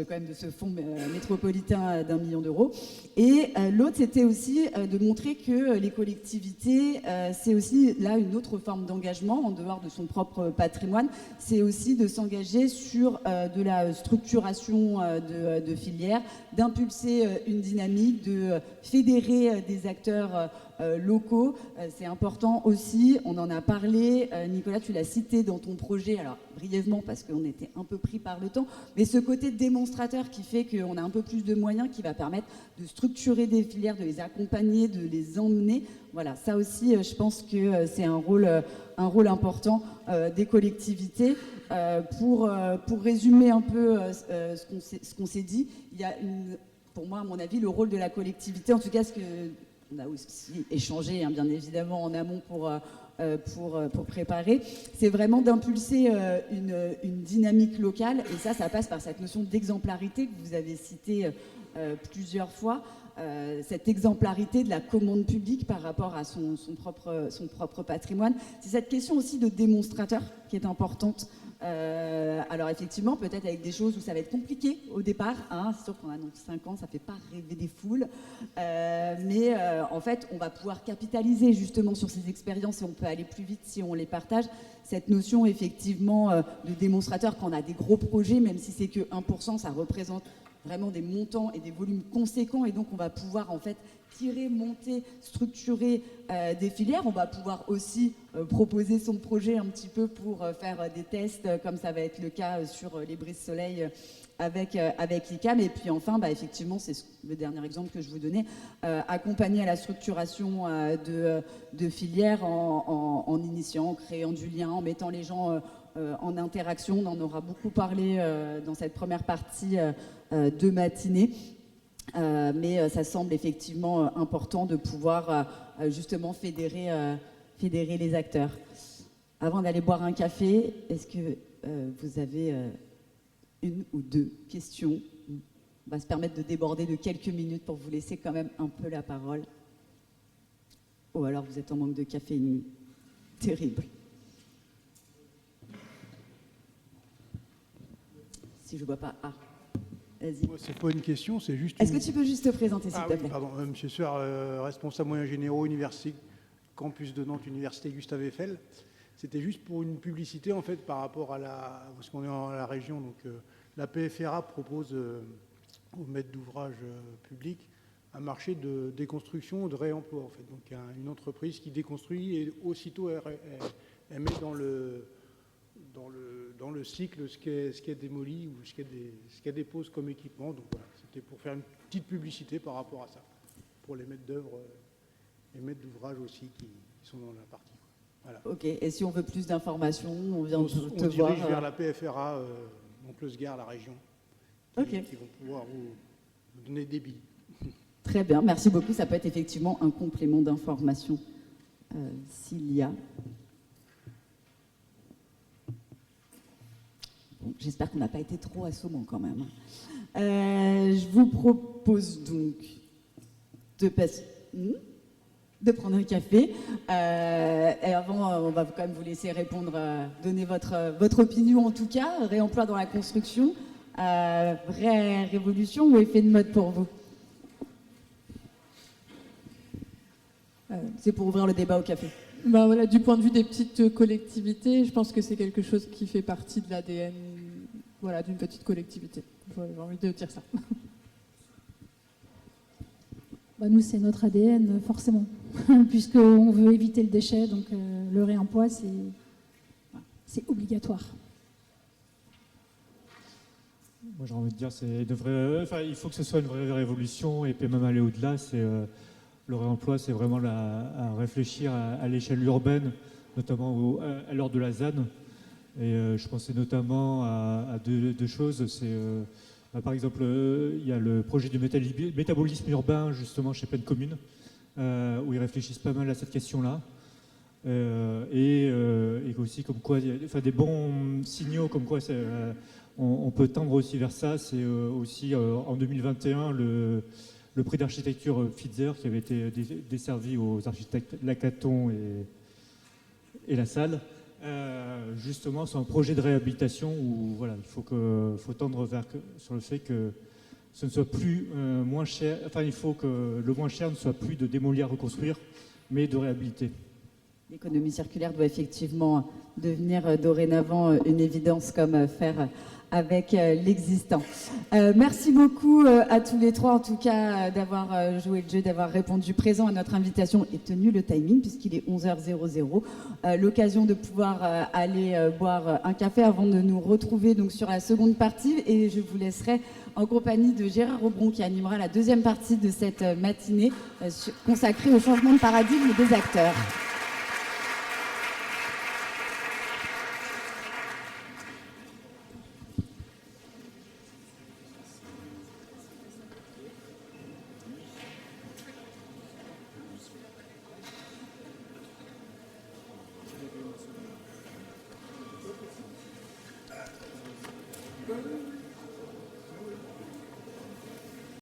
fonds métropolitain d'1 million d'euros. Et l'autre, c'était aussi de montrer que les collectivités, c'est aussi là une autre forme d'engagement en dehors de son propre patrimoine. C'est aussi de s'engager sur de la structuration de filières, d'impulser une dynamique, de fédérer des acteurs locaux. C'est important aussi, on en a parlé, Nicolas, tu l'as cité dans ton projet, alors brièvement parce qu'on était un peu pris par le temps, mais ce côté démonstrateur qui fait qu'on a un peu plus de moyens, qui va permettre de structurer des filières, de les accompagner, de les emmener. Voilà, ça aussi, je pense que c'est un rôle important des collectivités. Pour résumer un peu ce qu'on s'est dit, il y a pour moi, à mon avis, le rôle de la collectivité, en tout cas, on a aussi échangé, bien évidemment, en amont pour préparer, c'est vraiment d'impulser une dynamique locale, et ça passe par cette notion d'exemplarité que vous avez citée plusieurs fois, cette exemplarité de la commande publique par rapport à son propre patrimoine. C'est cette question aussi de démonstrateur qui est importante. Alors effectivement, peut-être avec des choses où ça va être compliqué au départ, c'est sûr qu'on a donc 5 ans, ça ne fait pas rêver des foules, mais en fait on va pouvoir capitaliser justement sur ces expériences et on peut aller plus vite si on les partage. Cette notion effectivement de démonstrateur quand on a des gros projets, même si c'est que 1%, ça représente vraiment des montants et des volumes conséquents, et donc on va pouvoir en fait tirer, monter, structurer des filières. On va pouvoir aussi proposer son projet un petit peu pour faire des tests, comme ça va être le cas sur les brises-soleil avec l'ICAM. Et puis enfin, effectivement, c'est le dernier exemple que je vous donnais, accompagner à la structuration de filières en initiant, en créant du lien, en mettant les gens en interaction. On en aura beaucoup parlé dans cette première partie de matinée. Mais ça semble effectivement important de pouvoir justement fédérer les acteurs. Avant d'aller boire un café, est-ce que vous avez une ou deux questions? On va se permettre de déborder de quelques minutes pour vous laisser quand même un peu la parole. Ou alors vous êtes en manque de caféine. Terrible. Si je ne vois pas... Ah. C'est pas une question, c'est juste. Est-ce que tu peux juste te présenter, s'il te plaît? Pardon, Monsieur Sueur, responsable moyens généraux, université, campus de Nantes, université Gustave Eiffel. C'était juste pour une publicité en fait par rapport à parce qu'on est dans la région, donc la PFRA propose aux maîtres d'ouvrage publics un marché de déconstruction, de réemploi en fait. Donc une entreprise qui déconstruit et aussitôt elle met dans le cycle ce qui est démoli ou ce qu'elle dépose comme équipement. Donc voilà, c'était pour faire une petite publicité par rapport à ça, pour les maîtres d'œuvre et maîtres d'ouvrage aussi qui sont dans la partie. Voilà. Ok, et si on veut plus d'informations, on vient de te voir. On dirige vers la PFRA, Montpellier-Gare, la région, qui vont pouvoir vous donner des billes. Très bien, merci beaucoup. Ça peut être effectivement un complément d'information s'il y a. J'espère qu'on n'a pas été trop assommant quand même. Je vous propose donc de prendre un café. Et avant, on va quand même vous laisser répondre, donner votre opinion en tout cas. Réemploi dans la construction, vraie révolution ou effet de mode pour vous? C'est pour ouvrir le débat au café. Voilà, du point de vue des petites collectivités, je pense que c'est quelque chose qui fait partie de l'ADN d'une petite collectivité. J'ai envie de dire ça. Nous, c'est notre ADN, forcément, puisqu'on veut éviter le déchet, donc le réemploi, c'est obligatoire. Moi, j'ai envie de dire, il faut que ce soit une vraie révolution, et puis même aller au-delà, le réemploi, c'est vraiment à réfléchir à l'échelle urbaine, notamment à l'heure de la ZAN. Et je pensais notamment à deux choses. Par exemple, il y a le projet du métabolisme urbain, justement, chez pleine commune, où ils réfléchissent pas mal à cette question-là. Et aussi, comme quoi, des bons signaux, comme quoi on peut tendre aussi vers ça. C'est aussi, en 2021, le prix d'architecture Fitzer qui avait été desservi aux architectes Lacaton et La Salle. Justement, c'est un projet de réhabilitation où il faut tendre sur le fait que ce ne soit plus moins cher. Il faut que le moins cher ne soit plus de démolir, reconstruire, mais de réhabiliter. L'économie circulaire doit effectivement devenir dorénavant une évidence, comme faire avec l'existant. Merci beaucoup à tous les trois, en tout cas, d'avoir joué le jeu, d'avoir répondu présent à notre invitation et tenu le timing, puisqu'il est 11h00. L'occasion de pouvoir aller boire un café avant de nous retrouver donc, sur la seconde partie. Et je vous laisserai en compagnie de Gérard Aubron, qui animera la deuxième partie de cette matinée consacrée au changement de paradigme des acteurs.